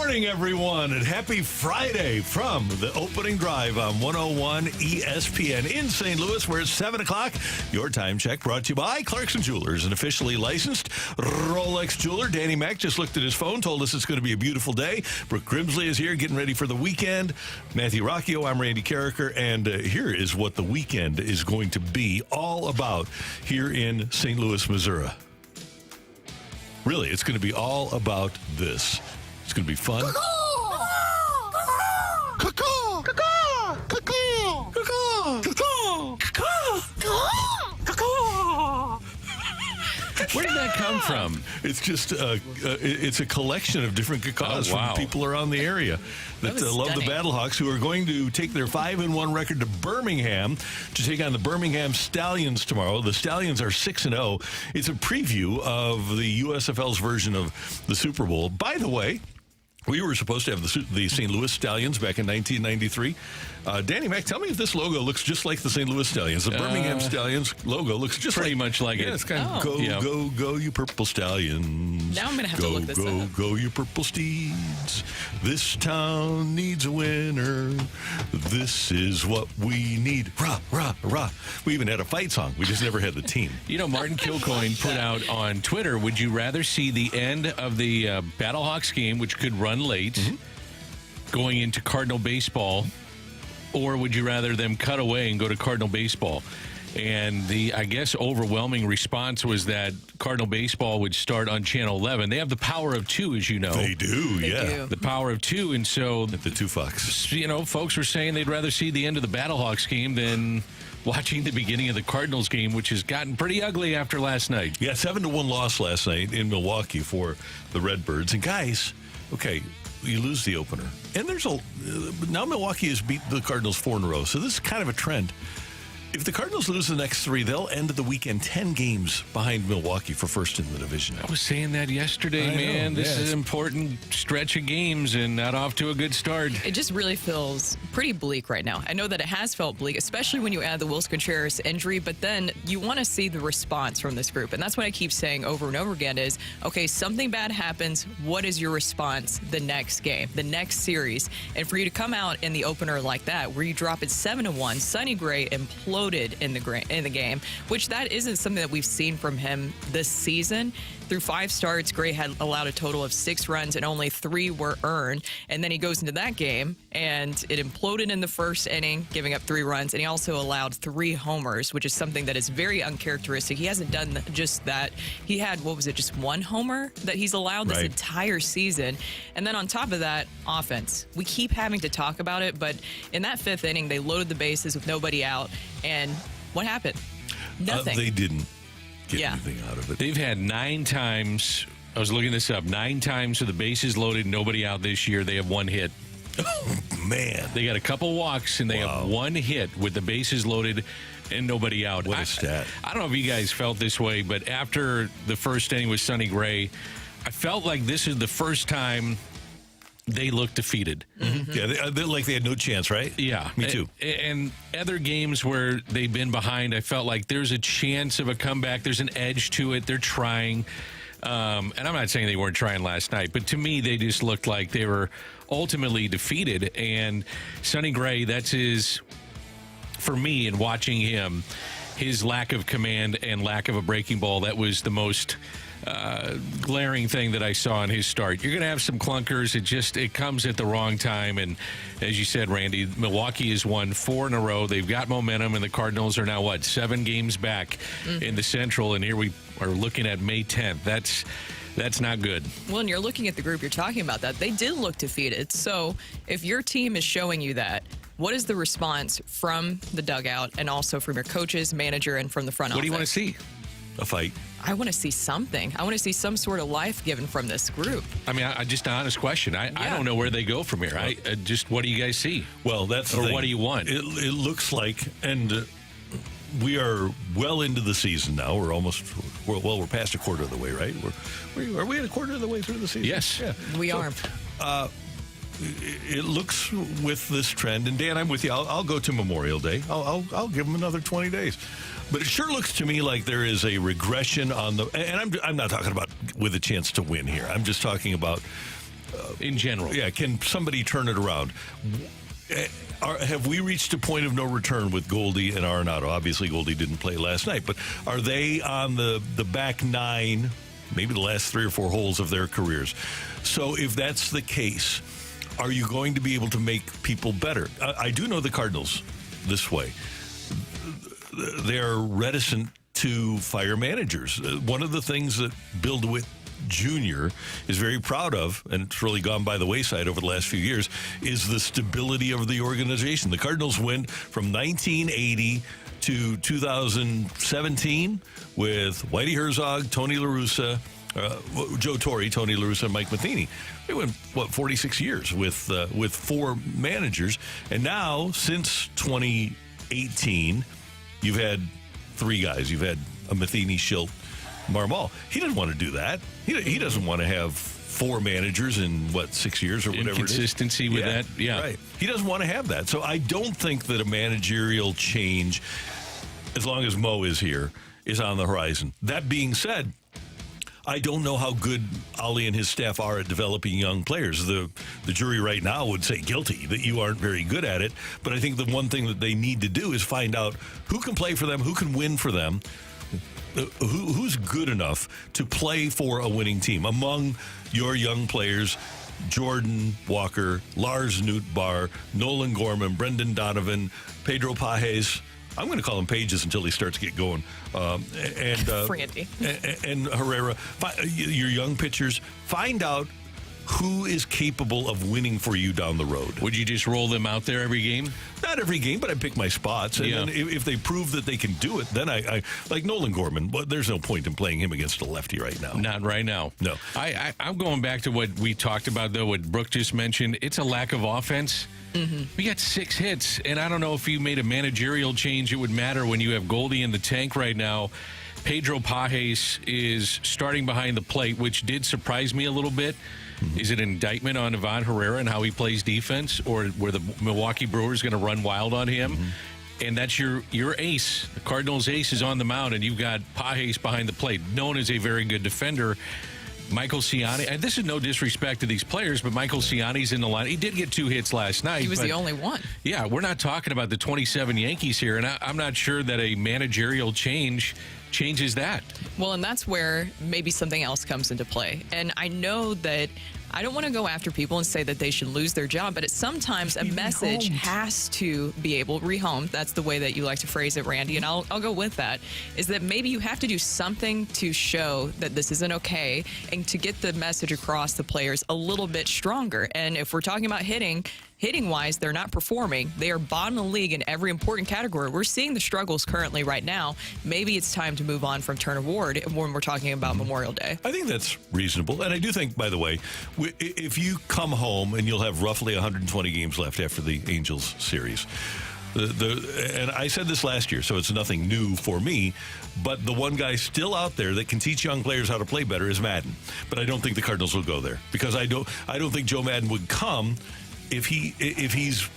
morning, everyone, and happy Friday from the opening drive on 101 ESPN in St. Louis, where it's 7 o'clock. Your time check brought to you by Clarkson Jewelers, an officially licensed Rolex jeweler. Danny Mac just looked at his phone, told us it's going to be a beautiful day. Brooke Grimsley is here, getting ready for the weekend. Matthew Rocchio, I'm Randy Karraker, and here is what the weekend is going to be all about here in St. Louis, Missouri. Really, it's going to be all about this. It's going to be fun. Where did that come from? It's just it's a collection of different cacaws from people around the area that love the Battlehawks, who are going to take their 5-1 record to Birmingham to take on the Birmingham Stallions tomorrow. The Stallions are 6-0. It's a preview of the USFL's version of the Super Bowl. By the way, we were supposed to have the St. Louis Stallions back in 1993. Danny Mac, tell me if this logo looks just like the St. Louis Stallions. The Birmingham Stallions logo looks just pretty much like it. It's kind of go, you purple stallions. Now I'm going to have to look this up. Go, you purple steeds. This town needs a winner. This is what we need. Rah, rah, rah. We even had a fight song. We just never had the team. You know, Martin Kilcoyne put out on Twitter, would you rather see the end of the Battlehawks game, which could run late, going into Cardinal baseball, or would you rather them cut away and go to Cardinal baseball? And the, I guess, overwhelming response was that Cardinal baseball would start on Channel 11. They have the power of two, as you know. They do, yeah. The power of two, and so at the two Fox. You know, folks were saying they'd rather see the end of the Battlehawks game than watching the beginning of the Cardinals game, which has gotten pretty ugly after last night. Yeah, 7-1 loss last night in Milwaukee for the Redbirds. And guys, okay, you lose the opener. And there's now Milwaukee has beat the Cardinals 4 in a row, so this is kind of a trend. If the Cardinals lose the next 3, they'll end the weekend 10 games behind Milwaukee for first in the division. I was saying that yesterday, man. This is an important stretch of games and not off to a good start. It just really feels pretty bleak right now. I know that it has felt bleak, especially when you add the Wilson Contreras injury, but then you want to see the response from this group. And that's what I keep saying over and over again is, okay, something bad happens. What is your response the next game, the next series? And for you to come out in the opener like that, where you drop it 7-1, Sonny Gray imploded in the game, which that isn't something that we've seen from him this season. Through 5 starts, Gray had allowed a total of 6 runs and only 3 were earned. And then he goes into that game and it imploded in the first inning, giving up 3 runs. And he also allowed 3 homers, which is something that is very uncharacteristic. He hasn't done just that. He had, just 1 homer that he's allowed this entire season. And then on top of that, offense. We keep having to talk about it, but in that 5th inning, they loaded the bases with nobody out. And what happened? Nothing. They didn't get anything out of it. They've had 9 times, I was looking this up, 9 times with the bases loaded, nobody out this year. They have 1 hit. Oh, man. They got a couple walks, and they have 1 hit with the bases loaded and nobody out. What a stat. I don't know if you guys felt this way, but after the first inning with Sonny Gray, I felt like this is the first time they looked defeated. Yeah, they like they had no chance, right? Yeah. Me too. And other games where they've been behind, I felt like there's a chance of a comeback. There's an edge to it. They're trying. And I'm not saying they weren't trying last night, but to me, they just looked like they were ultimately defeated. And Sonny Gray, that's his, for me, in watching him, his lack of command and lack of a breaking ball, that was the most glaring thing that I saw in his start. You're going to have some clunkers. It comes at the wrong time. And as you said, Randy, Milwaukee has won 4 in a row. They've got momentum, and the Cardinals are now, 7 games back in the Central. And here we are looking at May 10th. That's not good. Well, and you're looking at the group, you're talking about that. They did look defeated. So if your team is showing you that, what is the response from the dugout and also from your coaches, manager, and from the front office? What do you want to see? A fight. I want to see something. I want to see some sort of life given from this group. I mean, just an honest question. I don't know where they go from here. Just what do you guys see? Well, that's the thing. What do you want? It looks like, and we are well into the season now. We're past a quarter of the way, right? Are we at a quarter of the way through the season? Yes. Yeah. We are. It looks with this trend, and Dan, I'm with you. I'll go to Memorial Day. I'll give them another 20 days. But it sure looks to me like there is a regression on the, and I'm not talking about with a chance to win here. I'm just talking about in general. Yeah, can somebody turn it around? Have we reached a point of no return with Goldie and Arenado? Obviously, Goldie didn't play last night, but are they on the back nine, maybe the last 3 or 4 holes of their careers? So if that's the case, are you going to be able to make people better? I do know the Cardinals this way. They're reticent to fire managers. One of the things that Bill DeWitt Jr. is very proud of, and it's really gone by the wayside over the last few years, is the stability of the organization. The Cardinals went from 1980 to 2017 with Whitey Herzog, Tony La Russa, Joe Torre, Tony La Russa, and Mike Matheny. They went, 46 years with 4 managers. And now, since 2018, you've had 3 guys. You've had a Matheny, Schilt, Marmol. He doesn't want to do that. He doesn't want to have 4 managers in 6 years or whatever. Inconsistency with that. Yeah, right. He doesn't want to have that. So I don't think that a managerial change, as long as Mo is here, is on the horizon. That being said, I don't know how good Ollie and his staff are at developing young players. The jury right now would say guilty, that you aren't very good at it. But I think the one thing that they need to do is find out who can play for them, who can win for them, who's good enough to play for a winning team. Among your young players, Jordan Walker, Lars Nootbaar, Nolan Gorman, Brendan Donovan, Pedro Pages. I'm going to call him Pages until he starts to get going. Randy. And Herrera. Your young pitchers, find out who is capable of winning for you down the road. Would you just roll them out there every game? Not every game, but I pick my spots. And then if they prove that they can do it, then I like Nolan Gorman. But there's no point in playing him against a lefty right now. Not right now. No. I'm going back to what we talked about, though, what Brooke just mentioned. It's a lack of offense. Mm-hmm. We got 6 hits, and I don't know if you made a managerial change, it would matter when you have Goldie in the tank right now. Pedro Pages is starting behind the plate, which did surprise me a little bit. Mm-hmm. Is it an indictment on Ivan Herrera and how he plays defense, or were the Milwaukee Brewers going to run wild on him? Mm-hmm. And that's your ace. The Cardinals' ace is on the mound, and you've got Pages behind the plate, known as a very good defender. Michael Ciani, and this is no disrespect to these players, but Michael Ciani's in the line. He did get 2 hits last night. He was the only one. Yeah, we're not talking about the 27 Yankees here, and I'm not sure that a managerial change changes that. Well, and that's where maybe something else comes into play. And I know that I don't want to go after people and say that they should lose their job, but sometimes a message has to be able rehomed. That's the way that you like to phrase it, Randy, and I'll go with that. Is that maybe you have to do something to show that this isn't okay and to get the message across the players a little bit stronger. And if we're talking about hitting-wise, they're not performing. They are bottom of the league in every important category. We're seeing the struggles currently right now. Maybe it's time to move on from Turner Ward when we're talking about Memorial Day. I think that's reasonable. And I do think, by the way, if you come home and you'll have roughly 120 games left after the Angels series, and I said this last year, so it's nothing new for me, but the one guy still out there that can teach young players how to play better is Madden. But I don't think the Cardinals will go there, because I don't think Joe Madden would come if he's,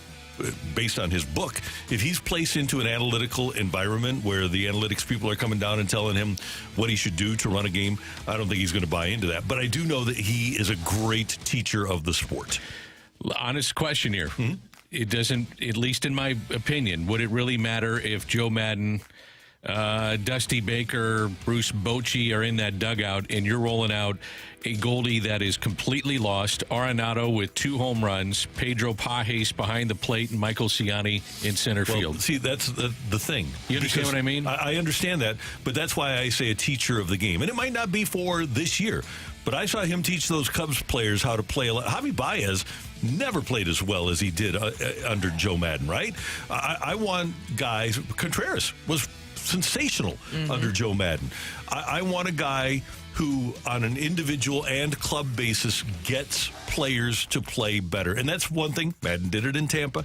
based on his book, if he's placed into an analytical environment where the analytics people are coming down and telling him what he should do to run a game. I don't think he's going to buy into that. But I do know that he is a great teacher of the sport. Honest question here. It doesn't, at least in my opinion, would it really matter if Joe Madden, Dusty Baker, Bruce Bochy are in that dugout and you're rolling out a Goldie that is completely lost, Arenado with 2 home runs, Pedro Pages behind the plate, and Michael Ciani in center field? See, that's the thing. You understand what I mean? I understand that, but that's why I say a teacher of the game. And it might not be for this year, but I saw him teach those Cubs players how to play. Javi Baez never played as well as he did under Joe Madden, right? I want guys. Contreras was sensational under Joe Madden. I want a guy who, on an individual and club basis, gets players to play better. And that's one thing. Madden did it in Tampa.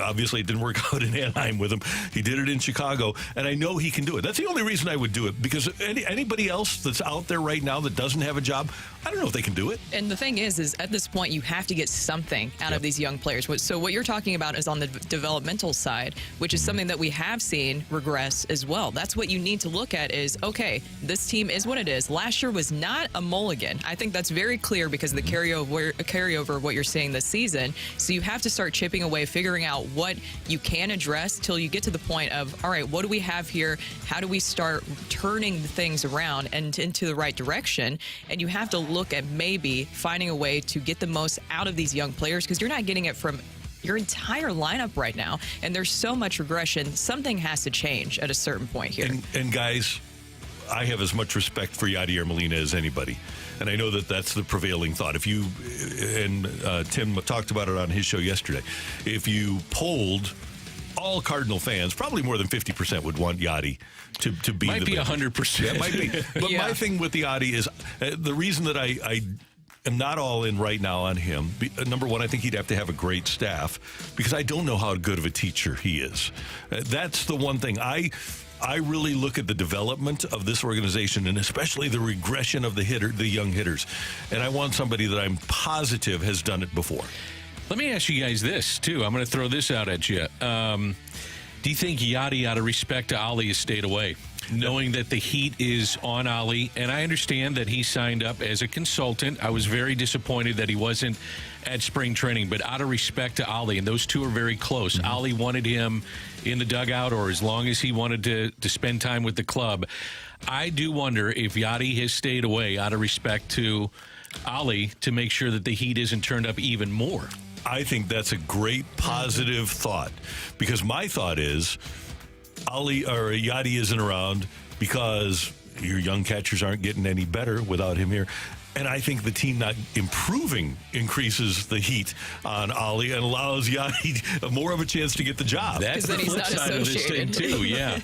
Obviously, it didn't work out in Anaheim with him. He did it in Chicago, and I know he can do it. That's the only reason I would do it, because anybody else that's out there right now that doesn't have a job, I don't know if they can do it. And the thing is at this point, you have to get something out of these young players. So what you're talking about is on the developmental side, which is something that we have seen regress as well. That's what you need to look at is, okay, this team is what it is. Last year was not a mulligan. I think that's very clear because of the carryover of what you're seeing this season. So you have to start chipping away, figuring out what you can address till you get to the point of, all right, what do we have here? How do we start turning the things around and into the right direction? And you have to look at maybe finding a way to get the most out of these young players, because you're not getting it from your entire lineup right now. And there's so much regression. Something has to change at a certain point here. And guys, I have as much respect for Yadier Molina as anybody. And I know that that's the prevailing thought. If you, and Tim talked about it on his show yesterday, if you polled all Cardinal fans, probably more than 50% would want Yadi to be might the be best. 100%. Yeah, it might be. But Yeah. my thing with the Yadi is the reason that I am not all in right now on him. Number one, I think he'd have to have a great staff, because I don't know how good of a teacher he is. That's the one thing. I really look at the development of this organization, and especially the regression of the young hitters. And I want somebody that I'm positive has done it before. Let me ask you guys this, too. I'm going to throw this out at you. Do you think Yadi, out of respect to Ali, has stayed away, knowing that the heat is on Ali? And I understand that he signed up as a consultant. I was very disappointed that he wasn't at spring training, but out of respect to Ali, and those two are very close. Mm-hmm. Ali wanted him in the dugout, or as long as he wanted to spend time with the club. I do wonder if Yadi has stayed away out of respect to Ali to make sure that the heat isn't turned up even more. I think that's a great positive thought, because my thought is Ali or Yadi isn't around because your young catchers aren't getting any better without him here. And I think the team not improving increases the heat on Ali and allows Yadi more of a chance to get the job. That's the then he's flip not side of this thing, associated. too, yeah.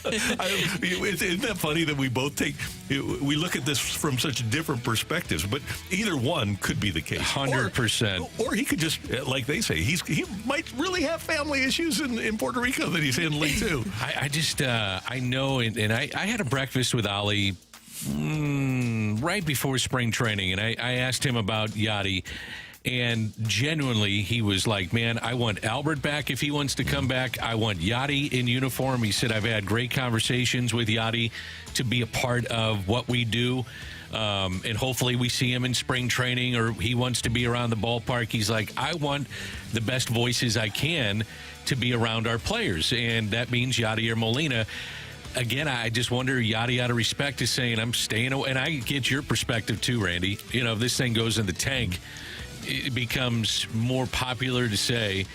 Isn't that funny that we we look at this from such different perspectives, but either one could be the case. 100%. Or he could just, like they say, he might really have family issues in Puerto Rico that he's handling too. I know, and I had a breakfast with Ali right before spring training, and I asked him about Yadi, and genuinely he was like, man, I want Albert back if he wants to come back. I want Yadi in uniform. He said, I've had great conversations with Yadi to be a part of what we do, and hopefully we see him in spring training, or he wants to be around the ballpark. He's like, I want the best voices I can to be around our players, and that means Yadier Molina. Again, I just wonder, Yadi, out of respect, is saying, I'm staying away. And I get your perspective, too, Randy. You know, if this thing goes in the tank, it becomes more popular to say,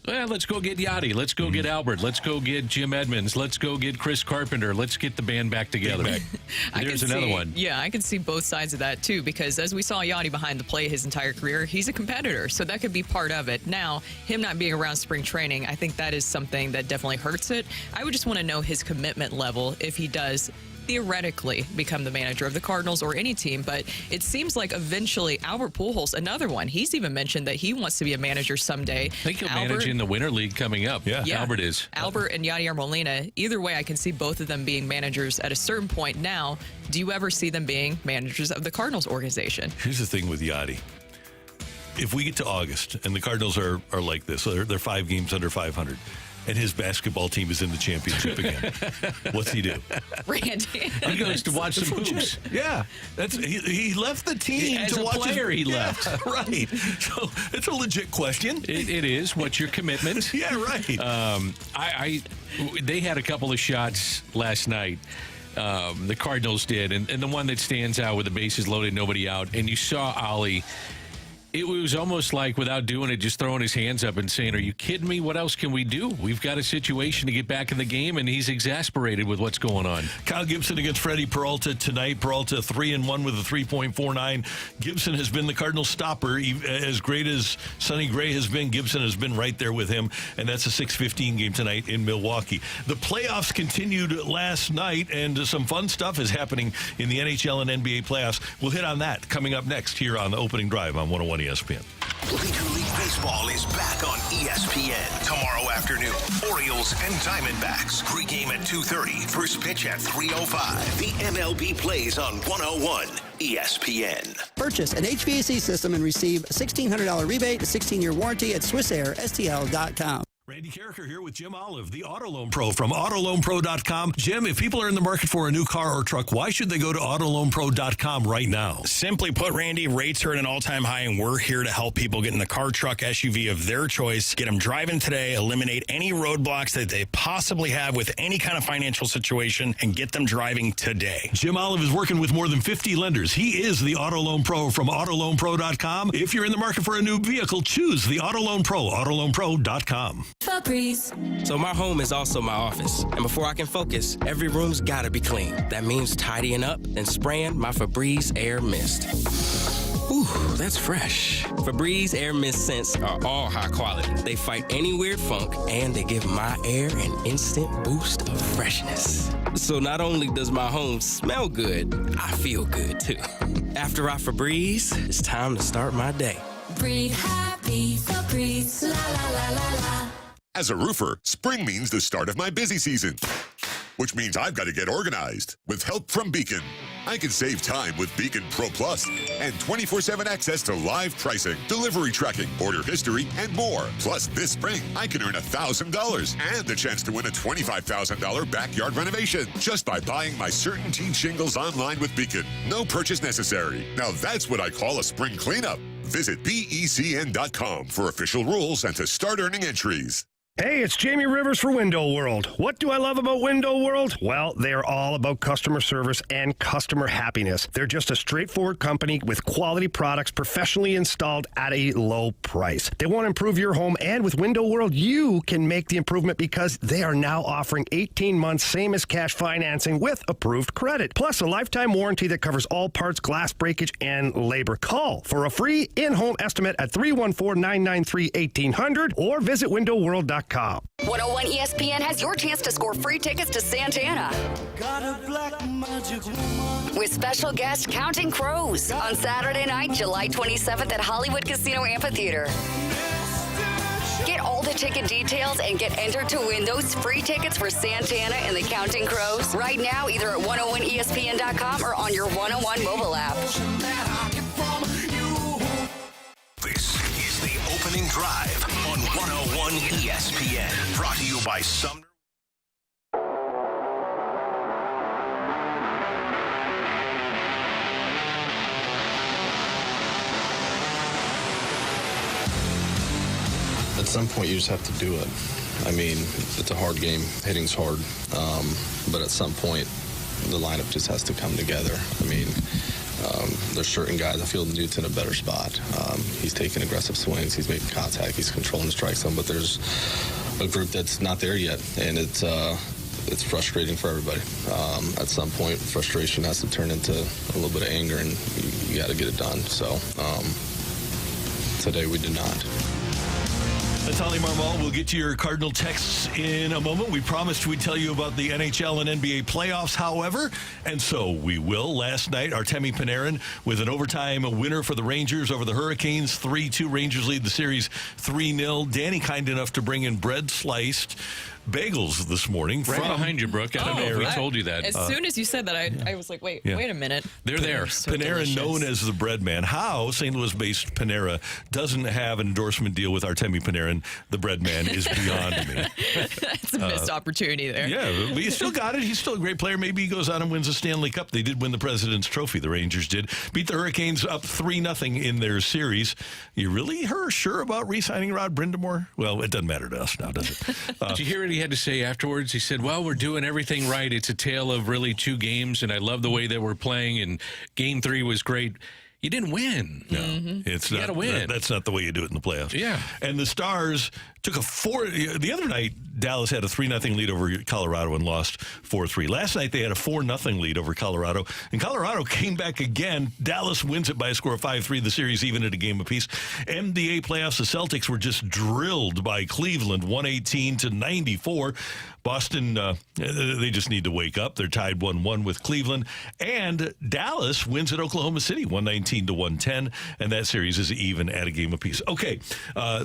well, let's go get Yadi. Let's go get Albert. Let's go get Jim Edmonds. Let's go get Chris Carpenter. Let's get the band back together. There's another one. Yeah, I can see both sides of that, too, because as we saw Yadi behind the plate his entire career, he's a competitor, so that could be part of it. Now, him not being around spring training, I think that is something that definitely hurts it. I would just want to know his commitment level if he does theoretically become the manager of the Cardinals or any team, but it seems like eventually Albert Pujols, another one, he's even mentioned that he wants to be a manager someday. I think he'll manage in the Winter League coming up. Yeah. Albert is. Albert and Yadier Molina, either way, I can see both of them being managers at a certain point. Now, do you ever see them being managers of the Cardinals organization? Here's the thing with Yadi. If we get to August and the Cardinals are like this, so they're 5 games under 500, and his basketball team is in the championship again, what's he do? Randy. He goes to watch some hoops. Yeah, he left the team As to a watch player, he left. Yeah, right. So it's a legit question. It is. What's your commitment? Yeah, right. They had a couple of shots last night. The Cardinals did, and the one that stands out with the bases loaded, nobody out, and you saw Ali. It was almost like, without doing it, just throwing his hands up and saying, are you kidding me? What else can we do? We've got a situation to get back in the game, and he's exasperated with what's going on. Kyle Gibson against Freddie Peralta tonight. Peralta 3-1 with a 3.49. Gibson has been the Cardinals stopper. As great as Sonny Gray has been, Gibson has been right there with him, and that's a 6:15 game tonight in Milwaukee. The playoffs continued last night, and some fun stuff is happening in the NHL and NBA playoffs. We'll hit on that coming up next here on the Opening Drive on 101 ESPN. ESPN. Major League Baseball is back on ESPN tomorrow afternoon. Orioles and Diamondbacks. Pregame at 2:30. First pitch at 3:05. The MLB plays on 101 ESPN. Purchase an HVAC system and receive a $1,600 rebate, a 16-year warranty at SwissAirSTL.com. Randy Karraker here with Jim Olive, the Auto Loan Pro from AutoLoanPro.com. Jim, if people are in the market for a new car or truck, why should they go to AutoLoanPro.com right now? Simply put, Randy, rates are at an all-time high, and we're here to help people get in the car, truck, SUV of their choice, get them driving today, eliminate any roadblocks that they possibly have with any kind of financial situation, and get them driving today. Jim Olive is working with more than 50 lenders. He is the Auto Loan Pro from AutoLoanPro.com. If you're in the market for a new vehicle, choose the Auto Loan Pro, AutoLoanPro.com. So my home is also my office. And before I can focus, every room's gotta be clean. That means tidying up and spraying my Febreze Air Mist. Ooh, that's fresh. Febreze Air Mist scents are all high quality. They fight any weird funk, and they give my air an instant boost of freshness. So not only does my home smell good, I feel good too. After I Febreze, it's time to start my day. Breathe happy, Febreze, la la la la la. As a roofer, spring means the start of my busy season, which means I've got to get organized. With help from Beacon, I can save time with Beacon Pro Plus and 24/7 access to live pricing, delivery tracking, order history, and more. Plus, this spring, I can earn $1,000 and the chance to win a $25,000 backyard renovation just by buying my CertainTeed shingles online with Beacon. No purchase necessary. Now that's what I call a spring cleanup. Visit BECN.com for official rules and to start earning entries. Hey, it's Jamie Rivers for Window World. What do I love about Window World? Well, they're all about customer service and customer happiness. They're just a straightforward company with quality products professionally installed at a low price. They want to improve your home, and with Window World, you can make the improvement because they are now offering 18 months same as cash financing with approved credit, plus a lifetime warranty that covers all parts, glass breakage, and labor. Call for a free in-home estimate at 314-993-1800 or visit windowworld.com. 101 ESPN has your chance to score free tickets to Santana with special guest Counting Crows on Saturday night, July 27th at Hollywood Casino Amphitheater. Get all the ticket details and get entered to win those free tickets for Santana and the Counting Crows right now, either at 101ESPN.com or on your 101 mobile app. This is the opening drive on 101 ESPN. Brought to you by Sumner. At some point, you just have to do it. I mean, it's a hard game. Hitting's hard. But at some point, the lineup just has to come together. I mean, there's certain guys. I feel Newt's in a better spot. He's taking aggressive swings. He's making contact. He's controlling the strike zone. But there's a group that's not there yet, and it's frustrating for everybody. At some point, frustration has to turn into a little bit of anger, and you got to get it done. So today we did not. Natalie Marmol will get to your Cardinal texts in a moment. We promised we'd tell you about the NHL and NBA playoffs, however, and so we will. Last night, Artemi Panarin with an overtime winner for the Rangers over the Hurricanes. 3-2. Rangers lead the series 3-0. Danny kind enough to bring in bread sliced bagels this morning. Right behind you, Brooke. I don't know if we told you that. As soon as you said that, I was like, wait a minute. They're there. So Panarin, delicious. known as the bread man. How St. Louis-based Panera doesn't have an endorsement deal with Artemi Panarin, the bread man, is beyond me. That's a missed opportunity there. Yeah, but he still got it. He's still a great player. Maybe he goes out and wins a Stanley Cup. They did win the President's Trophy, the Rangers did. Beat the Hurricanes up 3-0 in their series. You really sure about re-signing Rod Brindamore? Well, it doesn't matter to us now, does it? Did you hear what he had to say afterwards? He said, well, we're doing everything right. It's a tale of really two games, and I love the way that we're playing, and Game 3 was great. You didn't win. No, it's not. You got to win. That's not the way you do it in the playoffs. Yeah. And the Stars took the other night, Dallas had a 3-0 lead over Colorado and lost 4-3. Last night, they had a 4-0 lead over Colorado, and Colorado came back again. Dallas wins it by a score of 5-3. The series even at a game apiece. NBA playoffs, the Celtics were just drilled by Cleveland, 118-94. Boston, they just need to wake up. They're tied 1-1 with Cleveland. And Dallas wins at Oklahoma City, 119-110. And that series is even at a game apiece. Okay,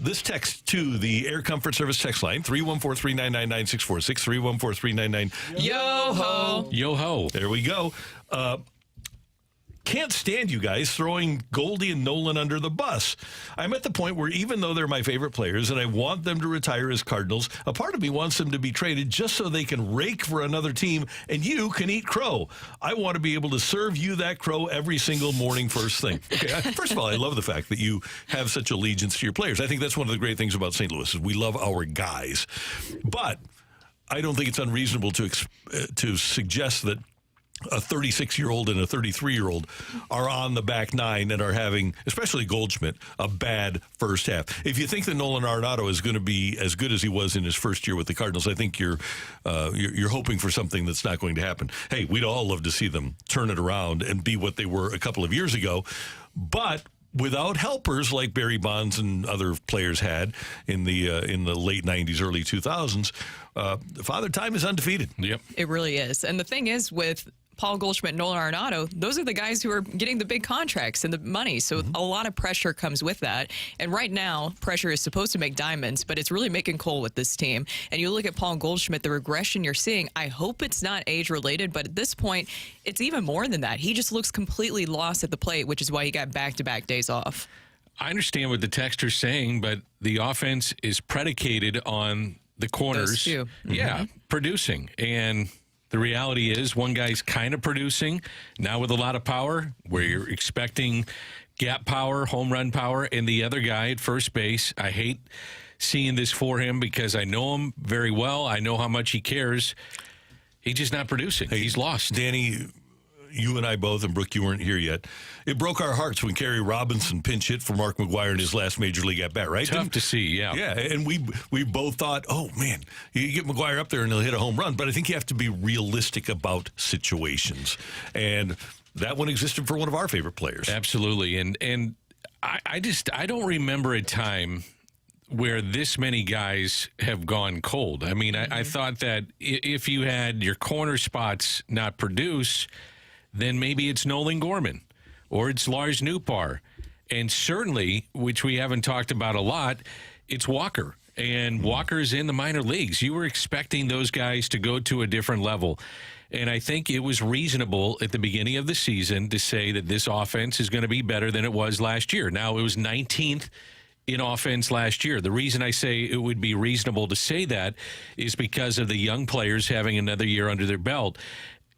this text to the Air Comfort Service text line, 314-399-9646, 314-399. Yo-ho. Yo-ho. There we go. Can't stand you guys throwing Goldie and Nolan under the bus. I'm at the point where even though they're my favorite players and I want them to retire as Cardinals, a part of me wants them to be traded just so they can rake for another team and you can eat crow. I want to be able to serve you that crow every single morning first thing. Okay, first of all, I love the fact that you have such allegiance to your players. I think that's one of the great things about St. Louis is we love our guys. But I don't think it's unreasonable to suggest that a 36-year-old and a 33-year-old are on the back nine and are having, especially Goldschmidt, a bad first half. If you think that Nolan Arenado is going to be as good as he was in his first year with the Cardinals, I think you're hoping for something that's not going to happen. Hey, we'd all love to see them turn it around and be what they were a couple of years ago, but without helpers like Barry Bonds and other players had in the late 90s, early 2000s, Father Time is undefeated. Yep. It really is. And the thing is with Paul Goldschmidt and Nolan Arenado, those are the guys who are getting the big contracts and the money. So a lot of pressure comes with that. And right now, pressure is supposed to make diamonds, but it's really making coal with this team. And you look at Paul Goldschmidt, the regression you're seeing, I hope it's not age-related, but at this point, it's even more than that. He just looks completely lost at the plate, which is why he got back-to-back days off. I understand what the texter's saying, but the offense is predicated on the corners. Those two. Yeah, producing. And the reality is one guy's kind of producing now with a lot of power where you're expecting gap power, home run power, and the other guy at first base. I hate seeing this for him because I know him very well. I know how much he cares. He's just not producing. He's lost. Danny, you and I both, and Brooke, you weren't here yet. It broke our hearts when Kerry Robinson pinch hit for Mark McGwire in his last major league at bat, right? Tough to see, yeah. Yeah, and we both thought, oh, man, you get McGwire up there and he'll hit a home run. But I think you have to be realistic about situations. And that one existed for one of our favorite players. Absolutely. And I don't remember a time where this many guys have gone cold. I mean, I thought that if you had your corner spots not produce, then maybe it's Nolan Gorman or it's Lars Nootbaar. And certainly, which we haven't talked about a lot, it's Walker. And Walker's in the minor leagues. You were expecting those guys to go to a different level. And I think it was reasonable at the beginning of the season to say that this offense is going to be better than it was last year. Now, it was 19th in offense last year. The reason I say it would be reasonable to say that is because of the young players having another year under their belt.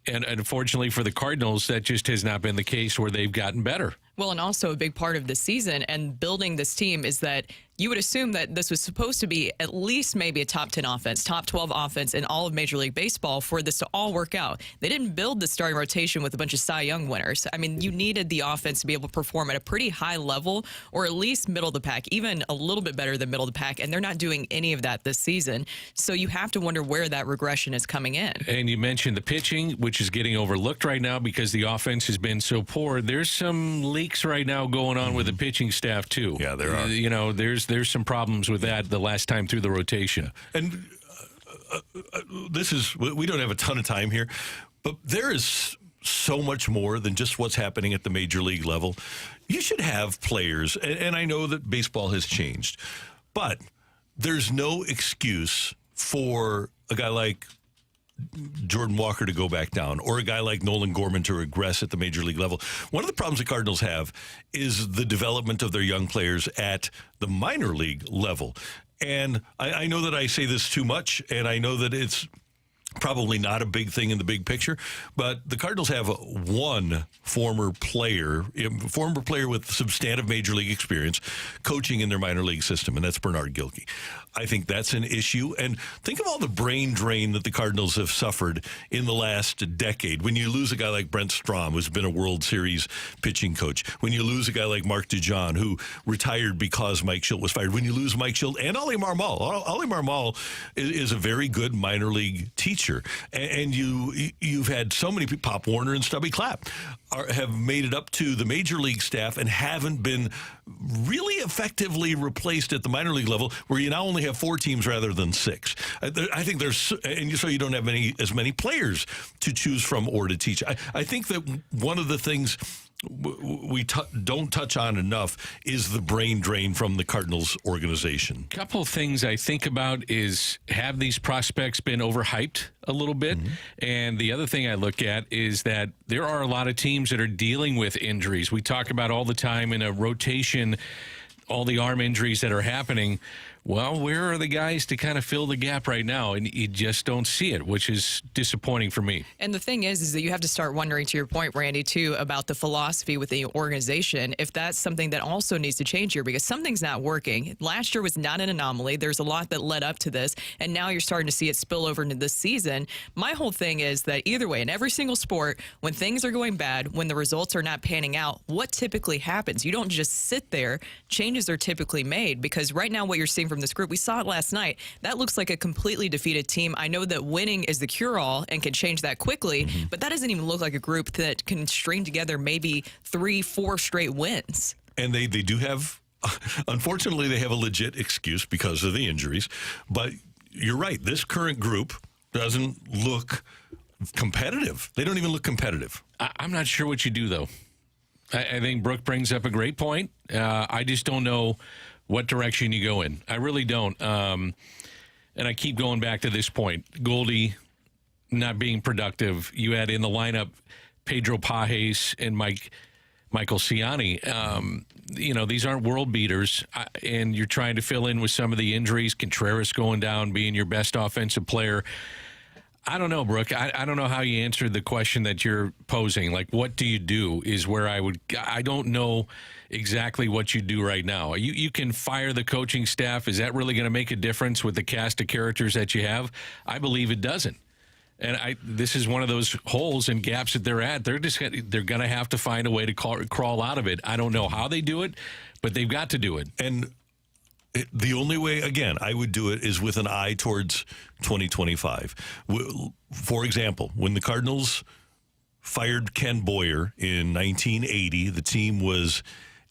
And unfortunately for the Cardinals, that just has not been the case where they've gotten better. Well, and also a big part of the season and building this team is that you would assume that this was supposed to be at least maybe a top 10 offense, top 12 offense in all of Major League Baseball for this to all work out. They didn't build the starting rotation with a bunch of Cy Young winners. I mean, you needed the offense to be able to perform at a pretty high level or at least middle of the pack, even a little bit better than middle of the pack, and they're not doing any of that this season. So you have to wonder where that regression is coming in. And you mentioned the pitching, which is getting overlooked right now because the offense has been so poor. There's some leaks right now going on with the pitching staff, too. Yeah, there are. You know, there's some problems with that the last time through the rotation. And we don't have a ton of time here, but there is so much more than just what's happening at the major league level. You should have players, and I know that baseball has changed, but there's no excuse for a guy like Jordan Walker to go back down or a guy like Nolan Gorman to regress at the major league level. One of the problems the Cardinals have is the development of their young players at the minor league level. And I know that I say this too much, and I know that it's probably not a big thing in the big picture, but the Cardinals have one former player with substantive major league experience coaching in their minor league system, and that's Bernard Gilkey. I think that's an issue. And think of all the brain drain that the Cardinals have suffered in the last decade. When you lose a guy like Brent Strom, who's been a World Series pitching coach. When you lose a guy like Mark DeJong, who retired because Mike Schilt was fired. When you lose Mike Schilt and Ollie Marmol. Ollie Marmol is a very good minor league teacher. feature, and you've had so many people, Pop Warner and Stubby Clapp, have made it up to the major league staff and haven't been really effectively replaced at the minor league level, where you now only have 4 teams rather than 6. I think so you don't have as many players to choose from or to teach. I think that one of the things we don't touch on enough is the brain drain from the Cardinals organization. A couple of things I think about is, have these prospects been overhyped a little bit? Mm-hmm. And the other thing I look at is that there are a lot of teams that are dealing with injuries. We talk about all the time in a rotation, all the arm injuries that are happening. Well, where are the guys to kind of fill the gap right now? And you just don't see it, which is disappointing for me. And the thing is that you have to start wondering, to your point, Randy, too, about the philosophy with the organization, if that's something that also needs to change here, because something's not working. Last year was not an anomaly. There's a lot that led up to this, and now you're starting to see it spill over into this season. My whole thing is that either way, in every single sport, when things are going bad, when the results are not panning out, what typically happens? You don't just sit there. Changes are typically made, because right now what you're seeing from this group, we saw it last night, that looks like a completely defeated team. I know that winning is the cure-all and can change that quickly, but that doesn't even look like a group that can string together maybe 3-4 straight wins. And they do have, unfortunately, they have a legit excuse because of the injuries. But you're right, this current group doesn't look competitive. They don't even look competitive. I'm not sure what you do, though. I think Brooke brings up a great point. I just don't know what direction you go in. I really don't. And I keep going back to this point. Goldie not being productive. You add in the lineup Pedro Pajes and Michael Ciani. These aren't world beaters, and you're trying to fill in with some of the injuries. Contreras going down, being your best offensive player. I don't know, Brooke. I don't know how you answered the question that you're posing. Like, what do you do is where I don't know exactly what you do right now. You can fire the coaching staff. Is that really going to make a difference with the cast of characters that you have? I believe it doesn't. And this is one of those holes and gaps that they're at. They're going to have to find a way to crawl out of it. I don't know how they do it, but they've got to do it. And the only way, again, I would do it is with an eye towards 2025. For example, when the Cardinals fired Ken Boyer in 1980, the team was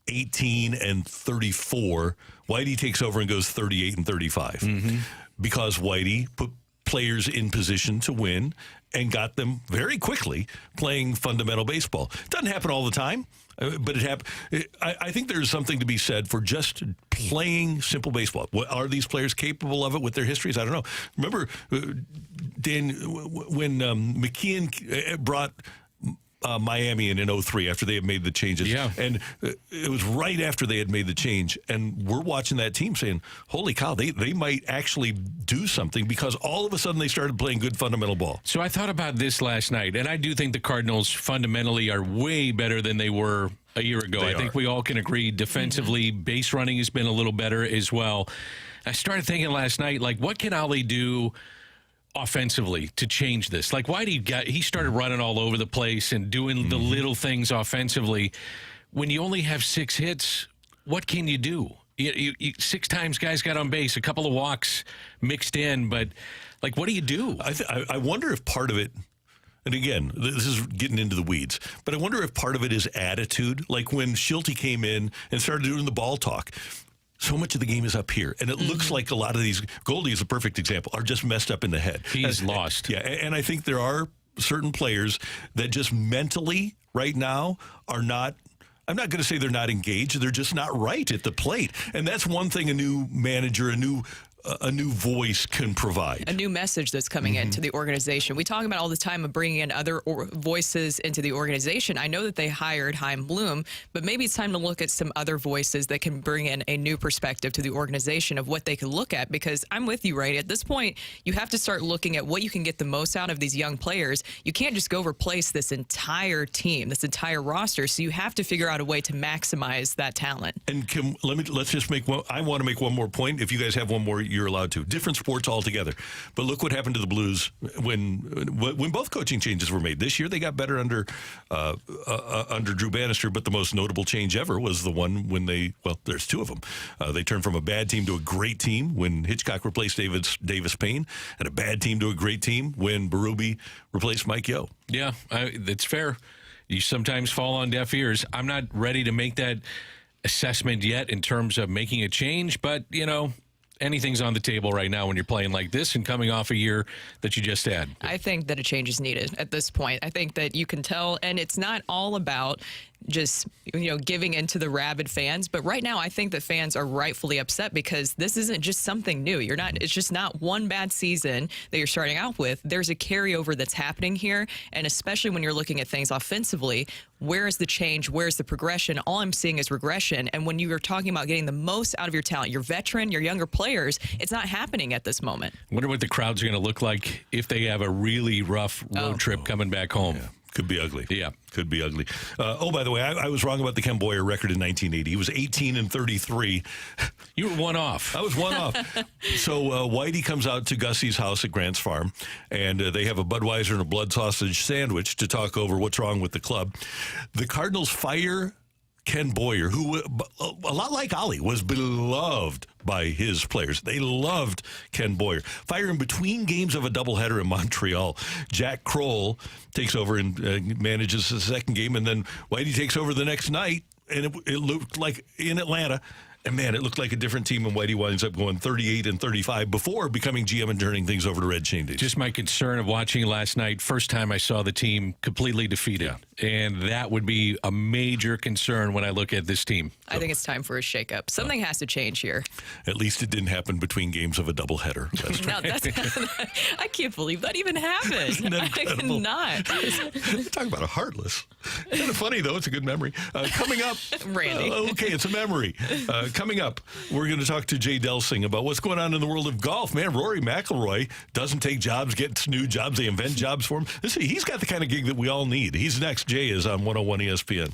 18-34. Whitey takes over and goes 38-35 because Whitey put players in position to win and got them very quickly playing fundamental baseball. It doesn't happen all the time, but it happened. I think there's something to be said for just playing simple baseball. Are these players capable of it with their histories? I don't know. Remember, Dan, when McKeon brought Miami in 03 after they had made the changes. Yeah. And it was right after they had made the change. And we're watching that team saying, holy cow, they might actually do something, because all of a sudden they started playing good fundamental ball. So I thought about this last night, and I do think the Cardinals fundamentally are way better than they were a year ago. I think we all can agree defensively, base running has been a little better as well. I started thinking last night, like, what can Ollie do offensively to change this? Like, why he started running all over the place and doing the little things offensively. When you only have 6 hits, what can you do? You 6 times guys got on base, a couple of walks mixed in, but like, what do you do? I wonder if part of it, and again, this is getting into the weeds, but I wonder if part of it is attitude. Like when Schulte came in and started doing the ball talk, so much of the game is up here, and it looks like a lot of these, Goldie is a perfect example, are just messed up in the head. He's lost. Yeah, and I think there are certain players that just mentally right now are not, I'm not going to say they're not engaged, they're just not right at the plate. And that's one thing a new manager, a new voice can provide. A new message that's coming into the organization. We talk about all the time of bringing in other voices into the organization. I know that they hired Chaim Bloom, but maybe it's time to look at some other voices that can bring in a new perspective to the organization of what they can look at, because I'm with you, right? At this point, you have to start looking at what you can get the most out of these young players. You can't just go replace this entire team, this entire roster, so you have to figure out a way to maximize that talent. And Kim, let's just make one, I want to make one more point. If you guys have one more, you're allowed to. Different sports altogether. But look what happened to the Blues when both coaching changes were made. This year they got better under Drew Bannister, but the most notable change ever was the one when there's two of them. They turned from a bad team to a great team when Hitchcock replaced Davis Payne, and a bad team to a great team when Berube replaced Mike Yeo. Yeah, that's fair. You sometimes fall on deaf ears. I'm not ready to make that assessment yet in terms of making a change, but, anything's on the table right now when you're playing like this and coming off a year that you just had. I think that a change is needed at this point. I think that you can tell, and it's not all about just giving into the rabid fans, but right now I think that fans are rightfully upset because this isn't just something new. It's just not one bad season that you're starting out with. There's a carryover that's happening here, and especially when you're looking at things offensively, where is the change? Where's the progression? All I'm seeing is regression. And when you are talking about getting the most out of your talent, your veteran, your younger players, it's not happening at this moment. I wonder what the crowds are going to look like if they have a really rough road trip coming back home. Yeah. Could be ugly. Yeah. Could be ugly. By the way, I was wrong about the Ken Boyer record in 1980. He was 18-33. You were one off. I was one off. So Whitey comes out to Gussie's house at Grant's Farm, and they have a Budweiser and a blood sausage sandwich to talk over what's wrong with the club. The Cardinals fire Ken Boyer, who, a lot like Ollie, was beloved by his players. They loved Ken Boyer. Fire him between games of a doubleheader in Montreal. Jack Kroll takes over and manages the second game, and then Whitey takes over the next night, and it looked like in Atlanta. And, man, it looked like a different team, and Whitey winds up going 38-35 before becoming GM and turning things over to Red Shandy. Just my concern of watching last night, first time I saw the team completely defeated. Yeah. And that would be a major concern when I look at this team. I think it's time for a shakeup. Something has to change here. At least it didn't happen between games of a doubleheader. I can't believe that even happened. Isn't that incredible? I cannot. Talk about a heartless. Kind of funny, though. It's a good memory. Coming up. Randy. Okay, it's a memory. Coming up, we're going to talk to Jay Delsing about what's going on in the world of golf. Man, Rory McIlroy doesn't take jobs, gets new jobs. They invent jobs for him. He's got the kind of gig that we all need. He's next. Jay is on 101 ESPN.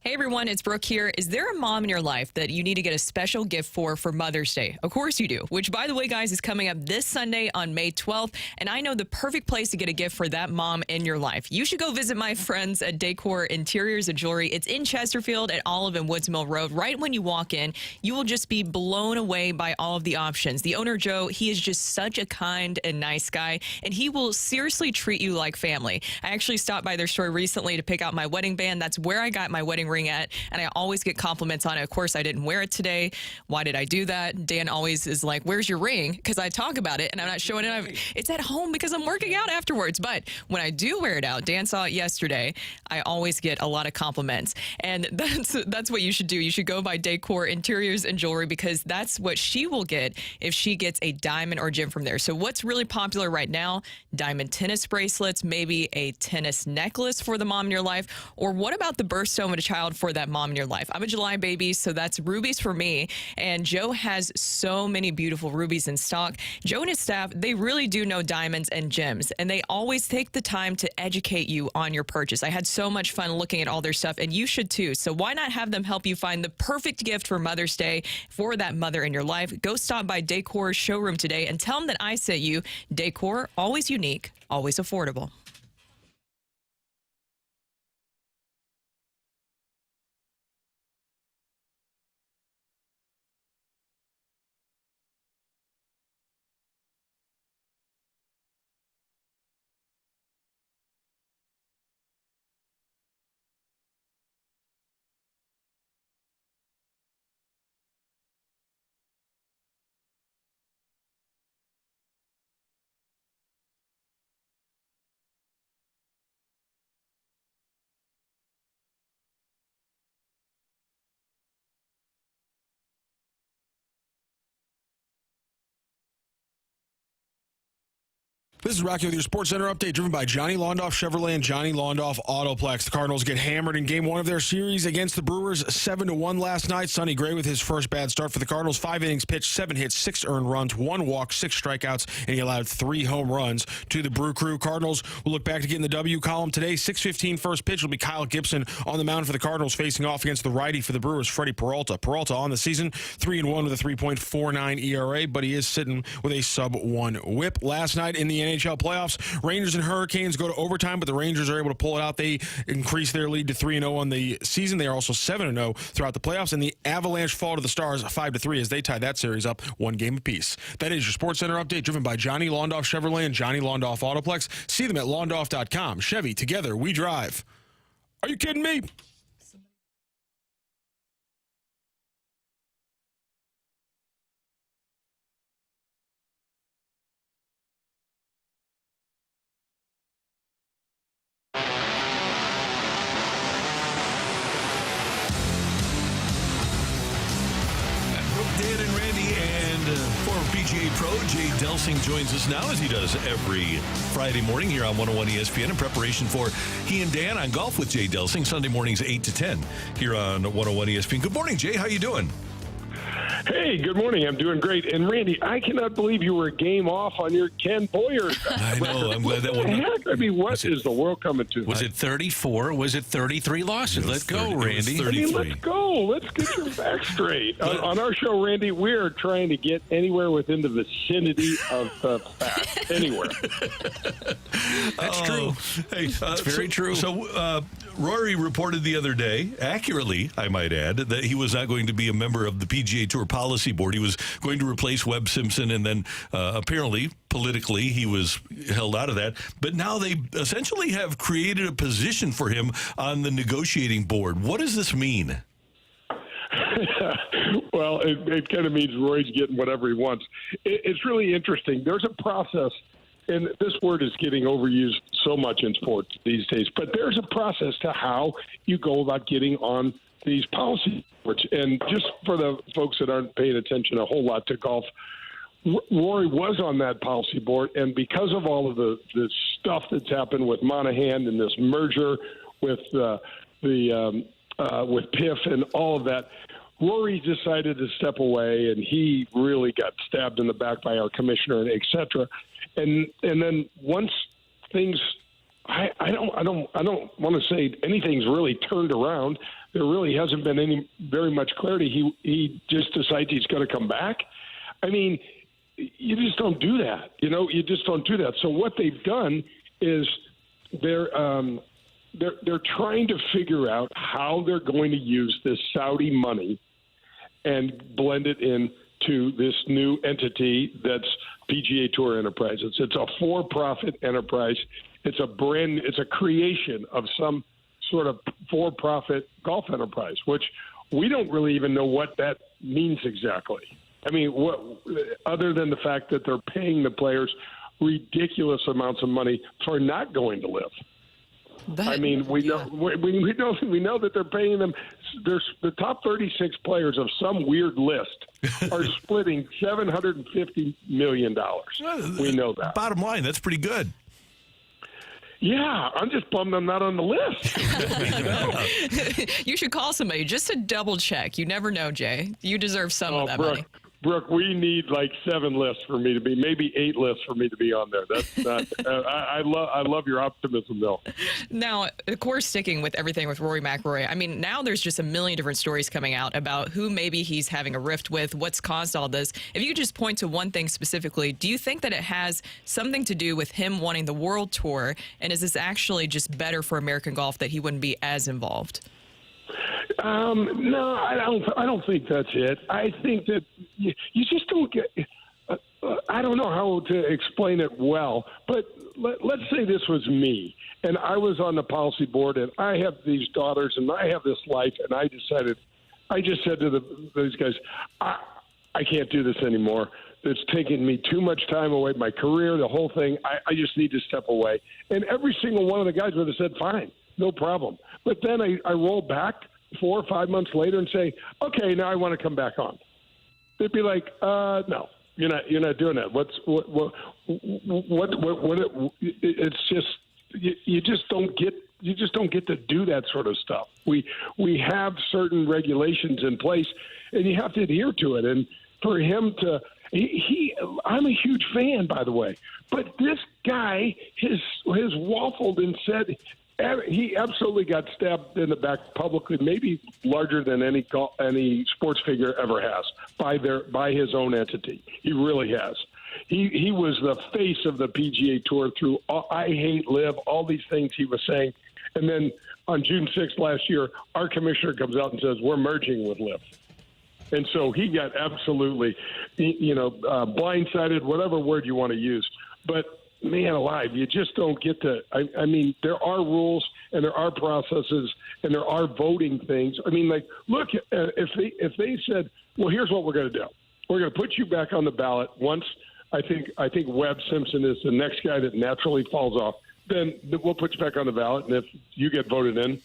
Hey everyone, it's Brooke here. Is there a mom in your life that you need to get a special gift for Mother's Day? Of course you do, which by the way, guys, is coming up this Sunday on May 12th. And I know the perfect place to get a gift for that mom in your life. You should go visit my friends at Decor Interiors and Jewelry. It's in Chesterfield at Olive and Woods Mill Road. Right when you walk in, you will just be blown away by all of the options. The owner, Joe, he is just such a kind and nice guy, and he will seriously treat you like family. I actually stopped by their store recently to pick out my wedding band. That's where I got my wedding ring at, and I always get compliments on it. Of course, I didn't wear it today. Why did I do that? Dan always is like, where's your ring? Because I talk about it and I'm not showing it. It's at home because I'm working out afterwards. But when I do wear it out, Dan saw it yesterday, I always get a lot of compliments. And that's what you should do. You should go by Decor Interiors and Jewelry, because that's what she will get if she gets a diamond or gem from there. So what's really popular right now? Diamond tennis bracelets, maybe a tennis necklace for the mom in your life. Or what about the birthstone of a child for that mom in your life? I'm a July baby, so that's rubies for me. And Joe has so many beautiful rubies in stock. Joe and his staff, they really do know diamonds and gems, and they always take the time to educate you on your purchase. I had so much fun looking at all their stuff, and you should too. So why not have them help you find the perfect gift for Mother's Day for that mother in your life? Go stop by Decor's showroom today and tell them that I sent you. Decor, always unique, always affordable. This is Rocky with your Sports Center update, driven by Johnny Londoff Chevrolet and Johnny Londoff Autoplex. The Cardinals get hammered in Game 1 of their series against the Brewers, 7-1 last night. Sonny Gray with his first bad start for the Cardinals. 5 innings pitched, 7 hits, 6 earned runs, 1 walk, 6 strikeouts, and he allowed 3 home runs to the Brew Crew. Cardinals will look back to get in the W column today. 6:15 first pitch will be Kyle Gibson on the mound for the Cardinals, facing off against the righty for the Brewers, Freddie Peralta. Peralta on the season, 3-1 with a 3.49 ERA, but he is sitting with a sub-1 whip. Last night in the NHL playoffs, Rangers and Hurricanes go to overtime, but the Rangers are able to pull it out. They increase their lead to 3-0 on the season. They are also 7-0 throughout the playoffs, and the Avalanche fall to the Stars 5-3 as they tie that series up 1 game apiece. That is your Sports Center update, driven by Johnny Londoff Chevrolet and Johnny Londoff Autoplex. See them at londoff.com. Chevy, together we drive. Are you kidding me? Dan and Randy and former PGA pro Jay Delsing joins us now, as he does every Friday morning here on 101 ESPN in preparation for He and Dan on Golf with Jay Delsing, Sunday mornings 8 to 10 here on 101 ESPN. Good morning, Jay. How you doing? Hey, good morning. I'm doing great. And Randy, I cannot believe you were a game off on your Ken Boyer. I know. I'm glad that one. I mean, what is the world coming to? Was it 34? Was it 33 losses? Let's go, Randy. 33. Let's go. Let's get your back straight. On our show, Randy, we're trying to get anywhere within the vicinity of the fact. Anywhere. That's true. Hey, it's very true. So, Rory reported the other day, accurately, I might add, that he was not going to be a member of the PGA Tour Policy Board. He was going to replace Webb Simpson, and then apparently, politically, he was held out of that. But now they essentially have created a position for him on the negotiating board. What does this mean? Well, it kind of means Roy's getting whatever he wants. It's really interesting. There's a process, and this word is getting overused so much in sports these days, but there's a process to how you go about getting on these policy boards. And just for the folks that aren't paying attention a whole lot to golf, Rory was on that policy board, and because of all of the stuff that's happened with Monahan and this merger with with PIF and all of that, Rory decided to step away, and he really got stabbed in the back by our commissioner, and et cetera. And then once things, I don't want to say anything's really turned around. There really hasn't been very much clarity. He just decides he's going to come back. I mean, you just don't do that. You just don't do that. So what they've done is they're trying to figure out how they're going to use this Saudi money and blend it into this new entity that's PGA Tour Enterprises. It's a for-profit enterprise. It's a creation of some sort of for-profit golf enterprise, which we don't really even know what that means exactly. I mean, what other than the fact that they're paying the players ridiculous amounts of money for not going to live. We know that they're paying them. There's the top 36 players of some weird list are splitting $750 million. We know that. Bottom line, that's pretty good. Yeah, I'm just bummed I'm not on the list. You should call somebody just to double check. You never know, Jay. You deserve some of that money. Brooke, we need like 7 lists for me to be, maybe 8 lists for me to be on there. That's not. I love your optimism, though. Now, of course, sticking with everything with Rory McIlroy. I mean, now there's just a million different stories coming out about who maybe he's having a rift with, what's caused all this. If you could just point to one thing specifically, do you think that it has something to do with him wanting the World Tour, and is this actually just better for American golf that he wouldn't be as involved? No, I don't think that's it. I think that you just don't get. I don't know how to explain it well, but let's say this was me, and I was on the policy board, and I have these daughters, and I have this life, and I just said to those guys, I can't do this anymore. It's taking me too much time away, my career, the whole thing. I just need to step away. And every single one of the guys would have said, fine, no problem. But then I roll back 4 or 5 months later and say, okay, now I want to come back on. They'd be like, no. You're not doing that. It's just you just don't get to do that sort of stuff. We have certain regulations in place, and you have to adhere to it. And for him to, I'm a huge fan, by the way, but this guy has waffled and said he absolutely got stabbed in the back publicly, maybe larger than any sports figure ever has by his own entity. He really has. He was the face of the PGA Tour through I hate LIV, all these things he was saying. And then on June 6th last year, our commissioner comes out and says, we're merging with LIV. And so he got absolutely, blindsided, whatever word you want to use. But, man alive, you just don't get to – I mean, there are rules and there are processes and there are voting things. I mean, like, look, if they said, well, here's what we're going to do. We're going to put you back on the ballot once – I think Webb Simpson is the next guy that naturally falls off. Then we'll put you back on the ballot, and if you get voted in,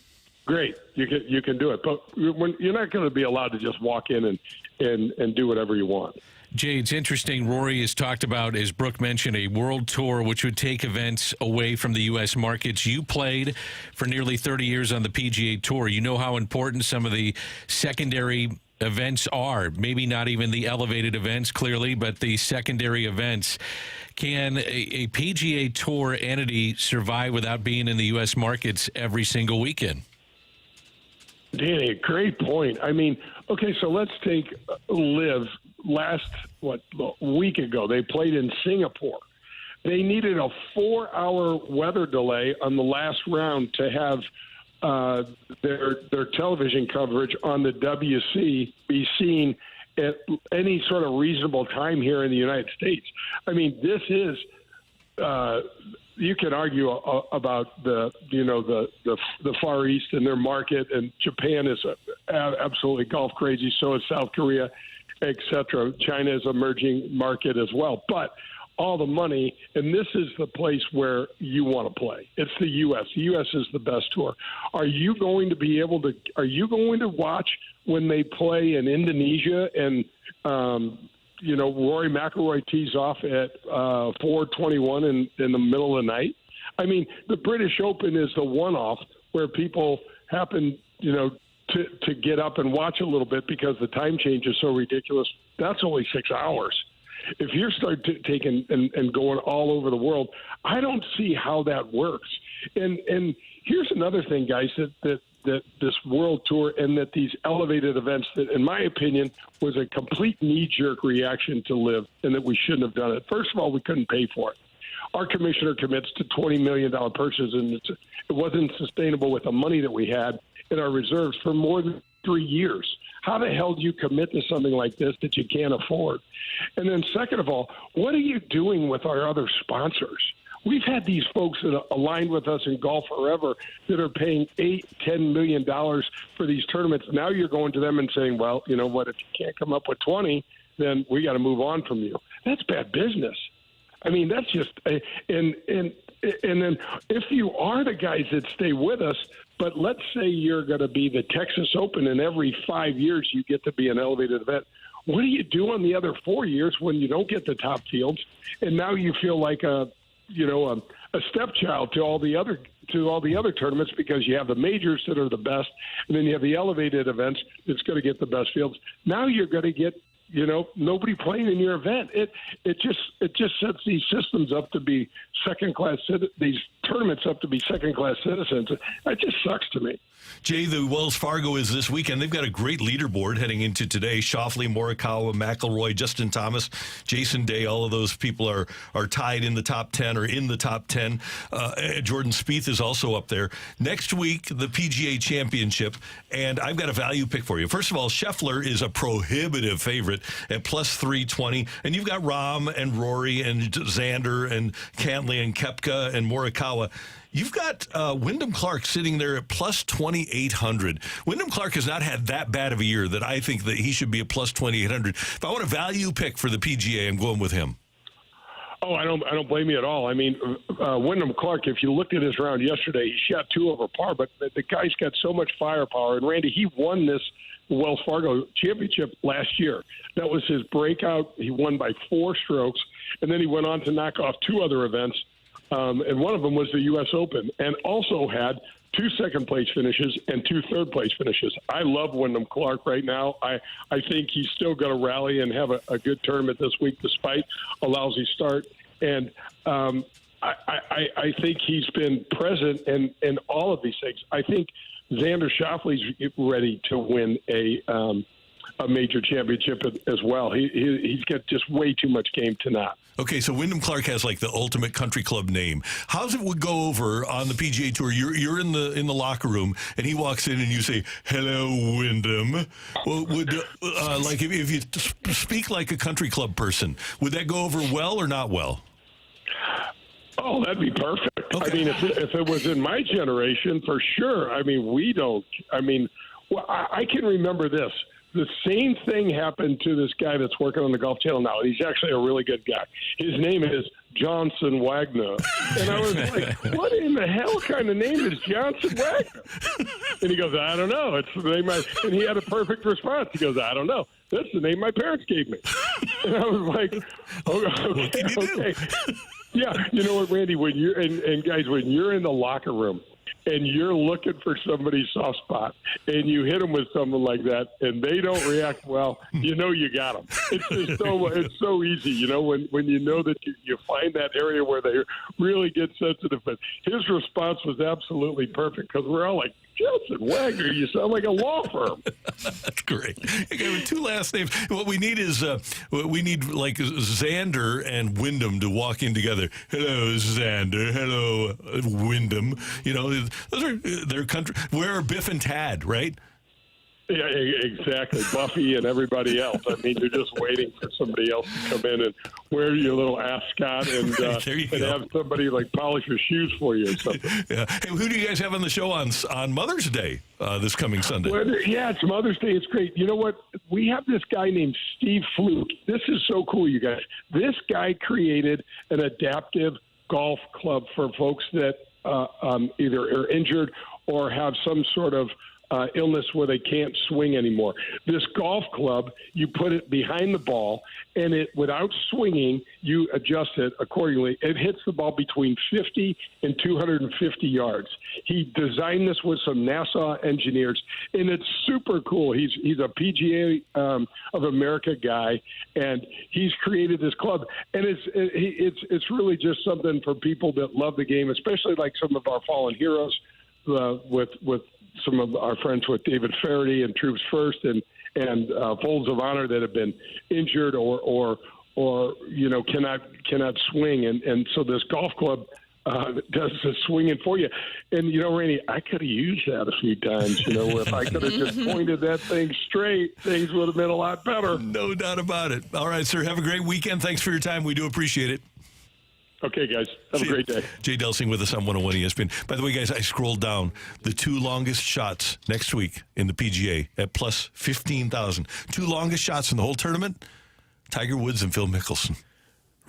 great, you can do it. But you're not going to be allowed to just walk in and do whatever you want. Jay, it's interesting. Rory has talked about, as Brooke mentioned, a world tour which would take events away from the U.S. markets. You played for nearly 30 years on the PGA Tour. You know how important some of the secondary events are, maybe not even the elevated events, clearly, but the secondary events. Can a PGA Tour entity survive without being in the U.S. markets every single weekend? Danny, great point. I mean, okay, so let's take LIV. Last, week ago, they played in Singapore. They needed a 4-hour weather delay on the last round to have their television coverage on the WC be seen at any sort of reasonable time here in the United States. I mean, this is you can argue about the Far East and their market, and Japan is absolutely golf crazy. So is South Korea, etc. China is an emerging market as well, but all the money, and this is the place where you want to play. It's the U.S. The U.S. is the best tour. Are you going to be able to – are you going to watch when they play in Indonesia and, Rory McIlroy tees off at 4:21 in the middle of the night? I mean, the British Open is the one-off where people happen, to get up and watch a little bit because the time change is so ridiculous. That's only 6 hours. If you start taking and going all over the world, I don't see how that works. And here's another thing, guys, that this world tour and that these elevated events that, in my opinion, was a complete knee-jerk reaction to LIV and that we shouldn't have done it. First of all, we couldn't pay for it. Our commissioner commits to $20 million purchases, and it wasn't sustainable with the money that we had in our reserves for more than 3 years. How the hell do you commit to something like this that you can't afford? And then second of all, what are you doing with our other sponsors? We've had these folks that are aligned with us in golf forever that are paying $8-10 million for these tournaments. Now you're going to them and saying, well, you know what, if you can't come up with 20, then we got to move on from you. That's bad business. I mean, that's just and then if you are the guys that stay with us, but let's say you're going to be the Texas Open and every 5 years you get to be an elevated event. What do you do on the other 4 years when you don't get the top fields? And now you feel like a stepchild to all the other tournaments because you have the majors that are the best, and then you have the elevated events that's going to get the best fields. Now you're going to get nobody playing in your event. It just sets these systems up to be these tournaments up to be second-class citizens. It just sucks to me. Jay, the Wells Fargo is this weekend. They've got a great leaderboard heading into today. Schauffele, Morikawa, McIlroy, Justin Thomas, Jason Day, all of those people are tied in the top 10 or in the top 10. Jordan Spieth is also up there. Next week, the PGA Championship, and I've got a value pick for you. First of all, Scheffler is a prohibitive favorite at plus 320, and you've got Rahm and Rory and Xander and Cantlay and Koepka and Morikawa. You've got Wyndham Clark sitting there at plus 2,800. Wyndham Clark has not had that bad of a year that I think that he should be a plus 2,800. If I want a value pick for the PGA, I'm going with him. Oh, I don't blame you at all. I mean, Wyndham Clark, if you looked at his round yesterday, he shot 2 over par, but the guy's got so much firepower. And, Randy, he won this Wells Fargo championship last year. That was his breakout. He won by 4 strokes, and then he went on to knock off 2 other events, and one of them was the U.S. Open, and also had 2 second-place finishes and 2 third-place finishes. I love Wyndham Clark right now. I think he's still going to rally and have a good tournament this week despite a lousy start. And I think he's been present in all of these things. I think Xander Schauffele's ready to win a major championship as well. He's got just way too much game to not. Okay, so Wyndham Clark has like the ultimate country club name. How's it would go over on the PGA Tour? You're in the locker room, and he walks in, and you say, "Hello, Wyndham." Well, would like if you speak like a country club person, would that go over well or not well? Oh, that'd be perfect. Okay. I mean, if it was in my generation, for sure. I mean, we don't. I mean, well, I can remember this. The same thing happened to this guy that's working on the Golf Channel now. He's actually a really good guy. His name is Johnson Wagner. And I was like, what in the hell kind of name is Johnson Wagner? And he goes, I don't know. It's the name and he had a perfect response. He goes, I don't know. That's the name my parents gave me. And I was like, okay. Yeah, you know what, Randy, when you're and guys, when you're in the locker room and you're looking for somebody's soft spot and you hit them with something like that and they don't react well, you know you got them. It's so easy, you know, when you know that you find that area where they really get sensitive. But his response was absolutely perfect because we're all like, Johnson Wagner, you sound like a law firm. That's great. Okay, with 2 last names. What we need is we need like Xander and Wyndham to walk in together. Hello, Xander. Hello, Wyndham. You know, those are their country. Where are Biff and Tad, right? Yeah, exactly. Buffy and everybody else. I mean, you're just waiting for somebody else to come in and wear your little ascot and have somebody like polish your shoes for you or something. Yeah. Hey, who do you guys have on the show on Mother's Day this coming Sunday? Well, yeah, it's Mother's Day. It's great. You know what? We have this guy named Steve Fluke. This is so cool, you guys. This guy created an adaptive golf club for folks that either are injured or have some sort of illness where they can't swing anymore. This golf club, you put it behind the ball, and it, without swinging, you adjust it accordingly. It hits the ball between 50 and 250 yards. He designed this with some NASA engineers, and it's super cool. He's a PGA of America guy, and he's created this club, and it's really just something for people that love the game, especially like some of our fallen heroes with some of our friends with David Faraday and Troops First and Folds of Honor that have been injured or you know cannot swing, and so this golf club does the swinging for you. And you know, Randy, I could have used that a few times. You know, if I could have just pointed that thing straight, things would have been a lot better. No doubt about it. All right, sir. Have a great weekend. Thanks for your time. We do appreciate it. Okay, guys. Have a great day. Jay Delsing with us on 101 ESPN. By the way, guys, I scrolled down the 2 longest shots next week in the PGA at plus 15,000. 2 longest shots in the whole tournament, Tiger Woods and Phil Mickelson.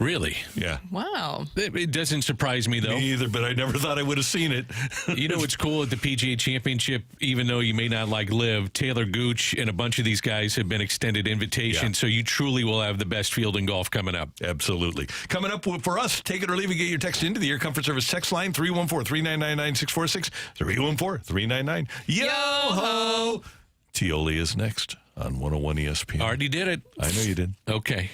Really? Yeah. Wow. It doesn't surprise me, though. Me either, but I never thought I would have seen it. You know what's cool at the PGA Championship, even though you may not like Liv, Taylor Gooch and a bunch of these guys have been extended invitations, so you truly will have the best field in golf coming up. Absolutely. Coming up for us, take it or leave it, get your text into the Air Comfort Service text line, 314-399-9646, 314-399. Yo-ho! Tioli is next on 101 ESPN. Already did it. I know you did. Okay.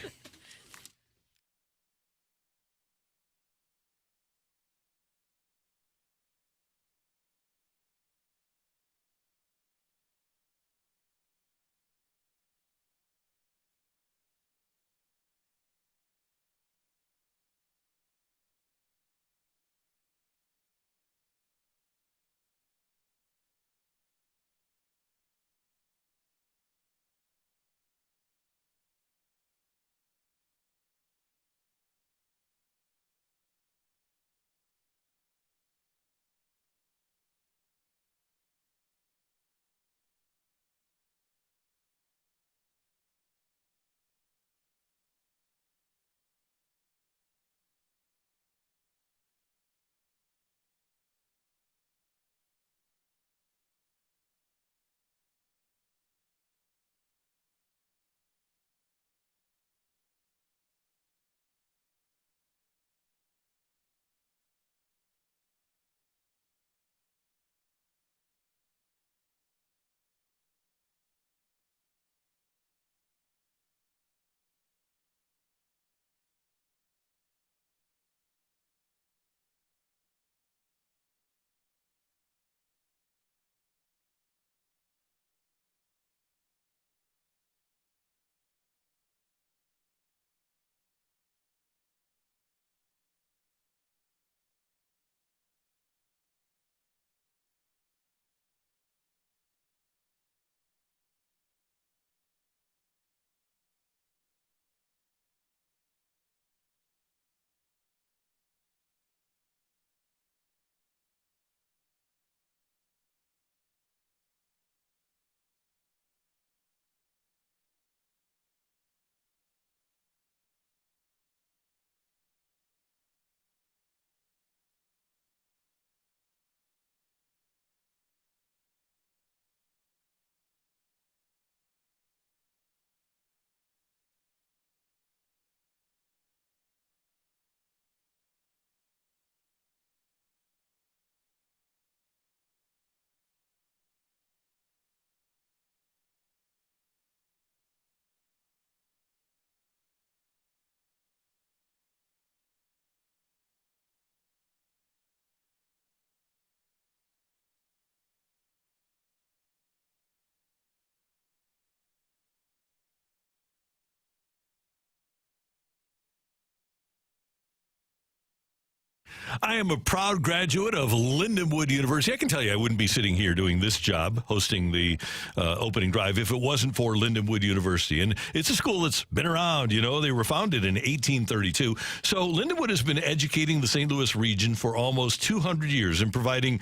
I am a proud graduate of Lindenwood University. I can tell you I wouldn't be sitting here doing this job, hosting the opening drive, if it wasn't for Lindenwood University. And it's a school that's been around. You know, they were founded in 1832. So Lindenwood has been educating the St. Louis region for almost 200 years and providing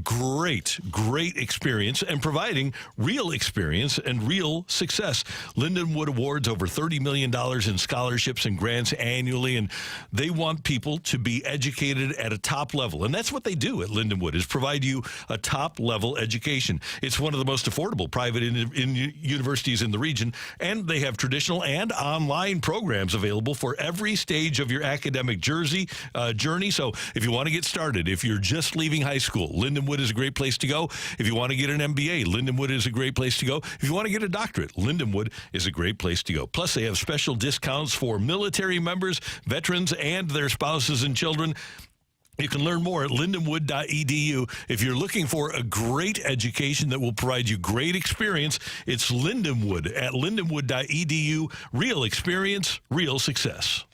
great experience and providing real experience and real success. Lindenwood awards over $30 million in scholarships and grants annually, and they want people to be educated at a top level. And that's what they do at Lindenwood, is provide you a top level education. It's one of the most affordable private universities in the region, and they have traditional and online programs available for every stage of your academic journey. So if you want to get started, if you're just leaving high school, Lindenwood is a great place to go. If you want to get an MBA, Lindenwood is a great place to go. If you want to get a doctorate, Lindenwood is a great place to go. Plus, they have special discounts for military members, veterans, and their spouses and children. You can learn more at lindenwood.edu. If you're looking for a great education that will provide you great experience, it's Lindenwood at lindenwood.edu. Real experience, real success.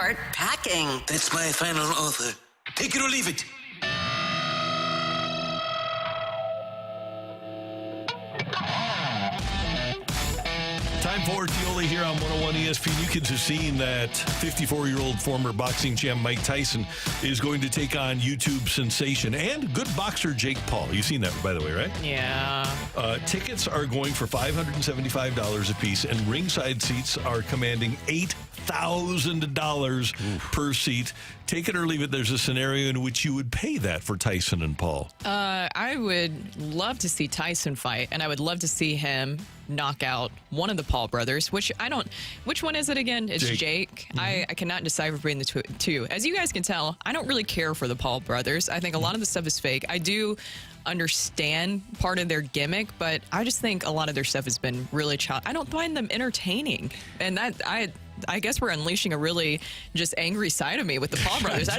Start packing. That's my final offer. Take it or leave it. Time for Tioli here on 101 ESPN. You kids have seen that 54-year-old former boxing champ Mike Tyson is going to take on YouTube sensation and good boxer Jake Paul. You've seen that, by the way, right? Yeah. Tickets are going for $575 a piece, and ringside seats are commanding $8,000 per seat. Take it or leave it. There's a scenario in which you would pay that for Tyson and Paul. I would love to see Tyson fight, and I would love to see him knock out one of the Paul brothers, which one is it again? It's Jake. I cannot decipher between the two. As you guys can tell, I don't really care for the Paul brothers. I think a lot of the stuff is fake. I do understand part of their gimmick, but I just think a lot of their stuff has been really I don't find them entertaining, and that I guess we're unleashing a really just angry side of me with the Paul brothers. I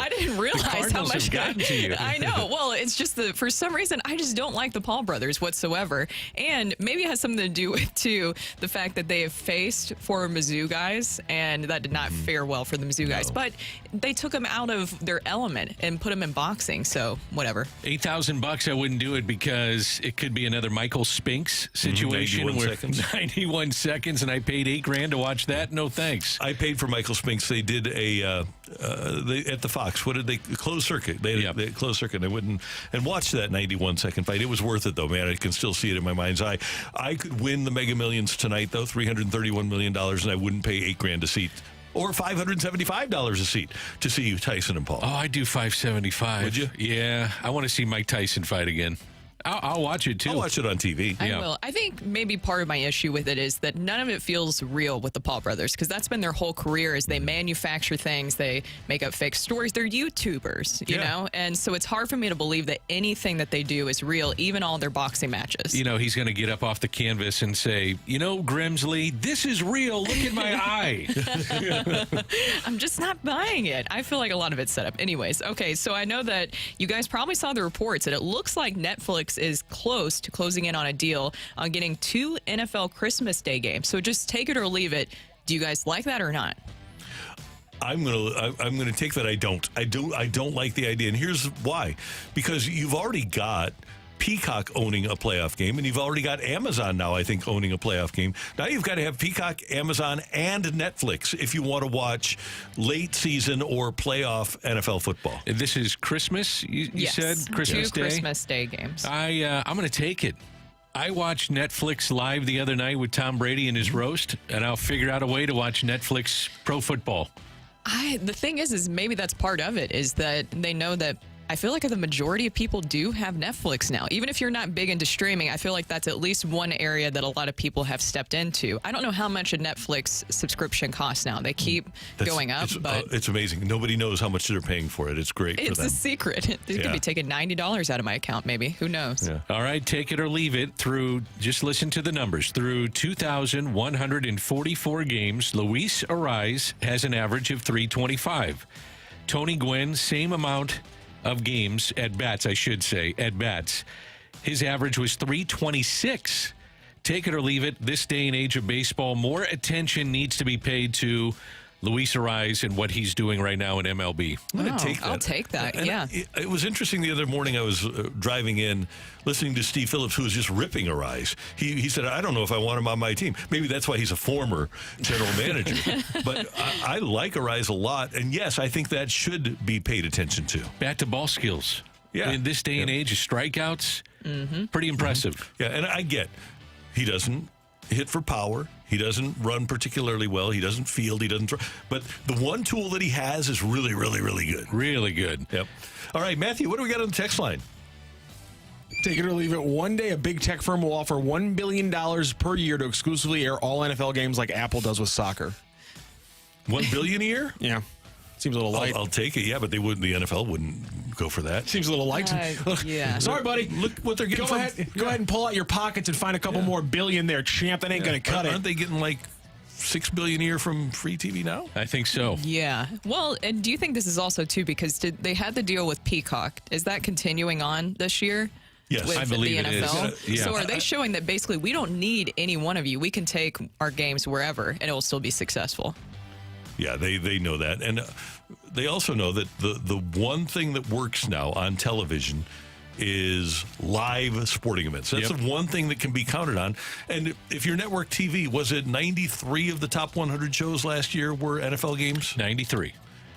didn't realize how much gotten to you. I know. Well, it's just for some reason I just don't like the Paul brothers whatsoever, and maybe it has something to do with too the fact that they have faced former Mizzou guys, and that did not fare well for the Mizzou guys. But they took them out of their element and put them in boxing. So whatever. $8,000. I wouldn't do it because it could be another Michael Spinks situation 91 where seconds. 91 seconds, and I paid $8,000 to watch that. No thanks. I paid for Michael Spinks. They did at the Fox. What did they closed circuit? They closed circuit. They wouldn't and watched that 91-second fight. It was worth it though, man. I can still see it in my mind's eye. I could win the Mega Millions tonight though, $331 million, and I wouldn't pay $8,000 a seat. Or $575 a seat to see Tyson and Paul. Oh, I'd do $575. Would you? Yeah, I want to see Mike Tyson fight again. I'll watch it, too. I'll watch it on TV. I will. I think maybe part of my issue with it is that none of it feels real with the Paul brothers, because that's been their whole career is they manufacture things, they make up fake stories. They're YouTubers, you know? And so it's hard for me to believe that anything that they do is real, even all their boxing matches. You know, he's going to get up off the canvas and say, you know, Grimsley, this is real. Look at my eye. I'm just not buying it. I feel like a lot of it's set up. Anyways, okay, so I know that you guys probably saw the reports that it looks like Netflix is close to closing in on a deal on getting 2 NFL Christmas Day games. So just take it or leave it. Do you guys like that or not? I'm gonna take that. I don't like the idea, and here's why: because you've already got Peacock owning a playoff game, and you've already got Amazon now, I think, owning a playoff game. Now you've got to have Peacock, Amazon, and Netflix if you want to watch late season or playoff NFL football. This is Christmas, you said? Christmas Day? 2 Christmas Day games. I'm going to take it. I watched Netflix live the other night with Tom Brady and his roast, and I'll figure out a way to watch Netflix pro football. The thing is maybe that's part of it, is that they know that I feel like the majority of people do have Netflix now. Even if you're not big into streaming, I feel like that's at least one area that a lot of people have stepped into. I don't know how much a Netflix subscription costs now. They keep going up, but it's amazing. Nobody knows how much they're paying for it. It's great for them. It's a secret. They could be taking $90 out of my account, maybe. Who knows? Yeah. All right, take it or leave it. Just listen to the numbers. Through 2,144 games, Luis Ariz has an average of 325. Tony Gwynn, same amount of games at bats, his average was 326. Take it or leave it. This day and age of baseball, more attention needs to be paid to Luis Ariz and what he's doing right now in MLB. I'm going to take that. I'll take that, yeah. It was interesting the other morning. I was driving in, listening to Steve Phillips, who was just ripping Ariz. He said, I don't know if I want him on my team. Maybe that's why he's a former general manager. But I like Ariz a lot. And, yes, I think that should be paid attention to. Bat-to-ball skills. Yeah. In this day and age of strikeouts, pretty impressive. Yeah, and I get he doesn't hit for power. He doesn't run particularly well. He doesn't field. He doesn't throw. But the one tool that he has is really, really, really good. Really good. Yep. All right, Matthew, what do we got on the text line? Take it or leave it. One day, a big tech firm will offer $1 billion per year to exclusively air all NFL games like Apple does with soccer. $1 billion a year? Yeah. Seems a little light. I'll take it. Yeah, but the NFL wouldn't go for that. Seems a little light. Yeah. Sorry, buddy. Look what they're getting. Go ahead and pull out your pockets and find a couple more billion there, champ. That ain't going to cut it. Aren't they getting like $6 billion a year from free TV now? I think so. Yeah. Well, and do you think this is also, too, because they had the deal with Peacock. Is that continuing on this year? Yes, with I believe the it NFL? is. So are they showing that basically we don't need any one of you? We can take our games wherever, and it will still be successful. Yeah, they know that. And they also know that the one thing that works now on television is live sporting events. That's the one thing that can be counted on. And if your network TV, was it 93 of the top 100 shows last year were NFL games? 93.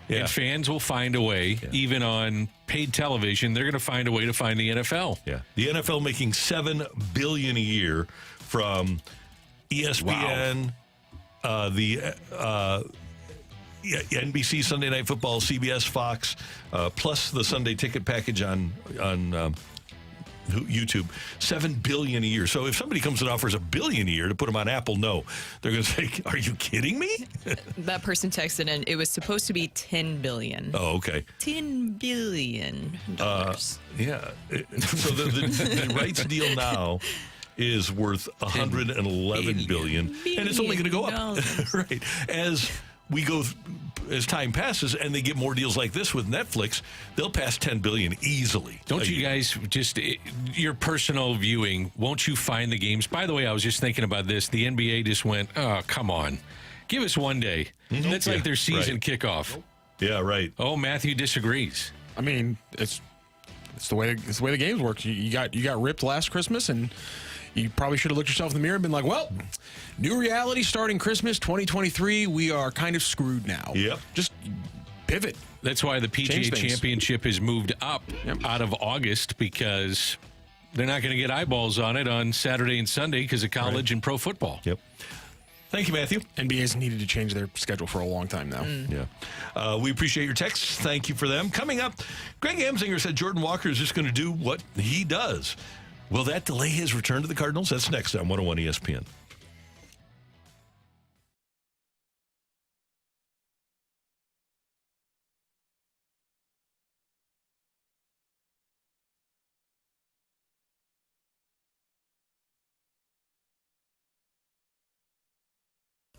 Yeah. And fans will find a way, even on paid television, they're going to find a way to find the NFL. Yeah. The NFL making $7 billion a year from ESPN, NBC Sunday Night Football, CBS, Fox, plus the Sunday ticket package on YouTube. $7 billion a year. So if somebody comes and offers $1 billion a year to put them on Apple, no, they're going to say, "Are you kidding me?" That person texted in. It was supposed to be $10 billion. Oh, okay. $10 billion. Yeah. So the rights deal now is worth $111 billion, and it's only going to go up. Right. As time passes and they get more deals like this with Netflix, they'll pass $10 billion easily. Don't you guys just, your personal viewing, won't you find the games? By the way, I was just thinking about this. The NBA just went, oh, come on. Give us one day. That's like their season kickoff. Yeah, right. Oh, Matthew disagrees. I mean, it's the way the games work. You got ripped last Christmas, and you probably should have looked yourself in the mirror and been like, well, new reality starting Christmas 2023. We are kind of screwed now. Yep. Just pivot. That's why the PGA Championship has moved up out of August, because they're not going to get eyeballs on it on Saturday and Sunday because of college and pro football. Yep. Thank you, Matthew. NBA's needed to change their schedule for a long time now. Yeah. We appreciate your texts. Thank you for them. Coming up, Greg Amsinger said Jordan Walker is just going to do what he does. Will that delay his return to the Cardinals? That's next on 101 ESPN.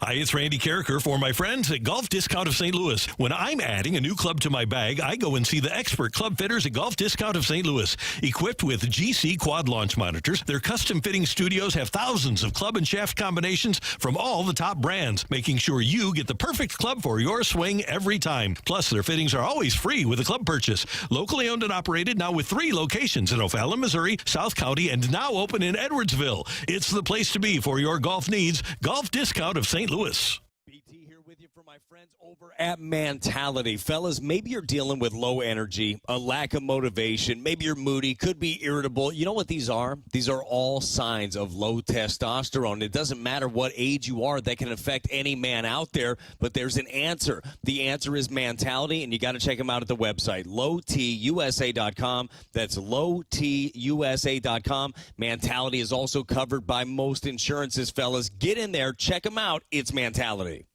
Hi, it's Randy Karraker for my friends at Golf Discount of St. Louis. When I'm adding a new club to my bag, I go and see the expert club fitters at Golf Discount of St. Louis. Equipped with GC quad launch monitors, their custom fitting studios have thousands of club and shaft combinations from all the top brands, making sure you get the perfect club for your swing every time. Plus, their fittings are always free with a club purchase. Locally owned and operated, now with 3 locations in O'Fallon, Missouri, South County, and now open in Edwardsville. It's the place to be for your golf needs. Golf Discount of St. Louis. BT here with you for my friends over at Mentality. Fellas, maybe you're dealing with low energy, a lack of motivation. Maybe you're moody, could be irritable. You know what these are? These are all signs of low testosterone. It doesn't matter what age you are. That can affect any man out there, but there's an answer. The answer is Mentality, and you got to check them out at the website, lowtusa.com. That's lowtusa.com. Mentality is also covered by most insurances, fellas. Get in there, check them out. It's Mentality.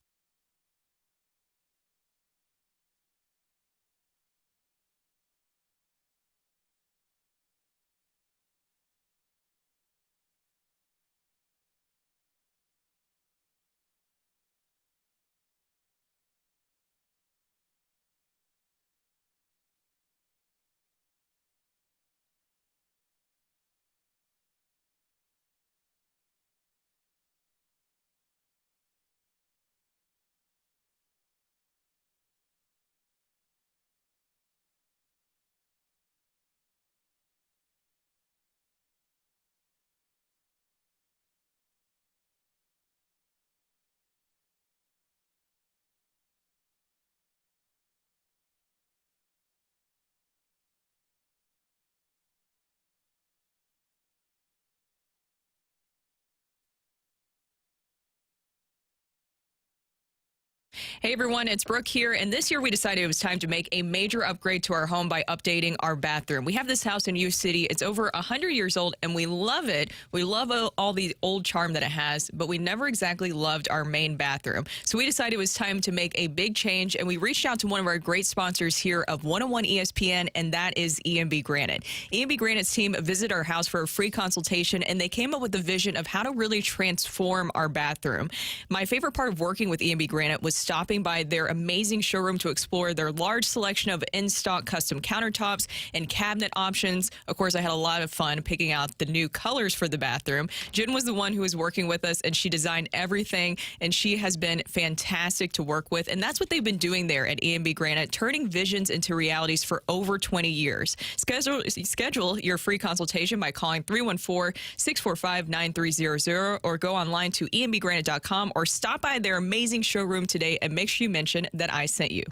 Hey everyone, it's Brooke here, and this year we decided it was time to make a major upgrade to our home by updating our bathroom. We have this house in U City. It's over 100 years old, and we love it. We love all the old charm that it has, but we never exactly loved our main bathroom. So we decided it was time to make a big change, and we reached out to one of our great sponsors here of 101 ESPN, and that is EMB Granite. EMB Granite's team visited our house for a free consultation, and they came up with a vision of how to really transform our bathroom. My favorite part of working with EMB Granite was stopping by their amazing showroom to explore their large selection of in-stock custom countertops and cabinet options. Of course, I had a lot of fun picking out the new colors for the bathroom. Jen was the one who was working with us, and she designed everything, and she has been fantastic to work with. And that's what they've been doing there at EMB Granite, turning visions into realities for over 20 years. Schedule your free consultation by calling 314-645-9300 or go online to embgranite.com or stop by their amazing showroom today and make sure you mention that I sent you.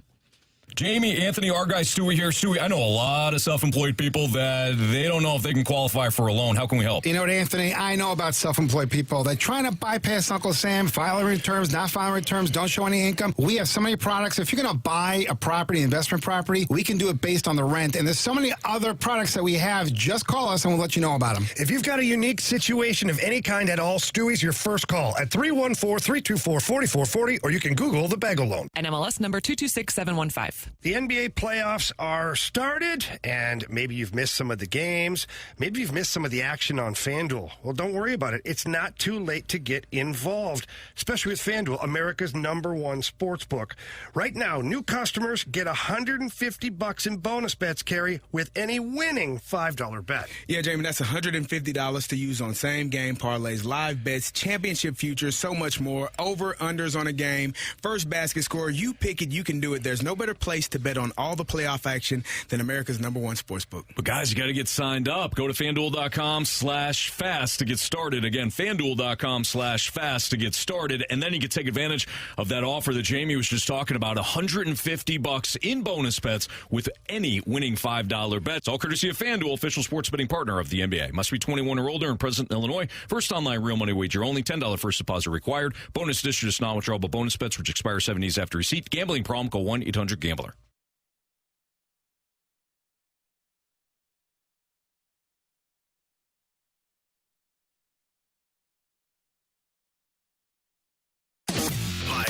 Jamie, Anthony, our guy Stewie here. Stewie, I know a lot of self-employed people that they don't know if they can qualify for a loan. How can we help? You know what, Anthony? I know about self-employed people. They're trying to bypass Uncle Sam, filing returns, not filing returns, don't show any income. We have so many products. If you're going to buy a property, investment property, we can do it based on the rent. And there's so many other products that we have. Just call us and we'll let you know about them. If you've got a unique situation of any kind at all, Stewie's your first call at 314-324-4440, or you can Google the Bagel Loan. NMLS number 226715. The NBA playoffs are started, and maybe you've missed some of the games. Maybe you've missed some of the action on FanDuel. Well, don't worry about it. It's not too late to get involved, especially with FanDuel, America's #1 sports book. Right now, new customers get $150 in bonus bets, Carrie, with any winning $5 bet. Yeah, Jamie, that's $150 to use on same-game parlays, live bets, championship futures, so much more. Over-unders on a game, first basket score. You pick it, you can do it. There's no better place to bet on all the playoff action than America's #1 sportsbook. But guys, you got to get signed up. Go to FanDuel.com/fast to get started. Again, FanDuel.com/fast to get started. And then you can take advantage of that offer that Jamie was just talking about, $150 in bonus bets with any winning $5 bets. All courtesy of FanDuel, official sports betting partner of the NBA. Must be 21 or older and present in Illinois. First online real money wager only. $10 first deposit required. Bonus distributed non-withdrawable bonus bets, which expire 7 days after receipt. Gambling problem, call 1-800-GAMBLER.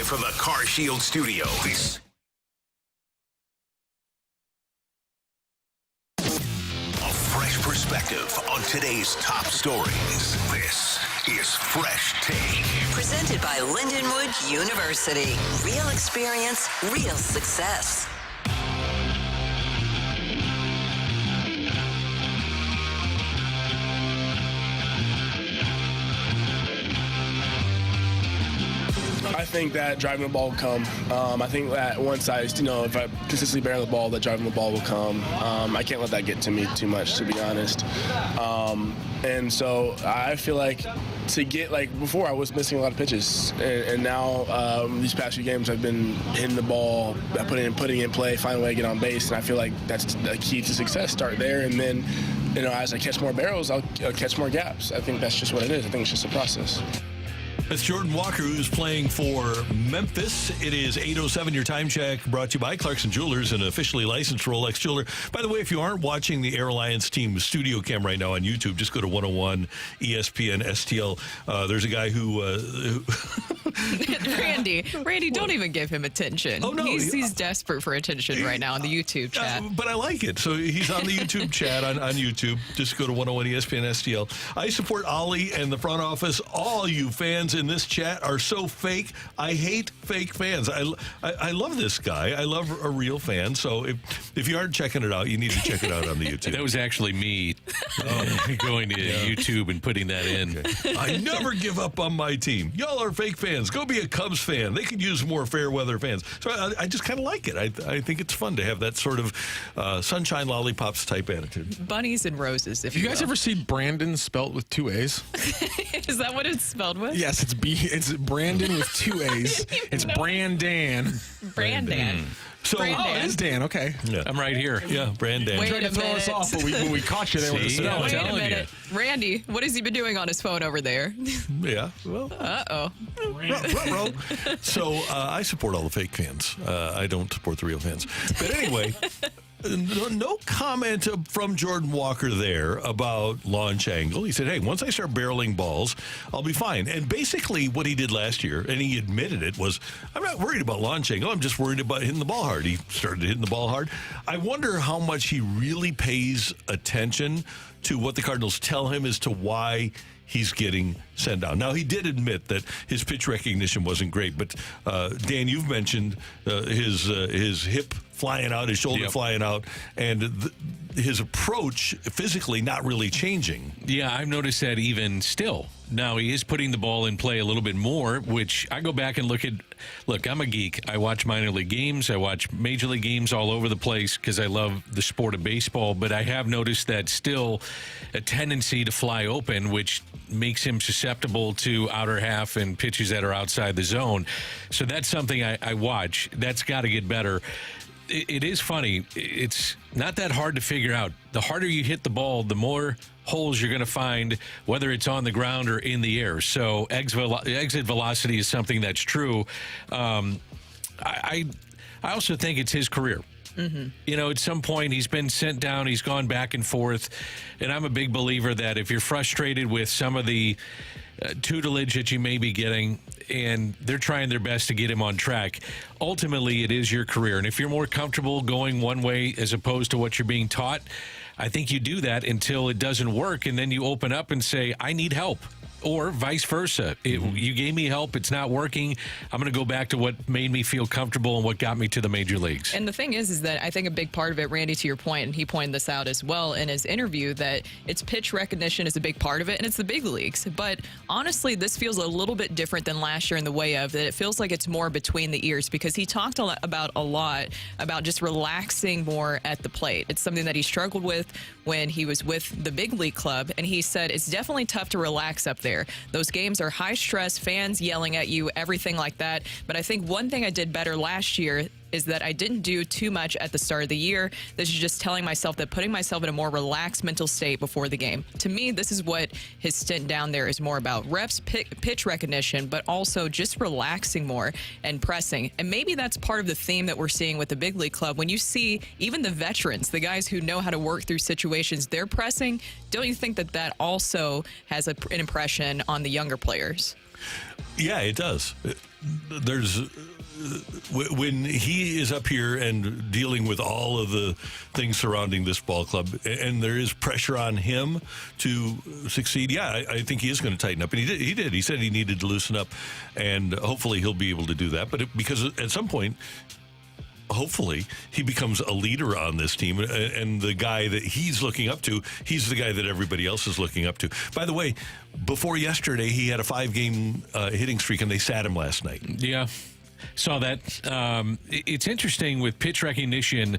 from the Car Shield Studios. A fresh perspective on today's top stories. This is Fresh Take. Presented by Lindenwood University. Real experience, real success. I think that driving the ball will come. I think that once if I consistently bear the ball, that driving the ball will come. I can't let that get to me too much, to be honest. And so I feel like before I was missing a lot of pitches, and now these past few games I've been hitting the ball, putting it in play, finding a way to get on base, and I feel like that's the key to success. Start there, and then as I catch more barrels, I'll catch more gaps. I think that's just what it is. I think it's just a process. That's Jordan Walker, who's playing for Memphis. It is 8:07. Your time check brought to you by Clarkson Jewelers, an officially licensed Rolex jeweler. By the way, if you aren't watching the Air Alliance team studio cam right now on YouTube, just go to 101 ESPN STL. There's a guy who Randy, don't even give him attention. Oh, no. He's desperate for attention right now on the YouTube chat. But I like it. So he's on the YouTube chat on YouTube. Just go to 101 ESPN STL. I support Ollie and the front office. All you fans in this chat are so fake. I hate fake fans. I love this guy. I love a real fan. So if you aren't checking it out, you need to check it out on the YouTube. That was actually me going to YouTube and putting that in. Okay. I never give up on my team. Y'all are fake fans. Go be a Cubs fan. They could use more fair weather fans. So I just kind of like it. I think it's fun to have that sort of sunshine lollipops type attitude. Bunnies and roses, if you guys ever see Brandon spelt with 2 A's? Is that what it's spelled with? Yes, it's Brandon with 2 A's. It's Brandon. Brandon. So, it's Dan. Okay. Yeah. I'm right here. Yeah, Brandon. Wait Tried to throw us off, but we caught you there with the spell. Wait a minute. Randy, what has he been doing on his phone over there? Yeah. Well. Uh-oh. So I support all the fake fans. I don't support the real fans. But anyway, no comment from Jordan Walker there about launch angle. He said, hey, once I start barreling balls, I'll be fine. And basically what he did last year, and he admitted it, was, I'm not worried about launch angle. I'm just worried about hitting the ball hard. He started hitting the ball hard. I wonder how much he really pays attention to what the Cardinals tell him as to why he's getting sent down. Now, he did admit that his pitch recognition wasn't great, but Dan, you've mentioned his hip flying out, his shoulder flying out, and his approach physically not really changing. Yeah, I've noticed that even still. Now, he is putting the ball in play a little bit more, which I go back and look, I'm a geek. I watch minor league games. I watch major league games all over the place because I love the sport of baseball, but I have noticed that still a tendency to fly open, which makes him susceptible to outer half and pitches that are outside the zone. So that's something I watch. That's got to get better. It is funny. It's not that hard to figure out. The harder you hit the ball, the more holes you're going to find, whether it's on the ground or in the air. So exit velocity is something that's true. I also think it's his career. Mm-hmm. At some point he's been sent down, he's gone back and forth, and I'm a big believer that if you're frustrated with some of the tutelage that you may be getting, and they're trying their best to get him on track, ultimately it is your career. And if you're more comfortable going one way as opposed to what you're being taught, I think you do that until it doesn't work, and then you open up and say, I need help. Or vice versa. You gave me help. It's not working. I'm going to go back to what made me feel comfortable and what got me to the major leagues. And the thing is that I think a big part of it, Randy, to your point, and he pointed this out as well in his interview, that it's pitch recognition is a big part of it, and it's the big leagues. But honestly, this feels a little bit different than last year in the way of that it feels like it's more between the ears, because he talked a lot about just relaxing more at the plate. It's something that he struggled with when he was with the big league club, and he said it's definitely tough to relax up there. Those games are high stress, fans yelling at you, everything like that. But I think one thing I did better last year is that I didn't do too much at the start of the year. This is just telling myself that putting myself in a more relaxed mental state before the game. To me, this is what his stint down there is more about. Reps, pitch recognition, but also just relaxing more and pressing. And maybe that's part of the theme that we're seeing with the big league club. When you see even the veterans, the guys who know how to work through situations, they're pressing. Don't you think that also has an impression on the younger players? Yeah, it does. There's when he is up here and dealing with all of the things surrounding this ball club, and there is pressure on him to succeed. Yeah, I think he is going to tighten up, and he did. He said he needed to loosen up, and hopefully he'll be able to do that. But because at some point, hopefully he becomes a leader on this team, and the guy that he's looking up to, he's the guy that everybody else is looking up to. By the way, before yesterday, he had a 5-game hitting streak, and they sat him last night. Yeah, saw that. It's interesting with pitch recognition.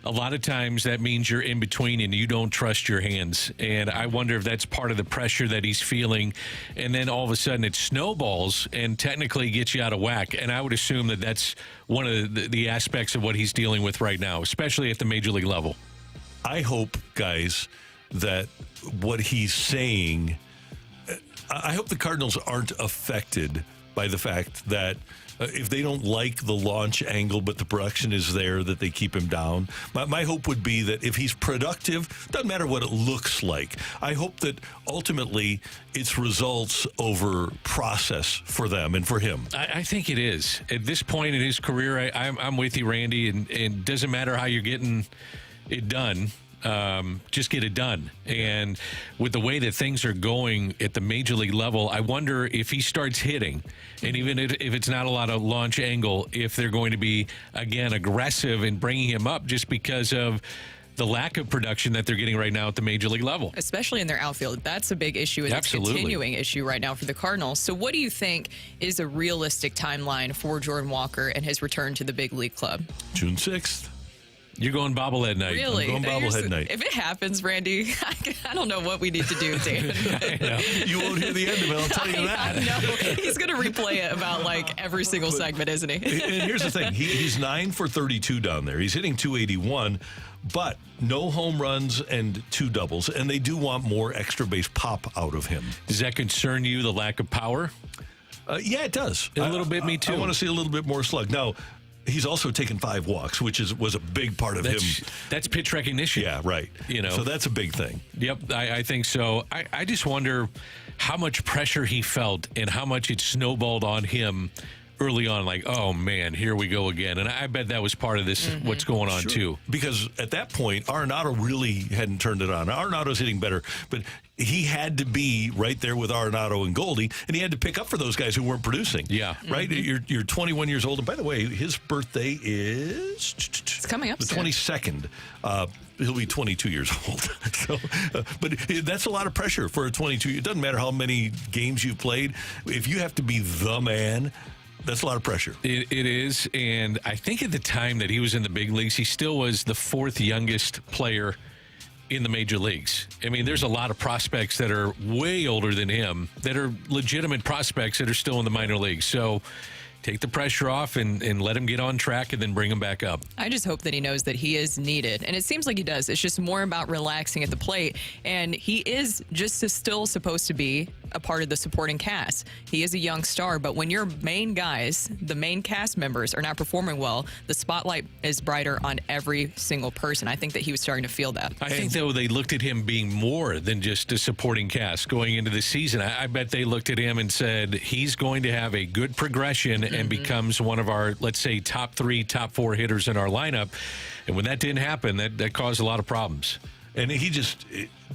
A lot of times that means you're in between and you don't trust your hands. And I wonder if that's part of the pressure that he's feeling. And then all of a sudden it snowballs and technically gets you out of whack. And I would assume that that's one of the aspects of what he's dealing with right now, especially at the major league level. I hope, guys, that what he's saying, I hope the Cardinals aren't affected by the fact that if they don't like the launch angle, but the production is there, that they keep him down. My hope would be that if he's productive, doesn't matter what it looks like. I hope that ultimately it's results over process for them and for him. I think it is. At this point in his career, I'm with you, Randy, and it doesn't matter how you're getting it done. Just get it done. And with the way that things are going at the major league level, I wonder if he starts hitting, and even if it's not a lot of launch angle, if they're going to be, again, aggressive in bringing him up just because of the lack of production that they're getting right now at the major league level. Especially in their outfield. That's a big issue. And it's a continuing issue right now for the Cardinals. So what do you think is a realistic timeline for Jordan Walker and his return to the big league club? June 6th. You're going bobblehead night. Really? I'm going bobblehead night. If it happens, Randy, I don't know what we need to do, Dan. I know. You won't hear the end of it, I'll tell you that. I know. He's going to replay it about every single segment, isn't he? And here's the thing. He's 9 for 32 down there. He's hitting .281, but no home runs and 2 doubles, and they do want more extra base pop out of him. Does that concern you, the lack of power? Yeah, it does. A little bit, me too. I want to see a little bit more slug. Now, he's also taken 5 walks, which was a big part of him. That's pitch recognition. Yeah, right. So that's a big thing. Yep, I think so. I just wonder how much pressure he felt and how much it snowballed on him early on. Like, oh, man, here we go again. And I bet that was part of this, what's going on, too. Because at that point, Arenado really hadn't turned it on. Arenado's hitting better, but he had to be right there with Arenado and Goldie, and he had to pick up for those guys who weren't producing. Yeah. Right? You're 21 years old. And by the way, his birthday is... It's coming up the soon. 22nd. He'll be 22 years old. So, but that's a lot of pressure for a 22. It doesn't matter how many games you've played. If you have to be the man... That's a lot of pressure. It is, and I think at the time that he was in the big leagues, he still was the 4th youngest player in the major leagues. I mean, there's a lot of prospects that are way older than him that are legitimate prospects that are still in the minor leagues. So take the pressure off and let him get on track and then bring him back up. I just hope that he knows that he is needed. And it seems like he does. It's just more about relaxing at the plate. And he is just still supposed to be a part of the supporting cast. He is a young star, but when your main guys, the main cast members, are not performing well, the spotlight is brighter on every single person. I think that he was starting to feel that. I think, though, they looked at him being more than just a supporting cast going into the season. I bet they looked at him and said, he's going to have a good progression and becomes one of our, let's say, top 3, top 4 hitters in our lineup. And when that didn't happen, that caused a lot of problems. And he just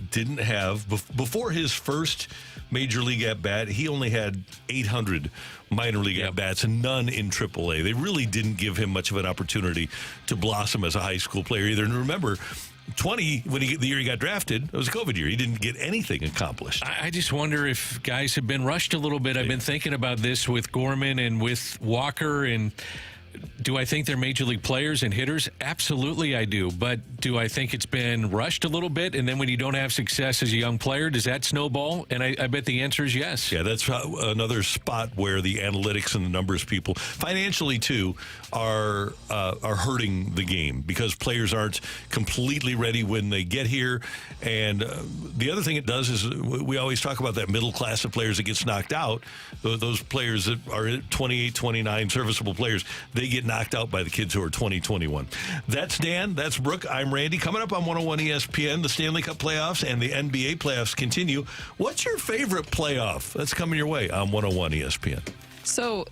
didn't have, before his first major league at-bat, he only had 800 minor league at-bats and none in AAA. They really didn't give him much of an opportunity to blossom as a high school player either. And remember, 20, the year he got drafted, it was a COVID year. He didn't get anything accomplished. I just wonder if guys have been rushed a little bit. I've been thinking about this with Gorman and with Walker, and do I think they're major league players and hitters? Absolutely I do. But do I think it's been rushed a little bit? And then when you don't have success as a young player, does that snowball? And I bet the answer is yes. Yeah, that's another spot where the analytics and the numbers people, financially too, are hurting the game because players aren't completely ready when they get here. And the other thing it does is we always talk about that middle class of players that gets knocked out. Those players that are 28, 29, serviceable players, they get knocked out by the kids who are 2021. That's Dan. That's Brooke. I'm Randy. Coming up on 101 ESPN, the Stanley Cup playoffs and the NBA playoffs continue. What's your favorite playoff that's coming your way on 101 ESPN? So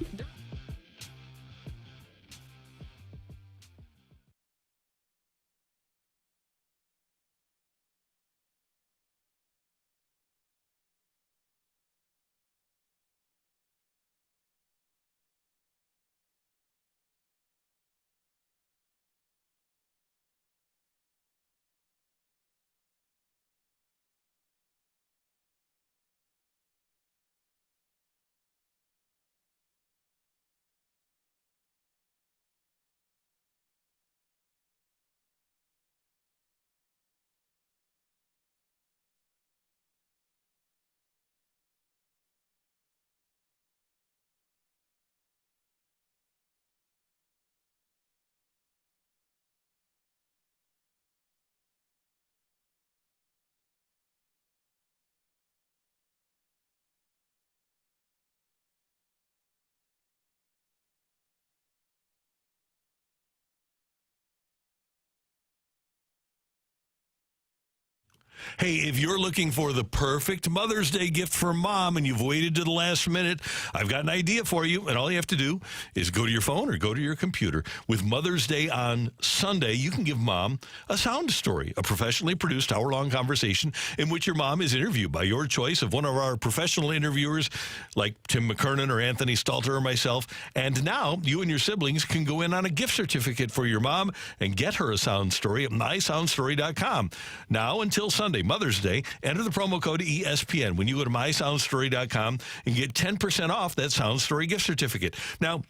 Hey, if you're looking for the perfect Mother's Day gift for mom and you've waited to the last minute, I've got an idea for you. And all you have to do is go to your phone or go to your computer. With Mother's Day on Sunday, you can give mom a sound story, a professionally produced hour-long conversation in which your mom is interviewed by your choice of one of our professional interviewers like Tim McKernan or Anthony Stalter or myself. And now you and your siblings can go in on a gift certificate for your mom and get her a sound story at mysoundstory.com. Now until Sunday, Mother's Day, enter the promo code ESPN when you go to mysoundstory.com and get 10% off that Sound Story gift certificate. Now,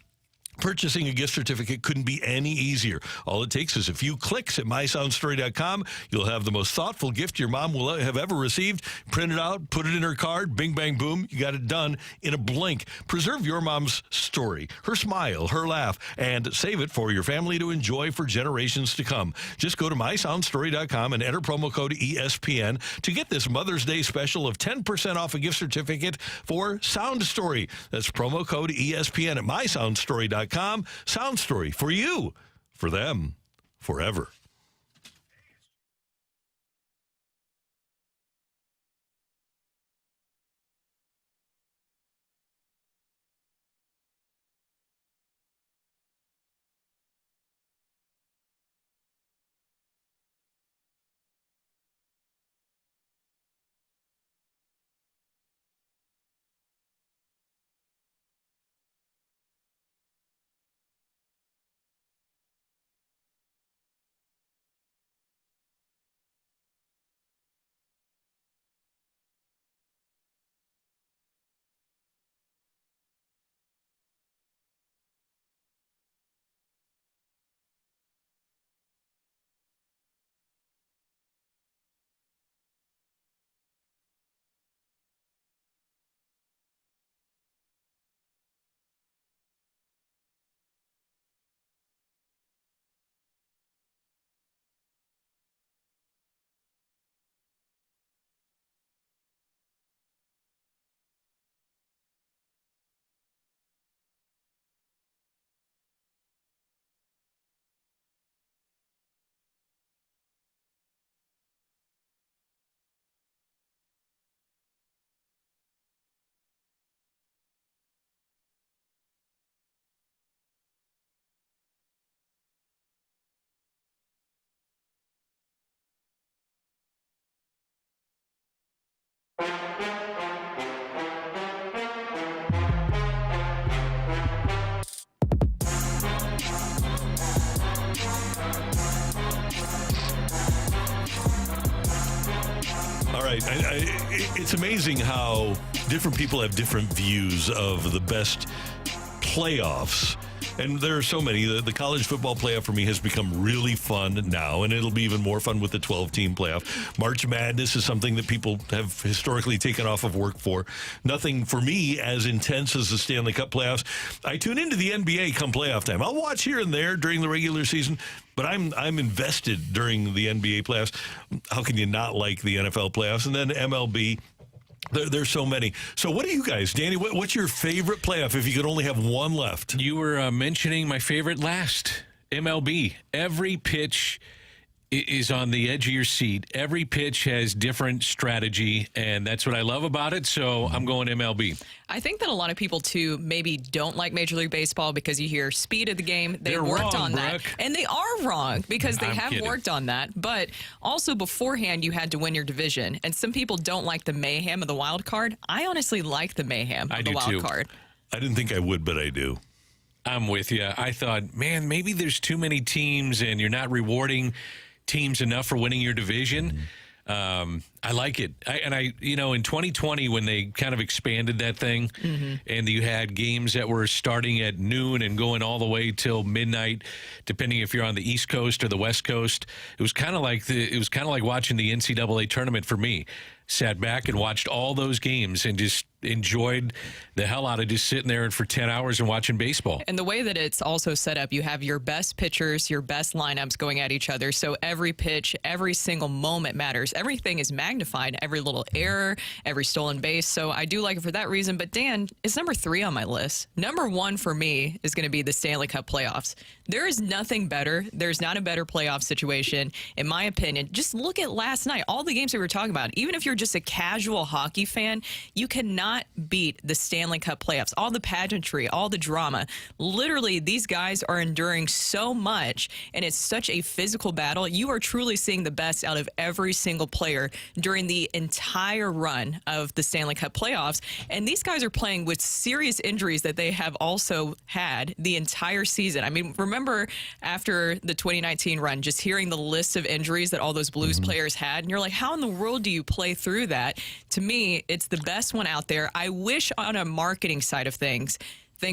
purchasing a gift certificate couldn't be any easier. All it takes is a few clicks at mysoundstory.com. You'll have the most thoughtful gift your mom will have ever received. Print it out, put it in her card, bing, bang, boom. You got it done in a blink. Preserve your mom's story, her smile, her laugh, and save it for your family to enjoy for generations to come. Just go to mysoundstory.com and enter promo code ESPN to get this Mother's Day special of 10% off a gift certificate for Sound Story. That's promo code ESPN at mysoundstory.com. Sound Story for you, for them, forever. All right. It's amazing how different people have different views of the best playoffs. And there are so many. The college football playoff for me has become really fun now, and it'll be even more fun with the 12-team playoff. March Madness is something that people have historically taken off of work for. Nothing for me as intense as the Stanley Cup playoffs. I tune into the NBA come playoff time. I'll watch here and there during the regular season, but I'm invested during the NBA playoffs. How can you not like the NFL playoffs? And then MLB. There's so many. So what do you guys, Danny, what's your favorite playoff if you could only have one left? You were mentioning my favorite last, MLB. Every pitch is on the edge of your seat. Every pitch has different strategy, and that's what I love about it. So I'm going MLB. I think that a lot of people, too, maybe don't like Major League Baseball because you hear speed of the game. They've worked on that. And they are wrong because they have worked on that. But also beforehand, you had to win your division. And some people don't like the mayhem of the wild card. I honestly like the mayhem of the wild card. I didn't think I would, but I do. I'm with you. I thought, man, maybe there's too many teams and you're not rewarding teams enough for winning your division. I like it. In 2020, when they kind of expanded that thing and you had games that were starting at noon and going all the way till midnight, depending if you're on the East Coast or the West Coast, it was kind of like watching the NCAA tournament for me. Sat back and watched all those games and just enjoyed the hell out of just sitting there for 10 hours and watching baseball. And the way that it's also set up, you have your best pitchers, your best lineups going at each other. So every pitch, every single moment matters. Everything is magnified, every little error, every stolen base. So I do like it for that reason. But Dan, it's number 3 on my list. Number 1 for me is going to be the Stanley Cup playoffs. There is nothing better. There's not a better playoff situation, in my opinion. Just look at last night, all the games we were talking about. Even if you're just a casual hockey fan, you cannot beat the Stanley Cup playoffs. All the pageantry, all the drama. Literally, these guys are enduring so much, and it's such a physical battle. You are truly seeing the best out of every single player during the entire run of the Stanley Cup playoffs. And these guys are playing with serious injuries that they have also had the entire season. I mean, remember after the 2019 run, just hearing the list of injuries that all those Blues players had, and you're like, how in the world do you play through that? To me, it's the best one out there. I wish on a marketing side of things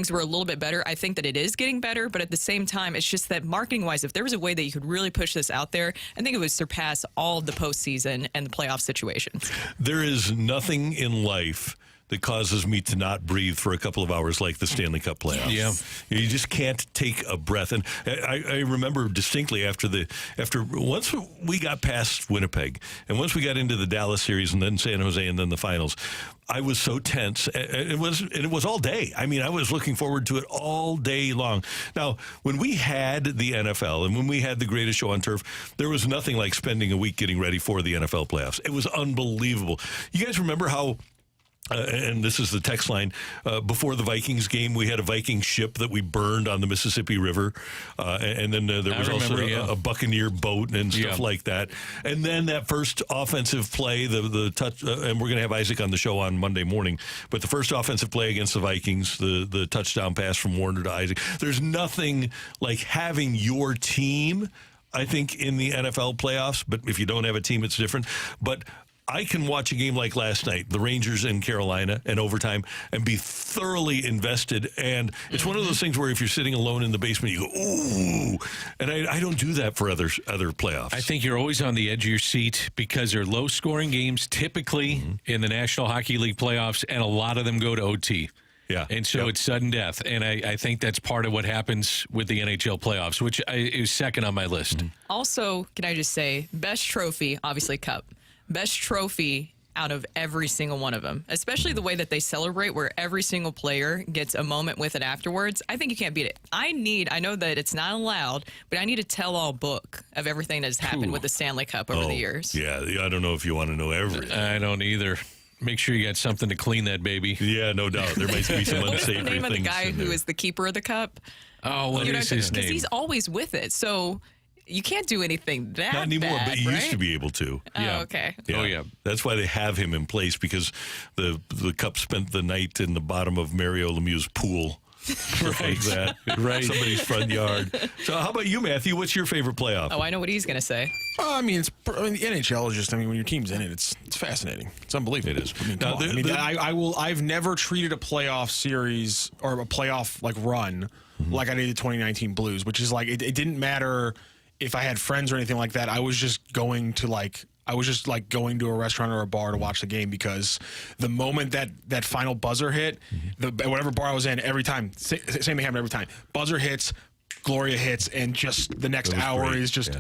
were a little bit better. I think that it is getting better, but at the same time, it's just that marketing-wise, if there was a way that you could really push this out there, I think it would surpass all of the postseason and the playoff situations. There is nothing in life that causes me to not breathe for a couple of hours like the Stanley Cup playoffs. Yeah. You just can't take a breath. And I remember distinctly after once we got past Winnipeg and once we got into the Dallas series and then San Jose and then the finals, I was so tense. It was all day. I mean, I was looking forward to it all day long. Now, when we had the NFL and when we had the greatest show on turf, there was nothing like spending a week getting ready for the NFL playoffs. It was unbelievable. You guys remember how and this is the text line, before the Vikings game, we had a Viking ship that we burned on the Mississippi River. And then there was also a Buccaneer boat and stuff like that. And then that first offensive play, the touch, and we're going to have Isaac on the show on Monday morning, but the first offensive play against the Vikings, the touchdown pass from Warner to Isaac. There's nothing like having your team, I think, in the NFL playoffs. But if you don't have a team, it's different. But I can watch a game like last night, the Rangers in Carolina, and overtime, and be thoroughly invested. And it's one of those things where if you're sitting alone in the basement, you go, ooh. And I don't do that for other playoffs. I think you're always on the edge of your seat because they're low-scoring games, typically in the National Hockey League playoffs, and a lot of them go to OT. Yeah. And so it's sudden death. And I think that's part of what happens with the NHL playoffs, which is second on my list. Also, can I just say, best trophy, obviously Cup. Best trophy out of every single one of them, especially the way that they celebrate where every single player gets a moment with it afterwards. I think you can't beat it. I know that it's not allowed, but I need a tell-all book of everything that has happened with the Stanley Cup over the years. Yeah, I don't know if you want to know everything. I don't either. Make sure you got something to clean that baby. Yeah, no doubt. There might be some unsavory things. What's the name of the guy who is the keeper of the cup? Oh, what is his name? Because he's always with it, so you can't do anything that Not anymore, bad, but you right? used to be able to. Oh, okay. Yeah. Oh, yeah. That's why they have him in place, because the Cup spent the night in the bottom of Mario Lemieux's pool. Like that. Right. Somebody's front yard. So how about you, Matthew? What's your favorite playoff? Oh, I know what he's going to say. The NHL is just, when your team's in it, it's fascinating. It's unbelievable. It is. I've never treated a playoff series or a playoff run like I did the 2019 Blues, which is it didn't matter if I had friends or anything like that. I was just going to going to a restaurant or a bar to watch the game, because the moment that final buzzer hit, whatever bar I was in, every time, same thing happened every time. Buzzer hits, Gloria hits, and just the next hour is just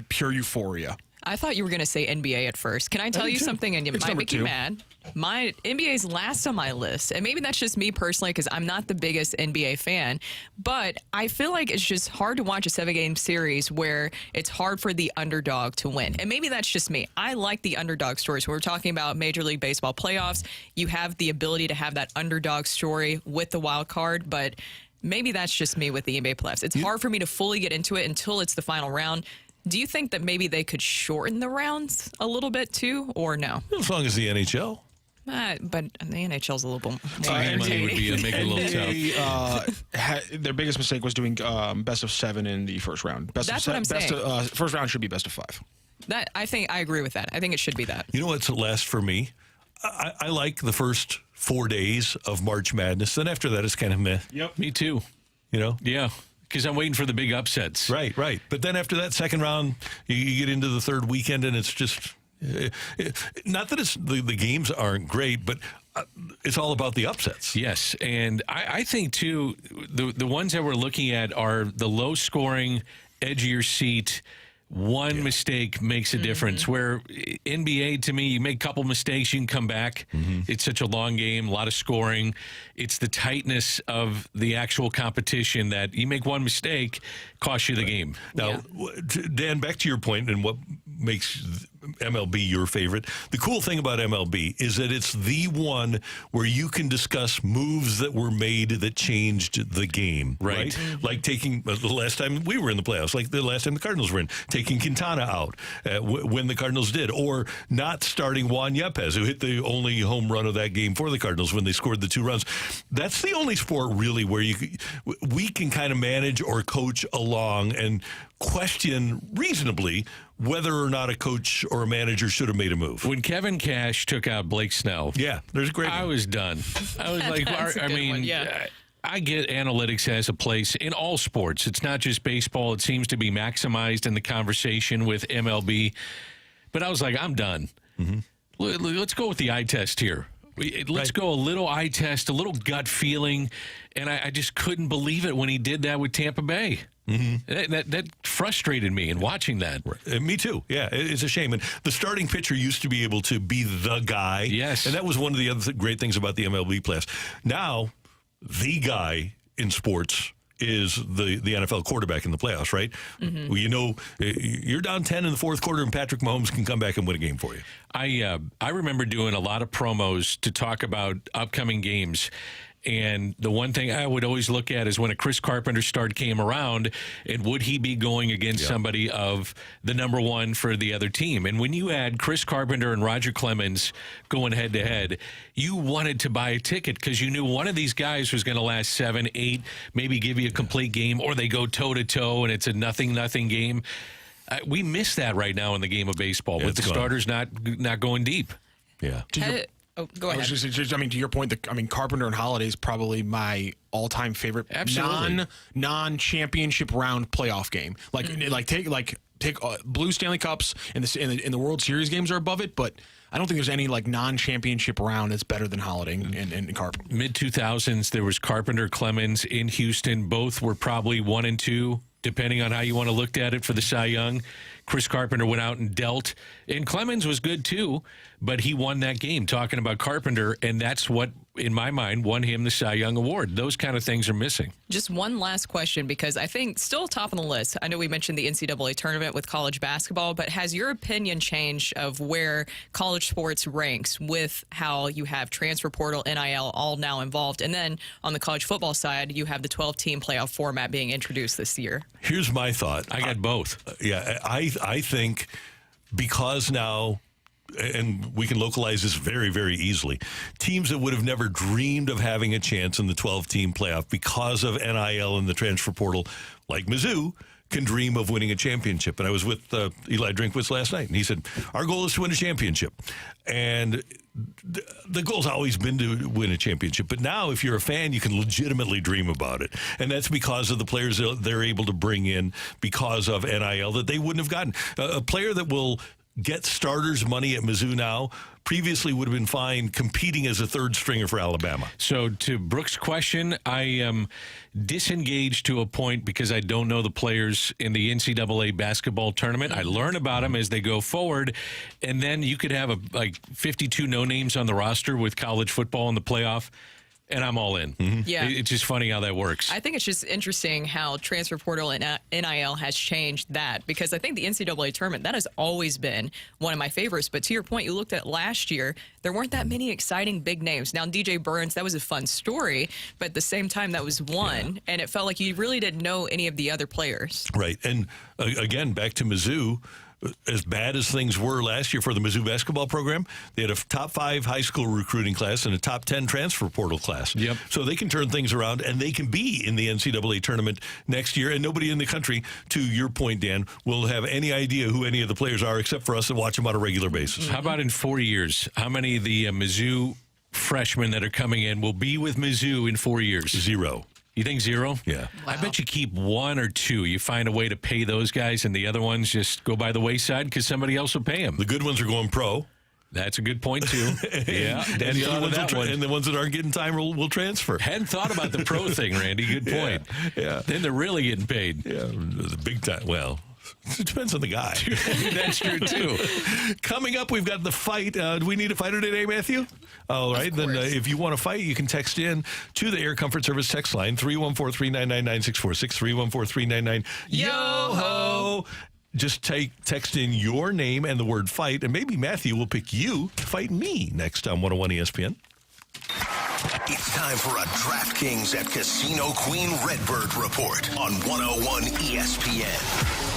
pure euphoria. I thought you were going to say NBA at first. Can I tell you something? And it might make you mad. My NBA's last on my list, and maybe that's just me personally because I'm not the biggest NBA fan, but I feel like it's just hard to watch a 7-game series where it's hard for the underdog to win. And maybe that's just me. I like the underdog stories. When we're talking about Major League Baseball playoffs, you have the ability to have that underdog story with the wild card, but maybe that's just me with the NBA playoffs. It's hard for me to fully get into it until it's the final round. Do you think that maybe they could shorten the rounds a little bit too, or no? As long as the NHL. But the NHL's a little bit more their biggest mistake was doing best of 7 in the first round. That's what I'm saying. First round should be best of 5. That I agree with that. I think it should be that. You know what's last for me? I like the first 4 days of March Madness. Then after that, it's kind of meh. Yep. Me too. You know? Yeah. Because I'm waiting for the big upsets. Right. But then after that second round, you get into the third weekend, and it's just... not that it's the games aren't great, but it's all about the upsets. Yes, and I think, too, the ones that we're looking at are the low-scoring, edge of your seat. One mistake makes a difference. Where NBA, to me, you make a couple mistakes, you can come back. It's such a long game, a lot of scoring. It's the tightness of the actual competition that you make one mistake, costs you the game. Now, Dan, back to your point and what makes MLB your favorite. The cool thing about MLB is that it's the one where you can discuss moves that were made that changed the game. Right? Like taking the last time we were in the playoffs, like the last time the Cardinals were in, taking Quintana out when the Cardinals did, or not starting Juan Yepes, who hit the only home run of that game for the Cardinals when they scored the 2 runs. That's the only sport really where we can kind of manage or coach along and question reasonably whether or not a coach or a manager should have made a move. When Kevin Cash took out Blake Snell, there's a great I was done. I was like, I get analytics has a place in all sports. It's not just baseball. It seems to be maximized in the conversation with MLB. But I was like, I'm done. Let's go with the eye test here. Let's go a little eye test, a little gut feeling. And I just couldn't believe it when he did that with Tampa Bay. That frustrated me in watching that. Me too. Yeah, it's a shame. And the starting pitcher used to be able to be the guy. Yes. And that was one of the other great things about the MLB playoffs. Now, the guy in sports is the NFL quarterback in the playoffs, right? Well, you know, you're down 10 in the fourth quarter, and Patrick Mahomes can come back and win a game for you. I remember doing a lot of promos to talk about upcoming games. And the one thing I would always look at is when a Chris Carpenter start came around, and would he be going against somebody of the number one for the other team? And when you had Chris Carpenter and Roger Clemens going head-to-head, you wanted to buy a ticket because you knew one of these guys was going to last 7, 8, maybe give you a complete game, or they go toe-to-toe and it's a 0-0 game. We miss that right now in the game of baseball with the starters not going deep. Yeah. Go ahead. To your point, Carpenter and Holiday is probably my all-time favorite non-championship round playoff game. Take blue Stanley Cups and the World Series games are above it, but I don't think there's any non-championship round that's better than Holiday and Carpenter. Mid-2000s, there was Carpenter, Clemens in Houston. Both were probably 1 and 2, depending on how you want to look at it for the Cy Young. Chris Carpenter went out and dealt, and Clemens was good too, but he won that game. Talking about Carpenter, and that's what, in my mind, won him the Cy Young Award. Those kind of things are missing. Just one last question, because I think still top on the list. I know we mentioned the NCAA tournament with college basketball, but has your opinion changed of where college sports ranks with how you have transfer portal, NIL all now involved? And then on the college football side, you have the 12-team playoff format being introduced this year. Here's my thought. I got both. I think because now, and we can localize this very, very easily, teams that would have never dreamed of having a chance in the 12-team playoff because of NIL and the transfer portal, like Mizzou, can dream of winning a championship. And I was with Eli Drinkwitz last night, and he said, our goal is to win a championship. And the goal's always been to win a championship. But now, if you're a fan, you can legitimately dream about it. And that's because of the players that they're able to bring in because of NIL that they wouldn't have gotten. A player that will get starters money at Mizzou now. Previously would have been fine competing as a third stringer for Alabama. So to Brooke's question, I am disengaged to a point because I don't know the players in the NCAA basketball tournament. I learn about them as they go forward, and then you could have 52 no names on the roster with college football in the playoff. And I'm all in. Yeah. It's just funny how that works. I think it's just interesting how transfer portal and NIL has changed that, because I think the NCAA tournament, that has always been one of my favorites. But to your point, you looked at last year, there weren't that many exciting big names. Now, DJ Burns, that was a fun story, but at the same time, that was one, and it felt like you really didn't know any of the other players. Right. And again, back to Mizzou. As bad as things were last year for the Mizzou basketball program, they had a top 5 high school recruiting class and a top 10 transfer portal class. Yep. So they can turn things around, and they can be in the NCAA tournament next year. And nobody in the country, to your point, Dan, will have any idea who any of the players are except for us that watch them on a regular basis. How about in 4 years? How many of the Mizzou freshmen that are coming in will be with Mizzou in 4 years? 0. You think 0? Yeah. Wow. I bet you keep 1 or 2. You find a way to pay those guys, and the other ones just go by the wayside because somebody else will pay them. The good ones are going pro. That's a good point, too. Yeah. And the ones that aren't getting time will transfer. Hadn't thought about the pro thing, Randy. Good point. Yeah. Then they're really getting paid. Yeah. The big time. Well, it depends on the guy. That's true, too. Coming up, we've got the fight. Do we need a fighter today, Matthew? All right. Then if you want to fight, you can text in to the Air Comfort Service text line, 314-399-9646, 314-399-YO-HO. Just text in your name and the word fight, and maybe Matthew will pick you to fight me next on 101 ESPN. It's time for a DraftKings at Casino Queen Redbird report on 101 ESPN.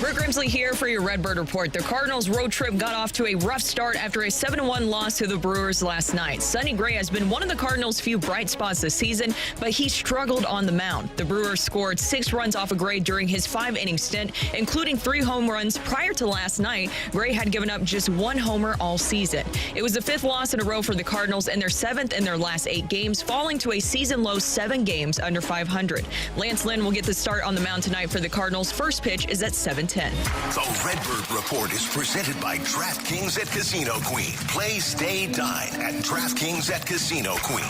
Brooke Grimsley here for your Redbird report. The Cardinals' road trip got off to a rough start after a 7-1 loss to the Brewers last night. Sonny Gray has been one of the Cardinals' few bright spots this season, but he struggled on the mound. The Brewers scored 6 runs off of Gray during his 5-inning stint, including 3 home runs. Prior to last night, Gray had given up just 1 homer all season. It was the 5th loss in a row for the Cardinals and their 7th in their last 8 games, falling to a season-low 7 games under 500. Lance Lynn will get the start on the mound tonight for the Cardinals. First pitch is at 7:10. The Redbird Report is presented by DraftKings at Casino Queen. Play, stay, dine at DraftKings at Casino Queen.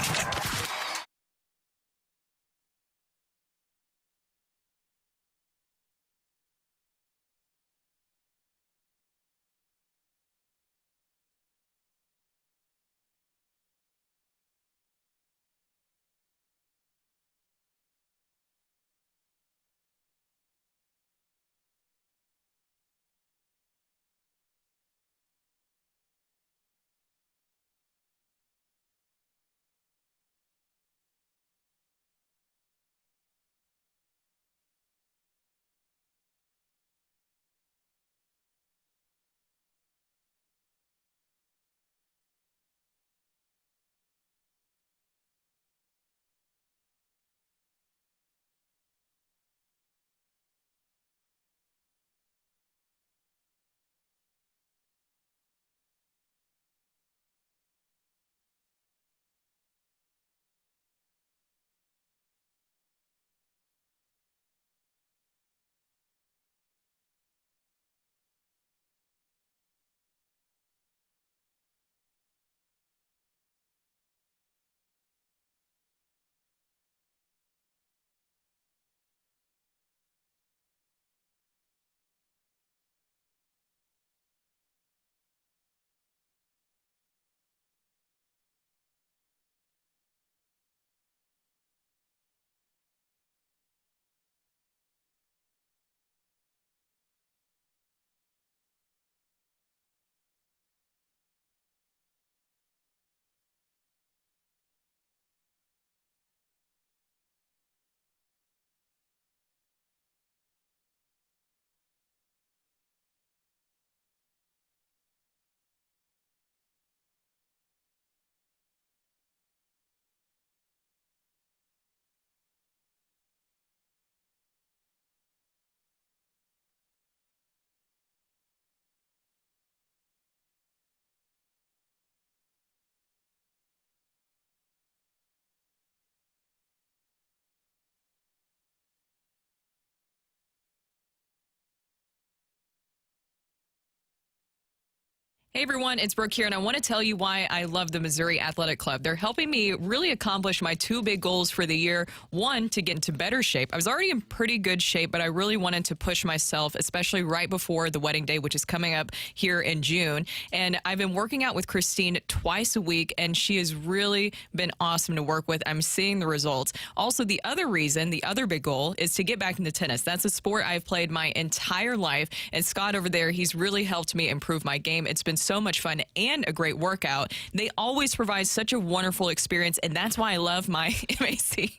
Hey everyone, it's Brooke here, and I want to tell you why I love the Missouri Athletic Club. They're helping me really accomplish my two big goals for the year. One, to get into better shape. I was already in pretty good shape, but I really wanted to push myself, especially right before the wedding day, which is coming up here in June. And I've been working out with Christine twice a week, and she has really been awesome to work with. I'm seeing the results. Also, the other reason, the other big goal, is to get back into tennis. That's a sport I've played my entire life, and Scott over there, he's really helped me improve my game. It's been so much fun and a great workout. They always provide such a wonderful experience, and that's why I love my MAC.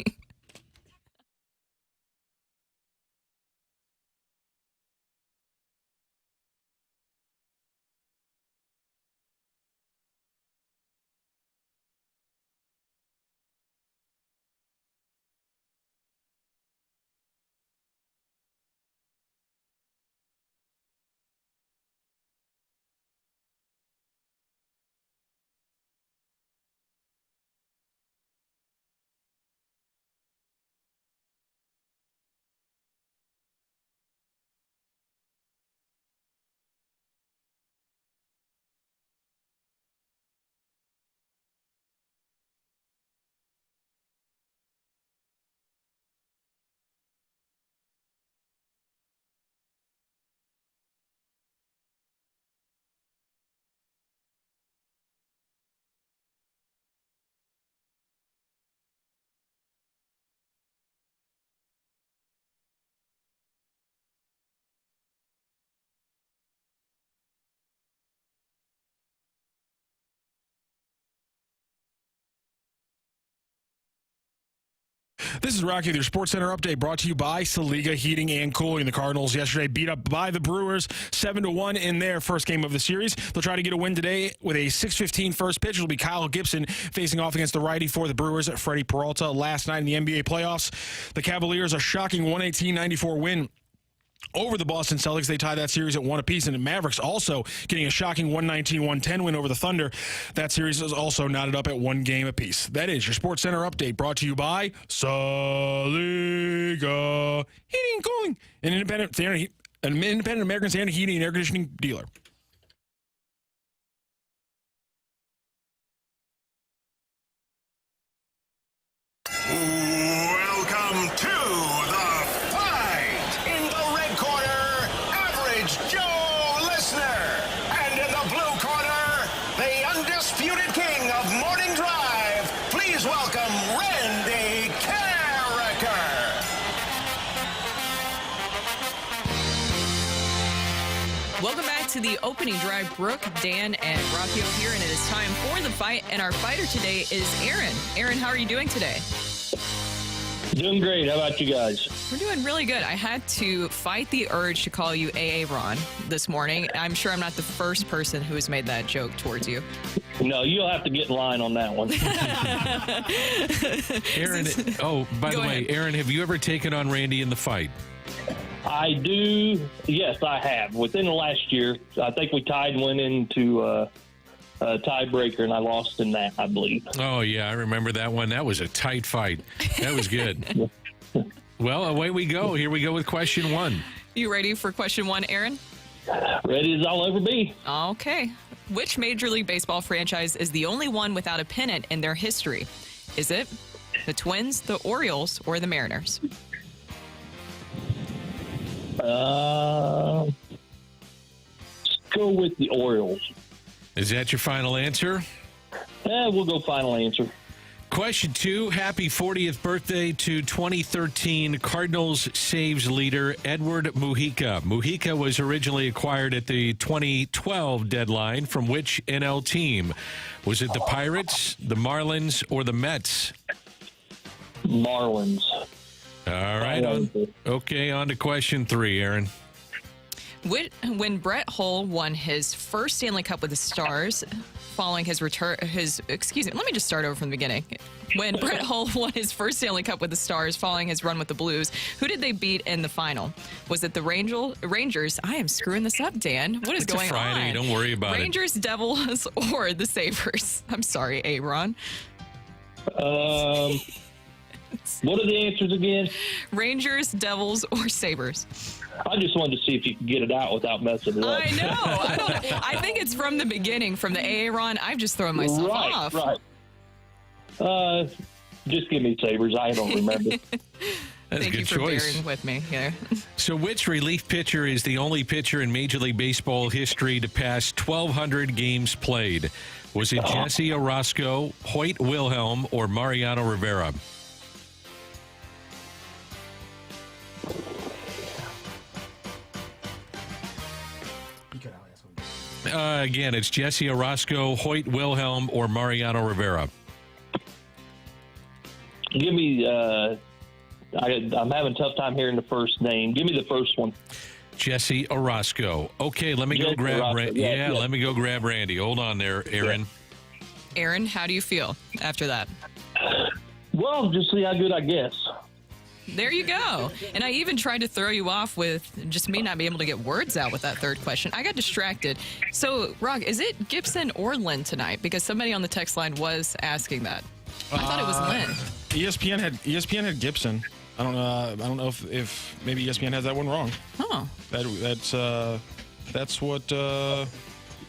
This is Rocky with your Sports Center update brought to you by Saliga Heating and Cooling. The Cardinals yesterday beat up by the Brewers 7-1 in their first game of the series. They'll try to get a win today with a 6:15 first pitch. It'll be Kyle Gibson facing off against the righty for the Brewers, Freddie Peralta. Last night in the NBA playoffs, the Cavaliers a shocking 118-94 win over the Boston Celtics. They tied that series at 1 apiece, and the Mavericks also getting a shocking 119-110 win over the Thunder. That series is also knotted up at 1 game apiece. That is your Sports Center update brought to you by Saliga Heating and Cooling, an independent American standard heating and air conditioning dealer. Welcome to the fight. In the red corner, Average Joe Listener. And in the blue corner, the undisputed king of morning drive. Please welcome Randy Karraker. Welcome back to the opening drive. Brooke, Dan, and Rocky here, and it is time for the fight. And our fighter today is Aaron. Aaron, how are you doing today? Doing great. How about you guys? We're doing really good. I had to fight the urge to call you AA Ron this morning. I'm sure I'm not the first person who has made that joke towards you. No, you'll have to get in line on that one. Aaron, by the way, Aaron, have you ever taken on Randy in the fight? I do. Yes, I have. Within the last year, I think we tied and went into a tiebreaker, and I lost in that, I believe. Oh, yeah, I remember that one. That was a tight fight. That was good. Well, away we go. Here we go with question 1. You ready for question 1, Aaron? Ready as I'll ever be. Okay. Which Major League Baseball franchise is the only one without a pennant in their history? Is it the Twins, the Orioles, or the Mariners? Let's go with the Orioles. Is that your final answer? We'll go final answer. Question 2, happy 40th birthday to 2013 Cardinals saves leader Edward Mujica. Mujica was originally acquired at the 2012 deadline from which NL team? Was it the Pirates, the Marlins, or the Mets? Marlins. All right. On to question 3, Aaron. When Brett Hull won his first Stanley Cup with the Stars, following his return, let me just start over from the beginning. When Brett Hull won his first Stanley Cup with the Stars, following his run with the Blues, who did they beat in the final? Was it the Rangers? I am screwing this up, Dan. What is going on? It's a Friday. Don't worry about it. Rangers, Devils, or the Sabres? I'm sorry, Aaron. What are the answers again? Rangers, Devils, or Sabres? I just wanted to see if you could get it out without messing it up. I know. I think it's from the beginning, from the AA run. I've just thrown myself off. Right. Just give me Sabres. I don't remember. That's Thank a good you for choice. bearing with me here. So which relief pitcher is the only pitcher in Major League Baseball history to pass 1,200 games played? Was it Jesse Orosco, Hoyt Wilhelm, or Mariano Rivera? Again, it's Jesse Orosco, Hoyt Wilhelm, or Mariano Rivera. Give me. I'm having a tough time hearing the first name. Give me the first one. Jesse Orosco. Okay, let me go grab Randy. Yeah, let me go grab Randy. Hold on there, Aaron. Aaron, how do you feel after that? Well, just see how good I guess. There you go. And I even tried to throw you off with just me not being able to get words out with that third question. I got distracted. So, Rock, is it Gibson or Lynn tonight? Because somebody on the text line was asking that. I thought it was Lynn. ESPN had Gibson. I don't know if maybe ESPN has that one wrong. Oh. That's what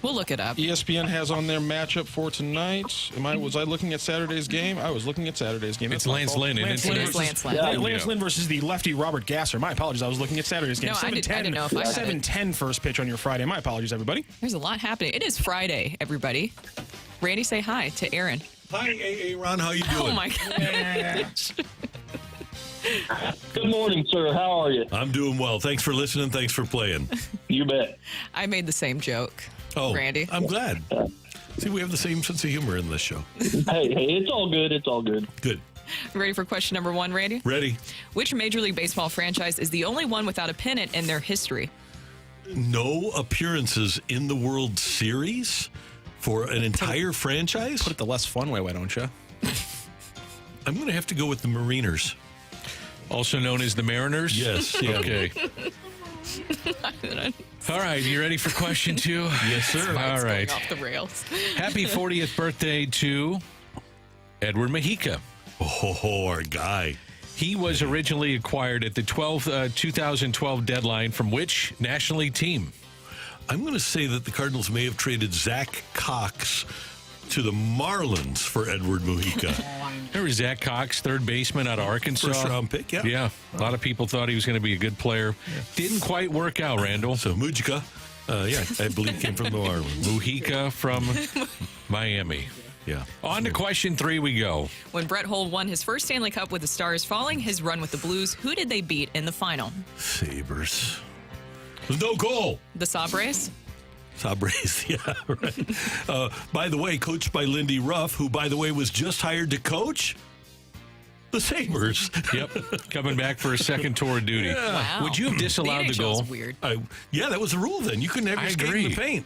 we'll look it up. ESPN has on their matchup for tonight. Was I looking at Saturday's game? I was looking at Saturday's game. It's Lance Lynn. Lance Lynn versus the lefty Robert Gasser. My apologies. I was looking at Saturday's game. No, I didn't know if I had it. 7:10 first pitch on your Friday. My apologies, everybody. There's a lot happening. It is Friday, everybody. Randy, say hi to Aaron. Hi, AA Ron. How you doing? Oh, my gosh. Good morning, sir. How are you? I'm doing well. Thanks for listening. Thanks for playing. You bet. I made the same joke. Oh, Randy. I'm glad. See, we have the same sense of humor in this show. Hey, it's all good. It's all good. Good. Ready for question number one, Randy? Ready. Which Major League Baseball franchise is the only one without a pennant in their history? No appearances in the World Series for an entire franchise? Put it the less fun way, why don't you? I'm going to have to go with the Mariners. Also known as the Mariners? Yes. Yeah. Okay. All right, you ready for question two? Yes, sir. All right. Off the rails. Happy 40th birthday to Edward Mujica. Oh, our guy. He was originally acquired at the 2012 deadline from which National League team? I'm going to say that the Cardinals may have traded Zach Cox to the Marlins for Edward Mujica. Remember Zach Cox, third baseman out of Arkansas? First round pick, yeah. Yeah, a lot of people thought he was going to be a good player. Yeah. Didn't quite work out, Randall. So Mujica, I believe came from the Marlins. Mujica from Miami. Yeah. On to question three we go. When Brett Hull won his first Stanley Cup with the Stars following his run with the Blues, who did they beat in the final? Sabres. There's no goal. The Sabres? Sabres, yeah, right. By the way, coached by Lindy Ruff, who, by the way, was just hired to coach the Sabres. Yep, coming back for a second tour of duty. Yeah. Wow. Would you have disallowed the goal? Weird. Yeah, that was the rule then. You couldn't have your skate in the paint.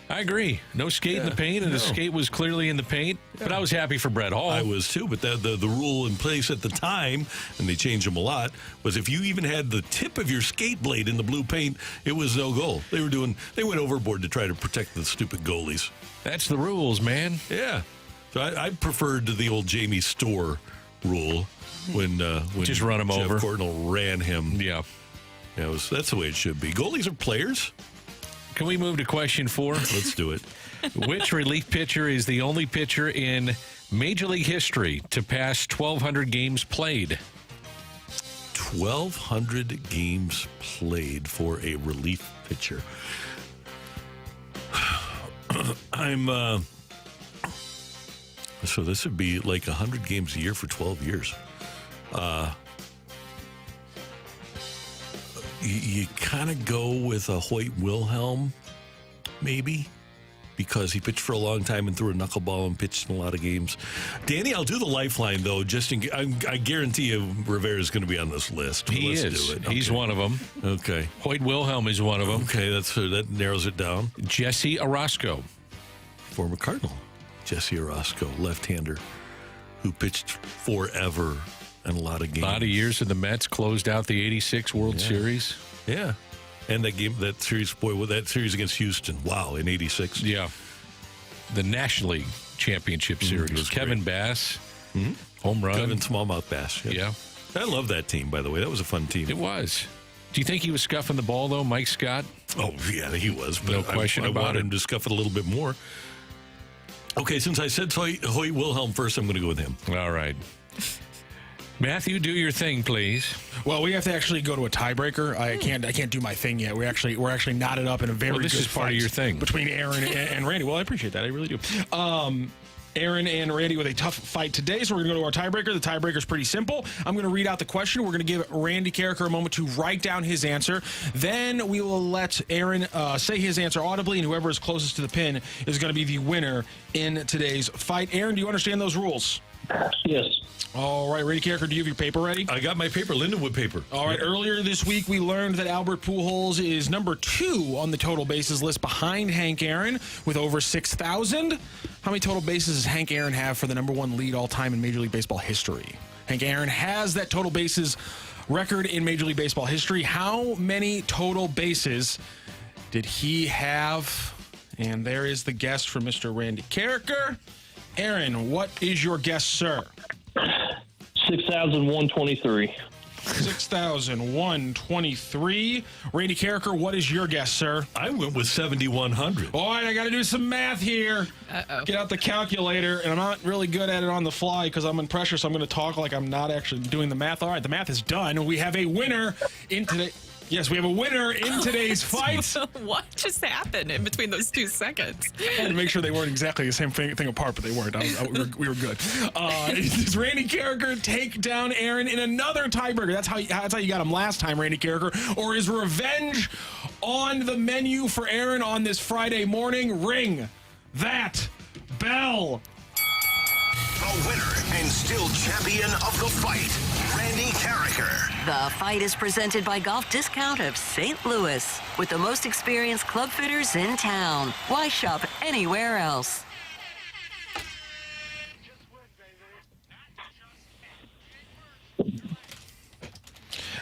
I agree. No skate in the paint, and the skate was clearly in the paint. But I was happy for Brett Hull. I was too, but the rule in place at the time, and they changed them a lot, was if you even had the tip of your skate blade in the blue paint, it was no goal. They went overboard to try to protect the stupid goalies. That's the rules, man. Yeah. So I preferred the old Jamie Storr rule when just run him Jeff over. Courtnall ran him. Yeah. That's the way it should be. Goalies are players. Can we move to question four? Let's do it. Which relief pitcher is the only pitcher in Major League history to pass 1,200 games played? 1,200 games played for a relief pitcher. So this would be like 100 games a year for 12 years. You kind of go with a Hoyt Wilhelm, maybe, because he pitched for a long time and threw a knuckleball and pitched in a lot of games. Danny, I'll do the lifeline, though. I guarantee you Rivera's going to be on this list. Let's do it. He's one of them. Okay. Hoyt Wilhelm is one of them. Okay, that narrows it down. Jesse Orosco. Former Cardinal. Jesse Orosco, left-hander, who pitched forever. And a lot of games. A lot of years in the Mets, closed out the 86 World Series. Yeah. And that series against Houston. Wow, in 86. Yeah. The National League Championship Series. Kevin great. Bass, home run. Kevin Smallmouth Bass. Yeah. I love that team, by the way. That was a fun team. It was. Do you think he was scuffing the ball, though, Mike Scott? Oh, yeah, he was. But No question I about want it. him to scuff it a little bit more. Okay, since I said Hoyt Wilhelm first, I'm going to go with him. All right. Matthew, do your thing, please. Well, we have to actually go to a tiebreaker. I can't do my thing yet. We're actually knotted up in a very Well, this good is part of fight your thing. between Aaron and Randy. Well, I appreciate that. I really do. Aaron and Randy with a tough fight today, so we're going to go to our tiebreaker. The tiebreaker is pretty simple. I'm going to read out the question. We're going to give Randy Karraker a moment to write down his answer. Then we will let Aaron say his answer audibly, and whoever is closest to the pin is going to be the winner in today's fight. Aaron, do you understand those rules? Yes. All right, Randy Karraker, do you have your paper ready? I got my paper, Lindenwood paper. All right, earlier this week we learned that Albert Pujols is number 2 on the total bases list behind Hank Aaron with over 6,000. How many total bases does Hank Aaron have for the number 1 lead all time in Major League Baseball history? Hank Aaron has that total bases record in Major League Baseball history. How many total bases did he have? And there is the guess from Mr. Randy Karraker. Aaron, what is your guess, sir? 6,123. 6,123. Randy Karraker, what is your guess, sir? I went with 7,100. All right, I got to do some math here. Uh-oh. Get out the calculator, and I'm not really good at it on the fly because I'm in pressure, so I'm going to talk like I'm not actually doing the math. All right, the math is done. We have a winner in today. Yes, we have a winner in today's fight. What just happened in between those 2 seconds? I had to make sure they weren't exactly the same thing apart, but they weren't. We were good. Does Randy Karraker take down Aaron in another tiebreaker? That's how you got him last time, Randy Karraker. Or is revenge on the menu for Aaron on this Friday morning? Ring that bell. The winner and still champion of the fight, Randy Karraker. The fight is presented by Golf Discount of St. Louis. With the most experienced club fitters in town. Why shop anywhere else?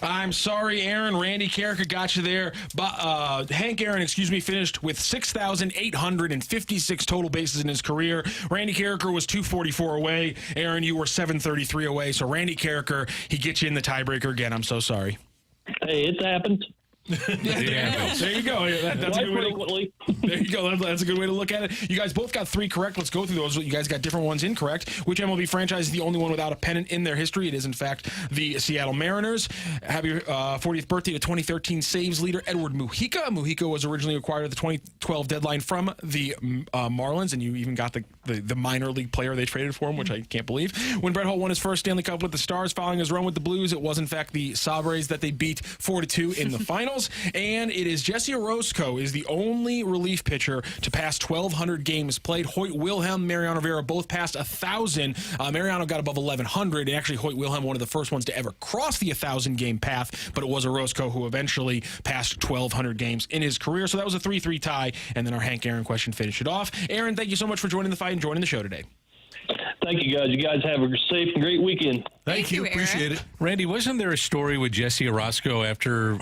I'm sorry, Aaron. Randy Karraker got you there. But Hank Aaron, finished with 6,856 total bases in his career. Randy Karraker was 244 away. Aaron, you were 733 away. So Randy Karraker, he gets you in the tiebreaker again. I'm so sorry. Hey, it's happened. Yeah, there you go. That's a good way there you go. That's a good way to look at it. You guys both got 3 correct. Let's go through those. You guys got different ones incorrect. Which MLB franchise is the only one without a pennant in their history? It is, in fact, the Seattle Mariners. Happy 40th birthday to 2013 saves leader Edward Mujica. Mujica was originally acquired at the 2012 deadline from the Marlins, and you even got the minor league player they traded for him, which I can't believe. When Bret Hart won his first Stanley Cup with the Stars following his run with the Blues, it was, in fact, the Sabres that they beat 4-2 in the finals. And it is Jesse Orozco is the only relief pitcher to pass 1,200 games played. Hoyt Wilhelm, Mariano Rivera both passed 1,000. Mariano got above 1,100, and actually Hoyt Wilhelm, one of the first ones to ever cross the 1,000-game path, but it was Orozco who eventually passed 1,200 games in his career. So that was a 3-3 tie, and then our Hank Aaron question finished it off. Aaron, thank you so much for joining the fight and joining the show today. Thank you, guys. You guys have a safe and great weekend. Thank you. Appreciate it. Randy, wasn't there a story with Jesse Orozco after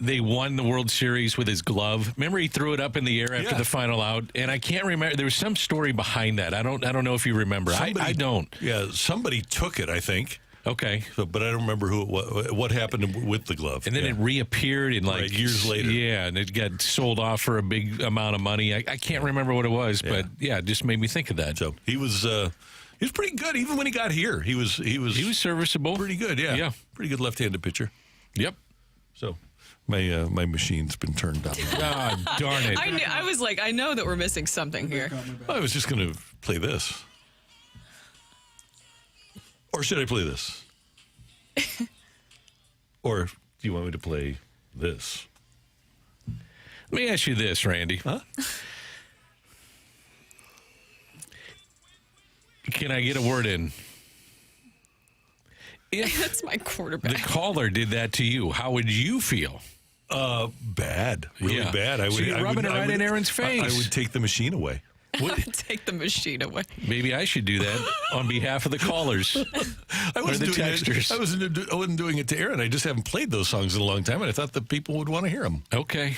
they won the World Series with his glove? Remember, he threw it up in the air after the final out, and I can't remember. There was some story behind that. I don't know if you remember. I don't. Yeah, somebody took it, I think. Okay, but I don't remember what happened with the glove. And then it reappeared in years later. Yeah, and it got sold off for a big amount of money. I can't remember what it was, but it just made me think of that. So he was pretty good even when he got here. He was serviceable, pretty good. Yeah, pretty good left-handed pitcher. Yep. So. My machine's been turned on. God darn it. I was like, I know that we're missing something here. I was just going to play this. Or should I play this? Or do you want me to play this? Let me ask you this, Randy. Huh? Can I get a word in? That's my quarterback. The caller did that to you. How would you feel? Bad. Really bad. So you're rubbing it right in Aaron's face. I would take the machine away. Take the machine away. Maybe I should do that on behalf of the callers. I wasn't doing it. I wasn't doing it to Aaron. I just haven't played those songs in a long time, and I thought the people would want to hear them. Okay.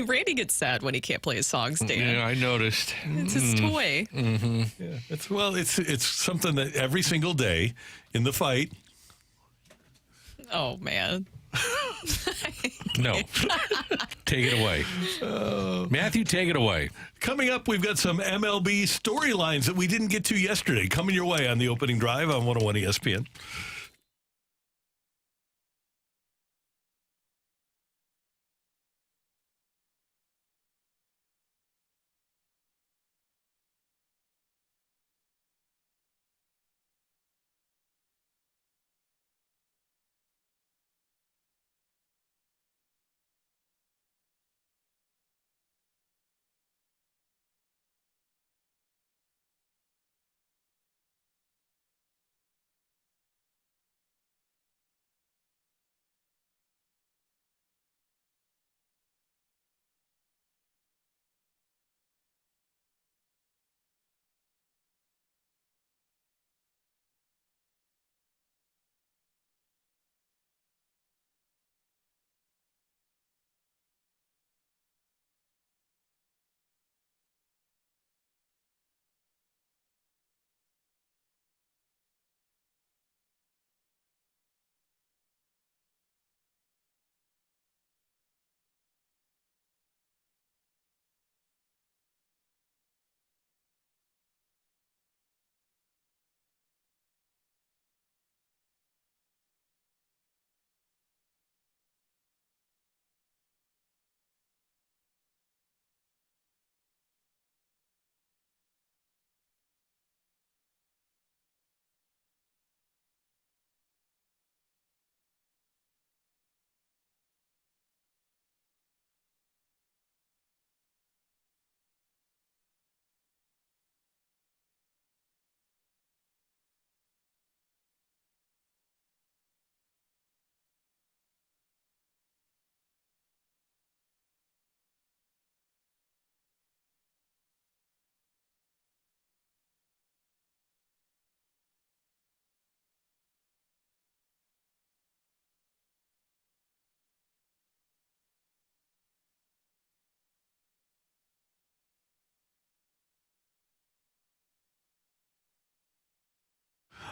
Randy gets sad when he can't play his songs, Dan. Yeah, I noticed. It's his toy. Mm-hmm. Yeah, it's something that every single day in the fight. Oh man. No. Take it away. Matthew, take it away. Coming up, we've got some MLB storylines that we didn't get to yesterday coming your way on the opening drive on 101 ESPN.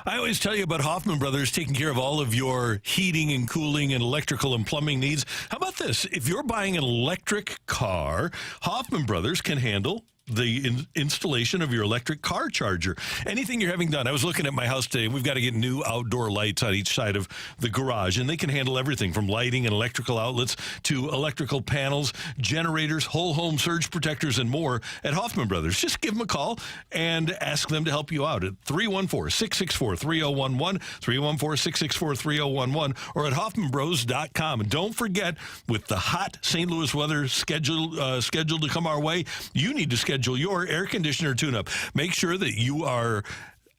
I always tell you about Hoffman Brothers taking care of all of your heating and cooling and electrical and plumbing needs. How about this? If you're buying an electric car, Hoffman Brothers can handle the installation of your electric car charger. Anything you're having done. I was looking at my house today, and we've got to get new outdoor lights on each side of the garage, and they can handle everything from lighting and electrical outlets to electrical panels, generators, whole home surge protectors, and more at Hoffman Brothers. Just give them a call and ask them to help you out at 314-664-3011, 314-664-3011, or at hoffmanbros.com. And don't forget, with the hot St. Louis weather scheduled to come our way, you need to schedule your air conditioner tune-up. Make sure that you are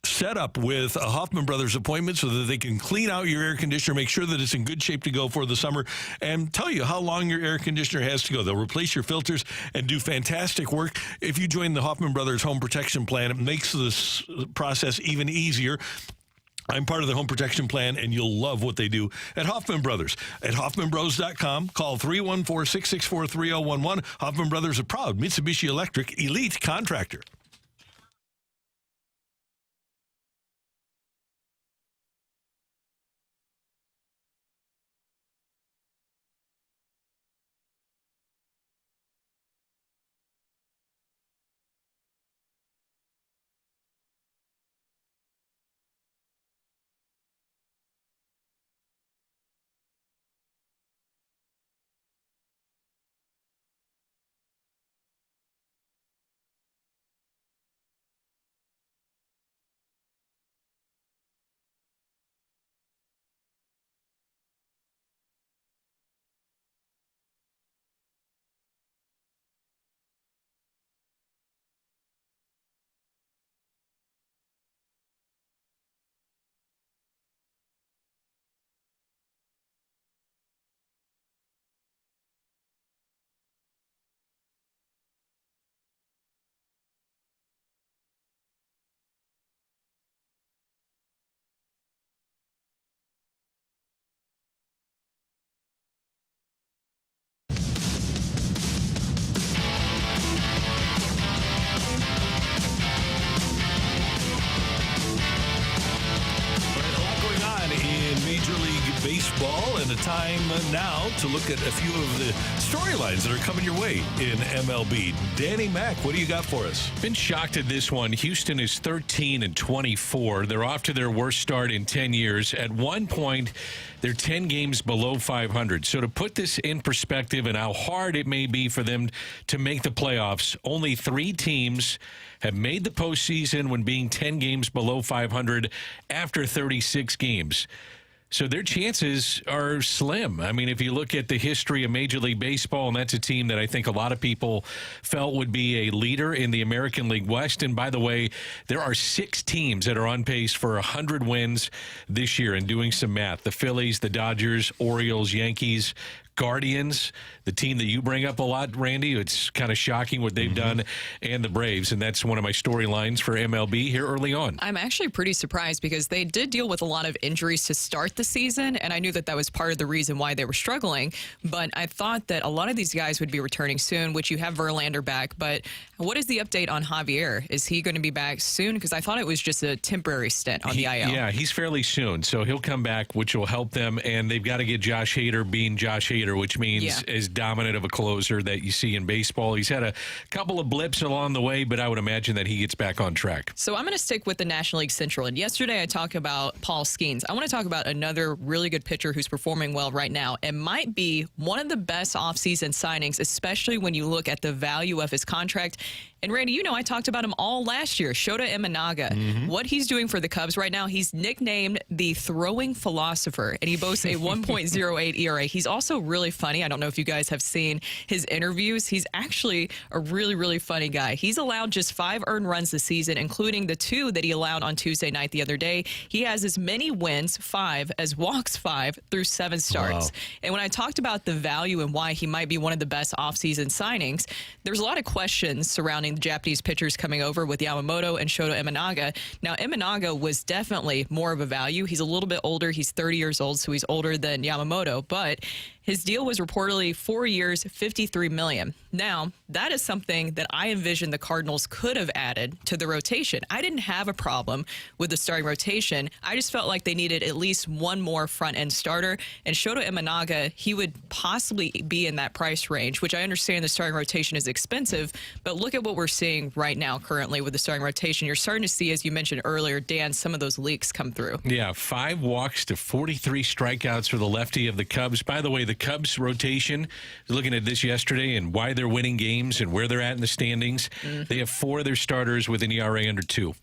set up with a Hoffman Brothers appointment so that they can clean out your air conditioner, make sure that it's in good shape to go for the summer, and tell you how long your air conditioner has to go. They'll replace your filters and do fantastic work. If you join the Hoffman Brothers Home Protection Plan, it makes this process even easier. I'm part of the home protection plan, and you'll love what they do at Hoffman Brothers. At hoffmanbros.com, call 314-664-3011. Hoffman Brothers, a proud Mitsubishi Electric elite contractor. time now to look at a few of the storylines that are coming your way in MLB. Danny Mac, what do you got for us? Been shocked at this one. Houston is 13-24. They're off to their worst start in 10 years. At one point, they're 10 games below 500. So to put this in perspective and how hard it may be for them to make the playoffs, only 3 teams have made the postseason when being 10 games below 500 after 36 games. So their chances are slim. I mean, if you look at the history of Major League Baseball, and that's a team that I think a lot of people felt would be a leader in the American League West. And by the way, there are 6 teams that are on pace for 100 wins this year. And doing some math, the Phillies, the Dodgers, Orioles, Yankees, Guardians, the team that you bring up a lot, Randy. It's kind of shocking what they've done, and the Braves. And that's one of my storylines for MLB here early on. I'm actually pretty surprised because they did deal with a lot of injuries to start the season, and I knew that that was part of the reason why they were struggling. But I thought that a lot of these guys would be returning soon, which you have Verlander back. But what is the update on Javier? Is he going to be back soon? Because I thought it was just a temporary stint on the IL. Yeah, he's fairly soon. So he'll come back, which will help them. And they've got to get Josh Hader being Josh Hader, which means as dominant of a closer that you see in baseball. He's had a couple of blips along the way, but I would imagine that he gets back on track. So I'm going to stick with the National League Central. And yesterday I talked about Paul Skeens. I want to talk about another really good pitcher who's performing well right now. It might be one of the best offseason signings, especially when you look at the value of his contract. And Randy, you know, I talked about him all last year, Shota Imanaga. What he's doing for the Cubs right now, he's nicknamed the throwing philosopher, and he boasts a 1.08 ERA. He's also really funny. I don't know if you guys have seen his interviews. He's actually a really, really funny guy. He's allowed just 5 earned runs this season, including the 2 that he allowed on Tuesday night the other day. He has as many wins, 5, as walks 5 through 7 starts. Wow. And when I talked about the value and why he might be one of the best offseason signings, there's a lot of questions surrounding the Japanese pitchers coming over with Yamamoto and Shota Imanaga. Now, Imanaga was definitely more of a value. He's a little bit older. He's 30 years old, so he's older than Yamamoto, but his deal was reportedly 4 years, $53 million. Now, that is something that I envisioned the Cardinals could have added to the rotation. I didn't have a problem with the starting rotation. I just felt like they needed at least one more front-end starter. And Shota Imanaga, he would possibly be in that price range, which I understand the starting rotation is expensive. But look at what we're seeing right now currently with the starting rotation. You're starting to see, as you mentioned earlier, Dan, some of those leaks come through. Yeah, 5 walks to 43 strikeouts for the lefty of the Cubs. By the way, the Cubs rotation, looking at this yesterday and why they're winning games and where they're at in the standings, they have 4 of their starters with an ERA under 2.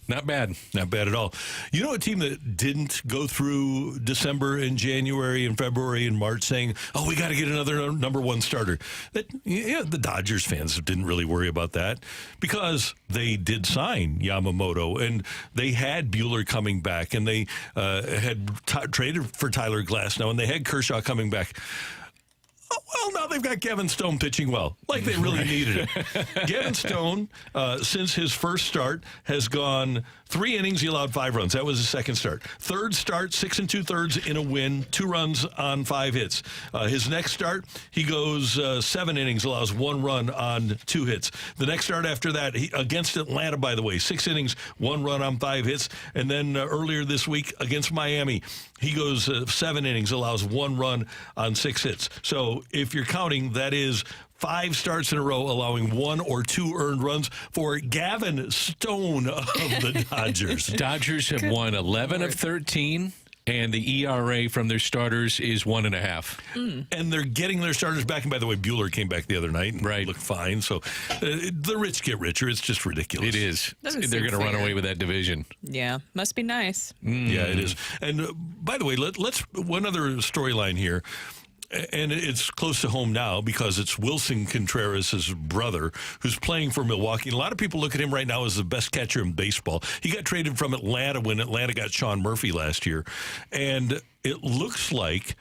Not bad. Not bad at all. You know a team that didn't go through December and January and February and March saying, oh, we got to get another number 1 starter. The Dodgers fans didn't really worry about that because they did sign Yamamoto and they had Buehler coming back and they had traded for Tyler Glasnow and they had Kershaw coming back. Well, now they've got Gavin Stone pitching well, like they really needed it. Gavin Stone, since his first start, has gone 3 innings. He allowed 5 runs. That was his second start. Third start, 6 2/3 in a win, 2 runs on 5 hits. His next start, he goes 7 innings, allows 1 run on 2 hits. The next start after that, against Atlanta, by the way, 6 innings, 1 run on 5 hits. And then earlier this week against Miami, he goes 7 innings, allows 1 run on 6 hits. So if you're counting, that is 5 starts in a row, allowing 1 or 2 earned runs for Gavin Stone of the Dodgers. Dodgers have won 11 of 13. And the ERA from their starters is 1.5. And they're getting their starters back. And by the way, Buehler came back the other night and looked fine. So the rich get richer. It's just ridiculous. It is. They're going to run away with that division. Yeah, must be nice. Yeah, it is. And by the way, let's one other storyline here. And it's close to home now because it's Wilson Contreras' brother who's playing for Milwaukee. And a lot of people look at him right now as the best catcher in baseball. He got traded from Atlanta when Atlanta got Sean Murphy last year. And it looks like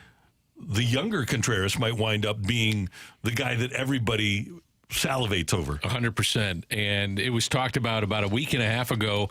the younger Contreras might wind up being the guy that everybody salivates over. 100%. And it was talked about a week and a half ago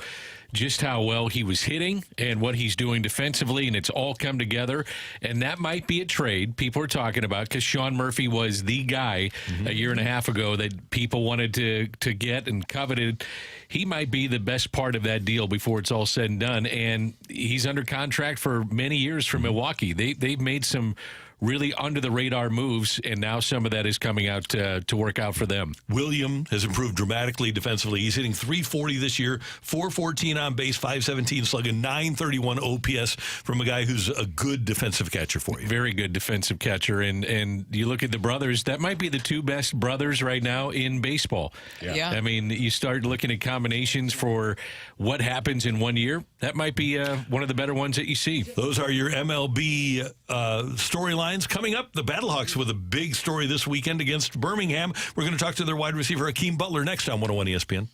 just how well he was hitting and what he's doing defensively, and it's all come together. And that might be a trade people are talking about because Sean Murphy was the guy a year and a half ago that people wanted to get and coveted. He might be the best part of that deal before it's all said and done. And he's under contract for many years for Milwaukee. They've made some really under-the-radar moves, and now some of that is coming out to work out for them. William has improved dramatically defensively. He's hitting .340 this year, .414 on base, .517 slugging, .931 OPS from a guy who's a good defensive catcher for you. Very good defensive catcher. And you look at the brothers, that might be the two best brothers right now in baseball. Yeah. I mean, you start looking at combinations for what happens in 1 year. That might be one of the better ones that you see. Those are your MLB storylines. Coming up, the Battlehawks with a big story this weekend against Birmingham. We're going to talk to their wide receiver, Hakeem Butler, next on 101 ESPN.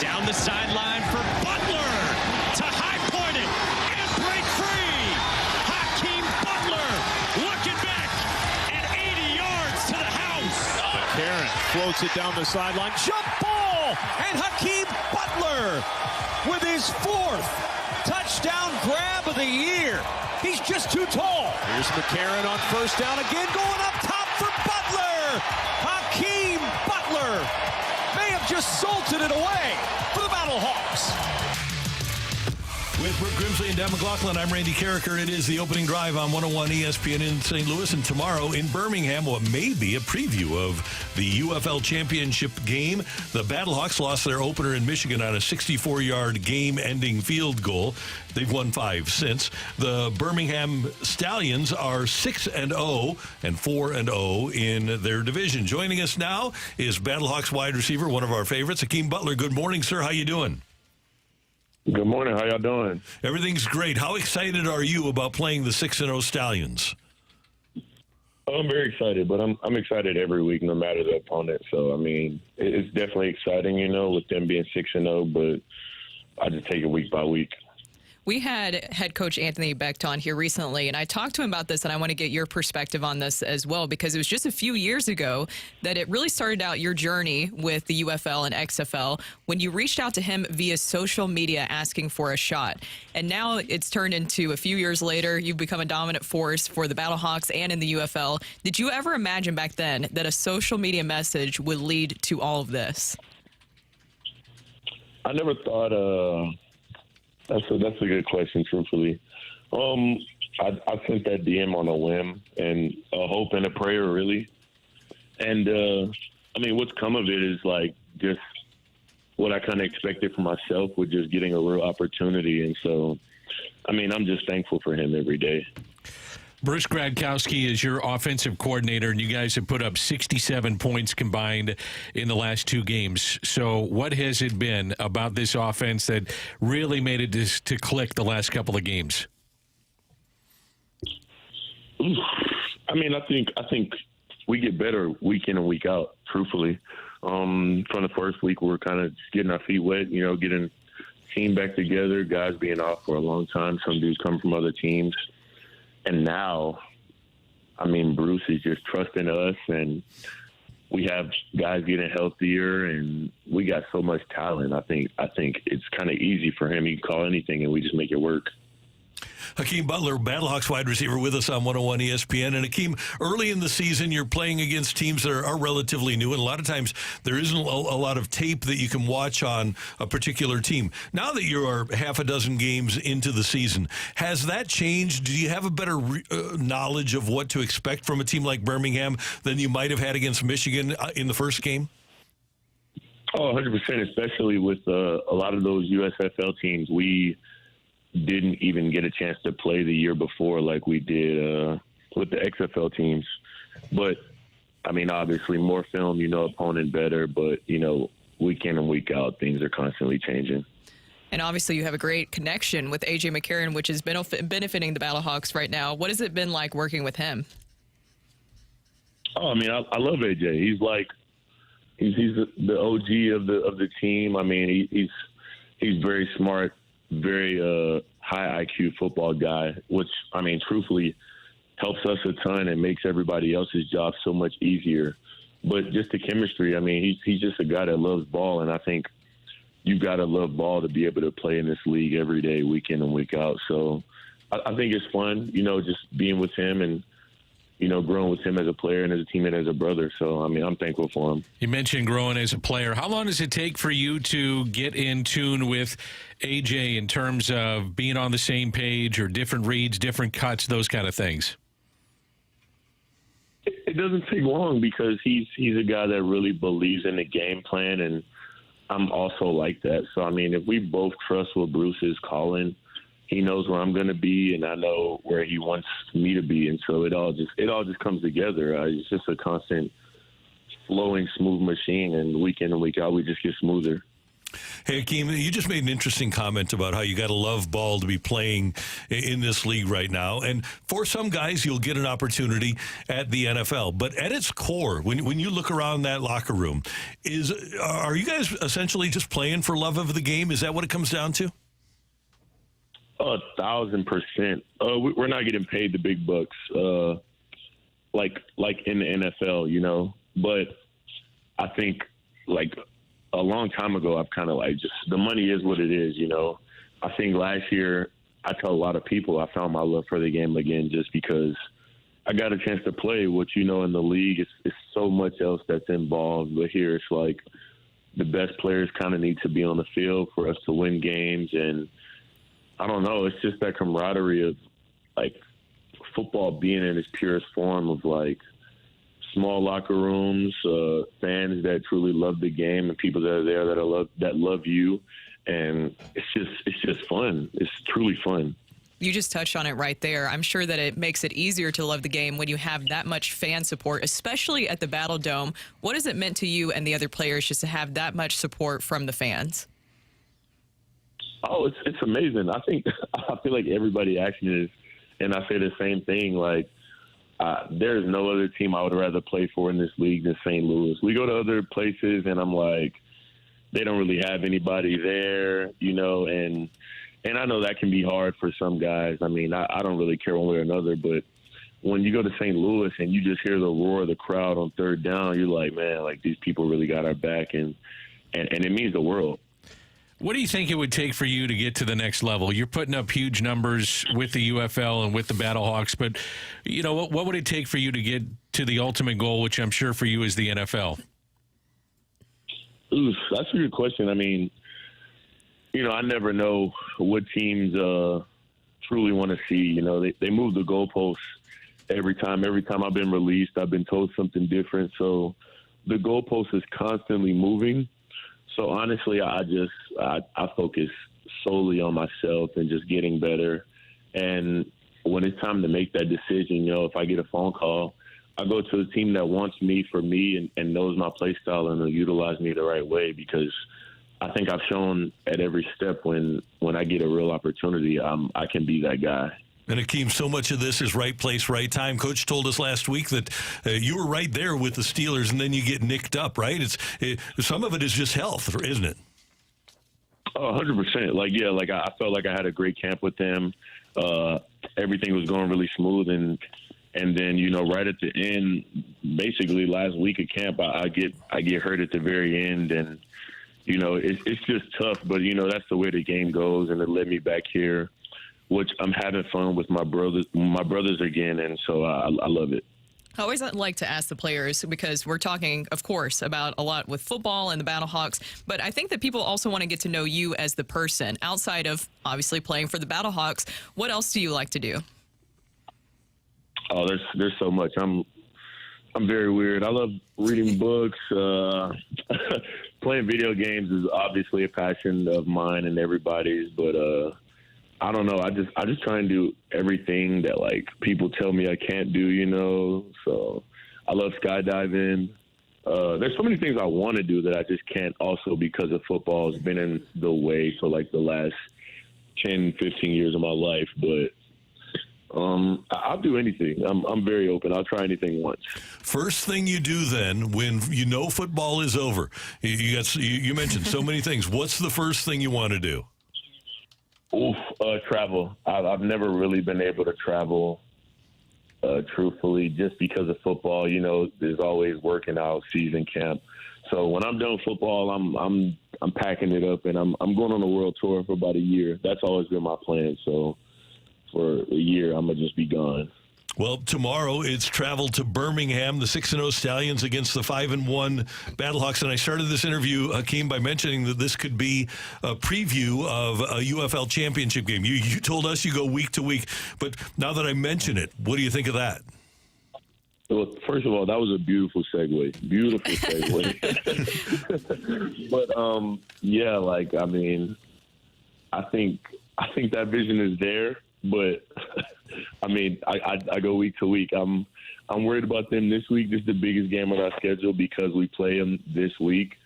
Down the sideline for Butler to high point it and break free. Hakeem Butler looking back at 80 yards to the house. McCarron floats it down the sideline. Jump ball! And Hakeem Butler with his fourth touchdown grab of the year. He's just too tall. Here's McCarron on first down again, going up top for Butler. Hakeem Butler may have just salted it away for the Battlehawks. With Brooke Grimsley and Dan McLaughlin, I'm Randy Karraker. It is the opening drive on 101 ESPN in St. Louis, and tomorrow in Birmingham, what may be a preview of the UFL championship game. The Battlehawks lost their opener in Michigan on a 64-yard game-ending field goal. They've won 5 since. The Birmingham Stallions are 6-0 and 4-0 in their division. Joining us now is Battlehawks wide receiver, one of our favorites, Hakeem Butler. Good morning, sir. How you doing? Good morning. How y'all doing? Everything's great. How excited are you about playing the 6-0 Stallions? I'm very excited, but I'm excited every week, no matter the opponent. So, I mean, it's definitely exciting, with them being 6-0, but I just take it week by week. We had head coach Anthony Becht on here recently, and I talked to him about this, and I want to get your perspective on this as well, because it was just a few years ago that it really started out your journey with the UFL and XFL when you reached out to him via social media asking for a shot. And now it's turned into a few years later, you've become a dominant force for the Battlehawks and in the UFL. Did you ever imagine back then that a social media message would lead to all of this? I never thought that's a good question, truthfully. I sent that DM on a whim and a hope and a prayer, really. And, I mean, what's come of it is, like, just what I kind of expected for myself with just getting a real opportunity. And so, I mean, I'm just thankful for him every day. Bruce Gradkowski is your offensive coordinator, and you guys have put up 67 points combined in the last 2 games. So what has it been about this offense that really made it to click the last couple of games? I mean, I think we get better week in and week out, truthfully. From the first week, we're kind of getting our feet wet, getting team back together, guys being off for a long time. Some dudes come from other teams. And now, I mean, Bruce is just trusting us, and we have guys getting healthier, and we got so much talent. I think it's kind of easy for him. He can call anything, and we just make it work. Hakeem Butler, Battlehawks wide receiver, with us on 101 ESPN. And Hakeem, early in the season, you're playing against teams that are relatively new, and a lot of times there isn't a lot of tape that you can watch on a particular team. Now that you are half a dozen games into the season, has that changed? Do you have a better knowledge of what to expect from a team like Birmingham than you might have had against Michigan in the first game? Oh, 100%, especially with a lot of those USFL teams. We didn't even get a chance to play the year before like we did with the XFL teams. But, I mean, obviously more film, opponent better, but, week in and week out, things are constantly changing. And obviously you have a great connection with A.J. McCarron, which is benefiting the Battlehawks right now. What has it been like working with him? Oh, I mean, I love A.J. He's the OG of the team. I mean, he's very smart, very high IQ football guy, which, I mean, truthfully helps us a ton and makes everybody else's job so much easier. But just the chemistry, I mean, he's just a guy that loves ball, and I think you've got to love ball to be able to play in this league every day, week in and week out. So I think it's fun, just being with him and, growing with him as a player and as a teammate, as a brother. So, I mean, I'm thankful for him. You mentioned growing as a player. How long does it take for you to get in tune with AJ in terms of being on the same page or different reads, different cuts, those kind of things? It doesn't take long because he's a guy that really believes in the game plan, and I'm also like that. So, I mean, if we both trust what Bruce is calling, he knows where I'm going to be, and I know where he wants me to be, and so it all just comes together. It's just a constant flowing, smooth machine, and week in and week out, we just get smoother. Hey, Hakeem, you just made an interesting comment about how you got to love ball to be playing in this league right now. And for some guys, you'll get an opportunity at the NFL. But at its core, when you look around that locker room, are you guys essentially just playing for love of the game? Is that what it comes down to? 1,000%. We're not getting paid the big bucks like in the NFL, But I think, like, a long time ago, I've kind of just the money is what it is, I think last year, I tell a lot of people I found my love for the game again just because I got a chance to play, which, in the league, it's so much else that's involved. But here it's like the best players kind of need to be on the field for us to win games. And I don't know, it's just that camaraderie of, like, football being in its purest form of, like, small locker rooms, fans that truly love the game, and people that are there that love you, and it's just fun. It's truly fun. You just touched on it right there. I'm sure that it makes it easier to love the game when you have that much fan support, especially at the Battle Dome. What has it meant to you and the other players just to have that much support from the fans? Oh, it's amazing. I feel like everybody actually is, and I say the same thing. Like, there's no other team I would rather play for in this league than St. Louis. We go to other places, and I'm like, they don't really have anybody there, you know, and I know that can be hard for some guys. I mean, I don't really care one way or another, but when you go to St. Louis and you just hear the roar of the crowd on third down, you're like, man, like these people really got our back, and it means the world. What do you think it would take for you to get to the next level? You're putting up huge numbers with the UFL and with the Battlehawks, but, you know, what would it take for you to get to the ultimate goal, which I'm sure for you is the NFL? Oof, that's a good question. I mean, you know, I never know what teams truly want to see. You know, they move the goalposts every time. Every time I've been released, I've been told something different. So the goalpost is constantly moving. So honestly, I focus solely on myself and just getting better. And when it's time to make that decision, you know, if I get a phone call, I go to a team that wants me for me and knows my play style and will utilize me the right way, because I think I've shown at every step when I get a real opportunity, I can be that guy. And Akeem, so much of this is right place, right time. Coach told us last week that you were right there with the Steelers, and then you get nicked up, right? Some of it is just health, isn't it? Oh, 100%. Like I felt like I had a great camp with them. Everything was going really smooth, and then, you know, right at the end, basically last week of camp, I get hurt at the very end, and you know, it's just tough. But you know, that's the way the game goes, and it led me back here, which I'm having fun with my brothers again, and so I love it. I always like to ask the players, because we're talking, of course, about a lot with football and the Battlehawks, but I think that people also want to get to know you as the person outside of obviously playing for the Battlehawks. What else do you like to do? Oh, there's so much. I'm very weird. I love reading books. Playing video games is obviously a passion of mine and everybody's, but I don't know. I just try and do everything that like people tell me I can't do, you know. So I love skydiving. There's so many things I want to do that I just can't, also because of football has been in the way for like the last 10, 15 years of my life. But I'll do anything. I'm very open. I'll try anything once. First thing you do then, when you know football is over, you mentioned so many things. What's the first thing you want to do? Travel. I've never really been able to travel, truthfully, just because of football. You know, there's always working out, season camp. So when I'm done football, I'm packing it up, and I'm going on a world tour for about a year. That's always been my plan. So for a year, I'm gonna just be gone. Well, tomorrow it's travel to Birmingham, the 6-0 Stallions against the 5-1 Battlehawks. And I started this interview, Hakeem, by mentioning that this could be a preview of a UFL championship game. You told us you go week to week, but now that I mention it, what do you think of that? Well, first of all, that was a beautiful segue. Beautiful segue. But yeah, like, I mean, I think that vision is there. But I mean, I go week to week. I'm worried about them this week. This is the biggest game on our schedule because we play them this week.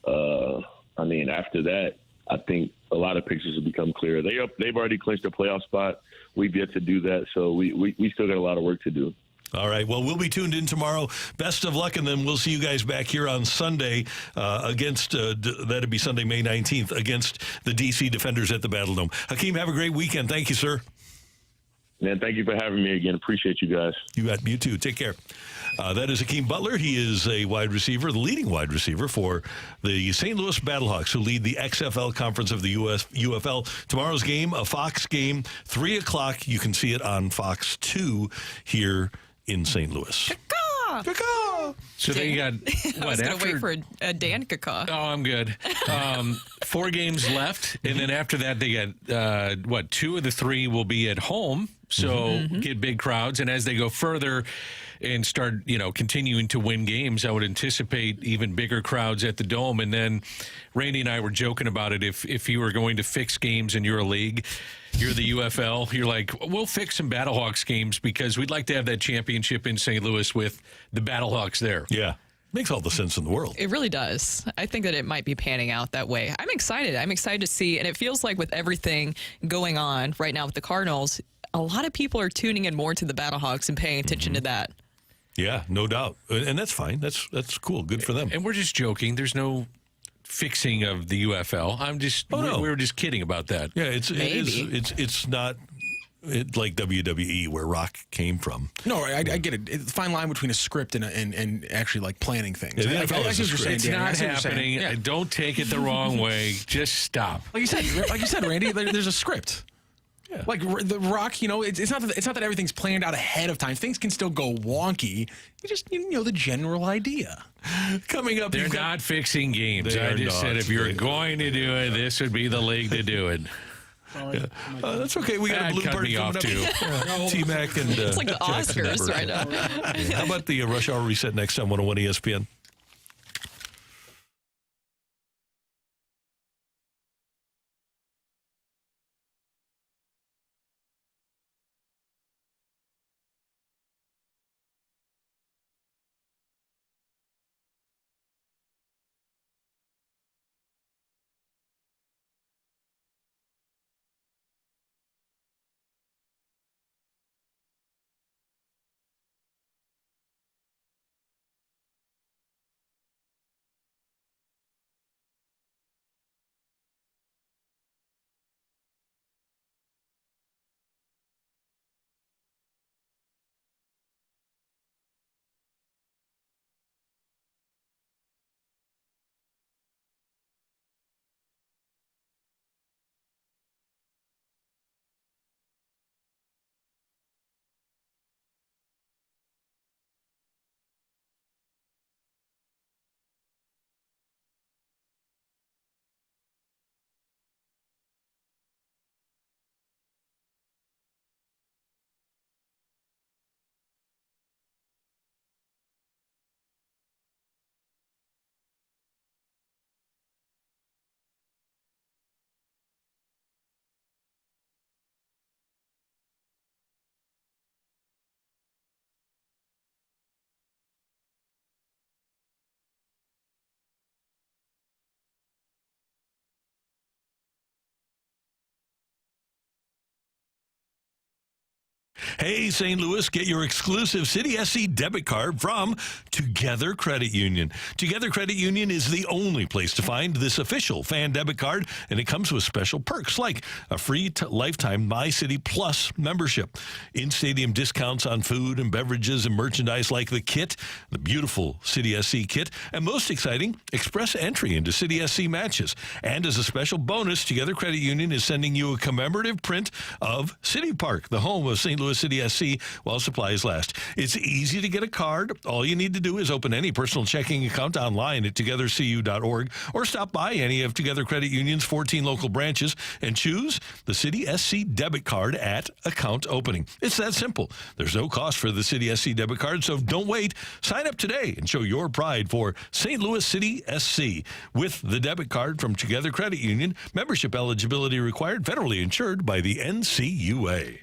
I mean, after that, I think a lot of pictures will become clearer. They've already clinched a playoff spot. We've yet to do that, so we still got a lot of work to do. All right. Well, we'll be tuned in tomorrow. Best of luck, and then we'll see you guys back here on Sunday against, that'd be Sunday, May 19th, against the D.C. Defenders at the Battledome. Hakeem, have a great weekend. Thank you, sir. Man, thank you for having me again. Appreciate you guys. You too. Take care. That is Hakeem Butler. He is a wide receiver, the leading wide receiver for the St. Louis Battlehawks, who lead the XFL conference of the UFL. Tomorrow's game, a Fox game, 3 o'clock. You can see it on Fox 2 here in St. Louis. Caw. So they got what? I was going to wait for a Dan caw. Oh, I'm good. 4 games left, and then after that they got 2 of the 3 will be at home, so get big crowds. And as they go further and start, continuing to win games, I would anticipate even bigger crowds at the Dome. And then Randy and I were joking about it. If you were going to fix games in your league, you're the UFL, you're like, we'll fix some Battlehawks games because we'd like to have that championship in St. Louis with the Battlehawks there. Yeah. Makes all the sense in the world. It really does. I think that it might be panning out that way. I'm excited. I'm excited to see, and it feels like with everything going on right now with the Cardinals, a lot of people are tuning in more to the Battlehawks and paying attention to that. Yeah, no doubt. And that's fine. That's cool. Good for them. And we're just joking. There's no fixing of the UFL. We were just kidding about that. Yeah, it's not like WWE where Rock came from. No, I get it. It's a fine line between a script and actually like planning things. Yeah, I see what you're saying, It's Danny. not I see what you're happening. saying. Yeah. Don't take it the wrong way. Just stop. Like you said, Randy, there's a script. Yeah. Like the Rock, it's not that everything's planned out ahead of time. Things can still go wonky. You just the general idea. Coming up, They're not fixing games. They I are just not. said if you're going to do it, this would be the league to do it. That's okay. We got a blue cut bird me coming off up. too. T-Mac and It's like the Jackson Oscars Edward. right now. How about the Rush Hour Reset next on 101 ESPN? Hey, St. Louis, get your exclusive City SC debit card from Together Credit Union. Together Credit Union is the only place to find this official fan debit card, and it comes with special perks like a free lifetime My City Plus membership, in-stadium discounts on food and beverages and merchandise like the kit, the beautiful City SC kit, and most exciting, express entry into City SC matches. And as a special bonus, Together Credit Union is sending you a commemorative print of City Park, the home of St. Louis City SC, while supplies last. It's easy to get a card. All you need to do is open any personal checking account online at togethercu.org or stop by any of Together Credit Union's 14 local branches and choose the City SC debit card at account opening. It's that simple. There's no cost for the City SC debit card, so don't wait. Sign up today and show your pride for St. Louis City SC with the debit card from Together Credit Union. Membership eligibility required, federally insured by the NCUA.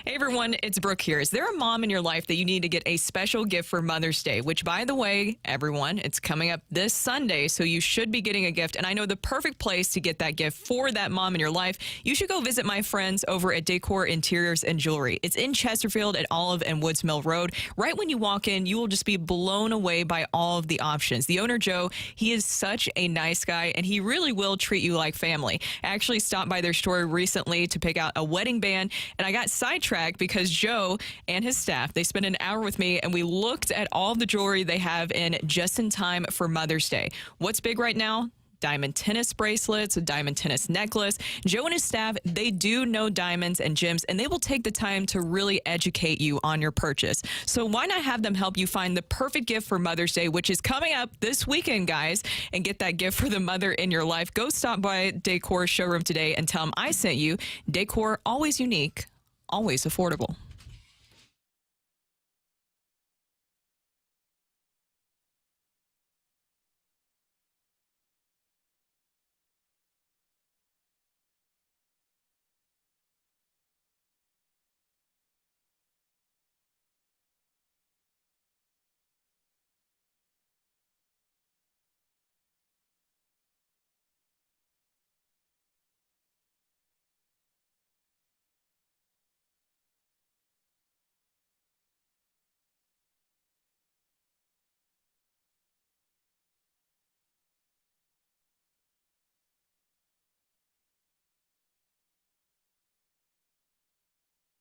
Hey everyone, it's Brooke here. Is there a mom in your life that you need to get a special gift for Mother's Day? Which, by the way, everyone, it's coming up this Sunday, so you should be getting a gift. And I know the perfect place to get that gift for that mom in your life. You should go visit my friends over at Decor Interiors and Jewelry. It's in Chesterfield at Olive and Woods Mill Road. Right when you walk in, you will just be blown away by all of the options. The owner, Joe, he is such a nice guy, and he really will treat you like family. I actually stopped by their store recently to pick out a wedding band, and I got sidetracked because Joe and his staff, they spent an hour with me and we looked at all the jewelry they have in just in time for Mother's Day. What's big right now? diamond tennis bracelets, a diamond tennis necklace. Joe and his staff, they do know diamonds and gems, and they will take the time to really educate you on your purchase. So why not have them help you find the perfect gift for Mother's Day, which is coming up this weekend, guys, and get that gift for the mother in your life. Go stop by Decor showroom today and tell them I sent you. Decor, always unique, always affordable.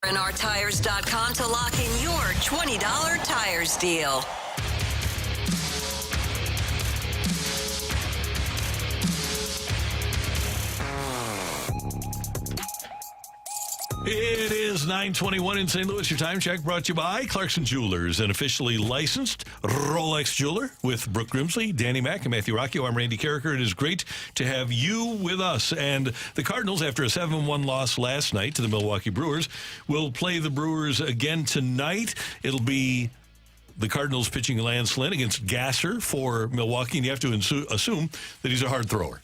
RNRTires.com to lock in your $20 tires deal. It is 9:21 in St. Louis. Your time check brought to you by Clarkson Jewelers, an officially licensed Rolex jeweler, with Brooke Grimsley, Danny Mack, and Matthew Rocchio. I'm Randy Karraker. It is great to have you with us. And the Cardinals, after a 7-1 loss last night to the Milwaukee Brewers, will play the Brewers again tonight. It'll be the Cardinals pitching Lance Lynn against Gasser for Milwaukee, and you have to assume that he's a hard thrower.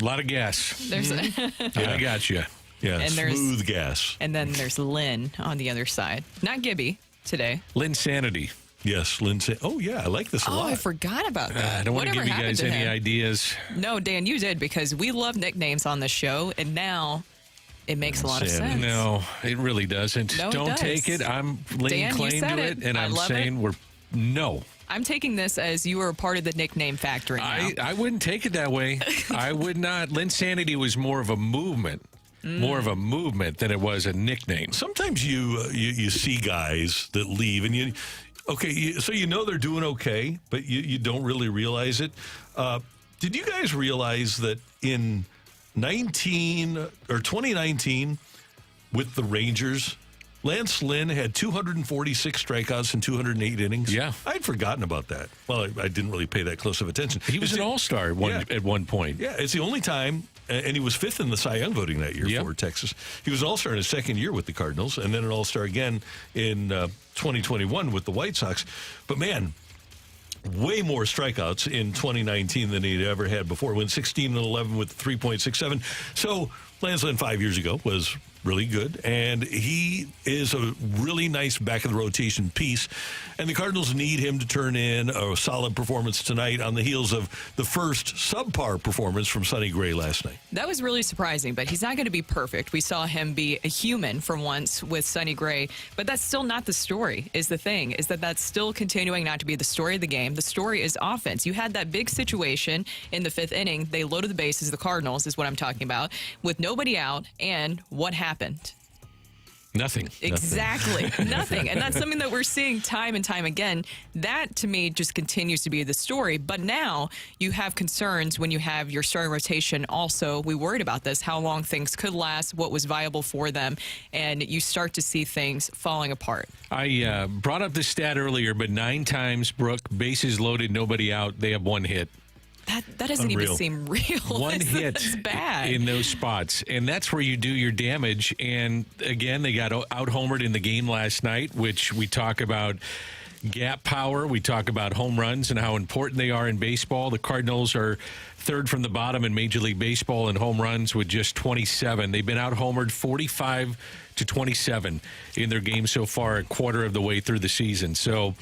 A lot of gas. There's I got you. Yeah, And smooth gas. And then there's Lynn on the other side. Not Gibby today. Lynn Sanity. Yes, Lynn. Oh, yeah, I like this a lot. Oh, I forgot about that. I don't want to Whatever give you happened guys to any him? ideas. No, Dan, you did, because we love nicknames on the show, and now it makes a lot of sense. No, it really doesn't. No, it Don't does. take it. I'm laying Dan, you claim said to it. it, and I I'm love saying no. I'm taking this as you were a part of the nickname factory now. I wouldn't take it that way. I would not. Lynn Sanity was more of a movement. More of a movement than it was a nickname. Sometimes you see guys that leave, and so you know they're doing okay, but you don't really realize it. Did you guys realize that in 2019 with the Rangers, Lance Lynn had 246 strikeouts in 208 innings? Yeah. I'd forgotten about that. Well, I didn't really pay that close of attention. He was an all-star at one point. Yeah, it's the only time, and he was fifth in the Cy Young voting that year for Texas. He was an all-star in his second year with the Cardinals, and then an all-star again in 2021 with the White Sox. But, man, way more strikeouts in 2019 than he'd ever had before. Went 16-11 with 3.67. So Lance Lynn 5 years ago was really good, and he is a really nice back-of-the-rotation piece, and the Cardinals need him to turn in a solid performance tonight on the heels of the first subpar performance from Sonny Gray last night. That was really surprising, but he's not going to be perfect. We saw him be a human for once with Sonny Gray, but that's still not the story, is the thing, is that's still continuing not to be the story of the game. The story is offense. You had that big situation in the fifth inning. They loaded the bases, the Cardinals is what I'm talking about, with nobody out, and what happened? Nothing. Exactly. Nothing. And that's something that we're seeing time and time again. That, to me, just continues to be the story. But now you have concerns when you have your starting rotation. Also, we worried about this, how long things could last, what was viable for them, and you start to see things falling apart. I brought up this stat earlier, but 9 times, Brooke, bases loaded, nobody out. They have one hit. That doesn't even seem real. One hit That's bad. in those spots. And that's where you do your damage. And again, they got out-homered in the game last night, which we talk about gap power. We talk about home runs and how important they are in baseball. The Cardinals are third from the bottom in Major League Baseball in home runs with just 27. They've been out-homered 45-27 in their game so far, a quarter of the way through the season. So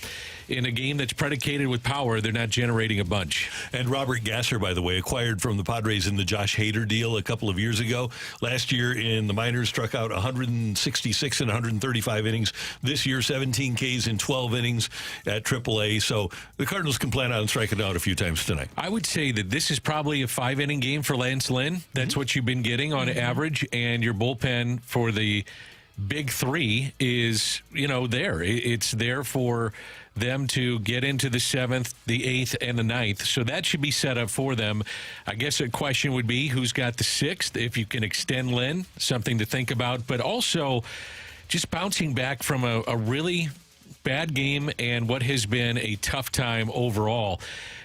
in a game that's predicated with power, they're not generating a bunch. And Robert Gasser, by the way, acquired from the Padres in the Josh Hader deal a couple of years ago. Last year in the minors, struck out 166 in 135 innings. This year, 17 Ks in 12 innings at AAA. So the Cardinals can plan on striking out a few times tonight. I would say that this is probably a 5-inning game for Lance Lynn. That's what you've been getting on average. And your bullpen for the big three is, there. It's there for them to get into the 7th, the 8th, and the 9th. So that should be set up for them. I guess a question would be who's got the 6th, if you can extend Lynn, something to think about. But also just bouncing back from a really bad game and what has been a tough time overall.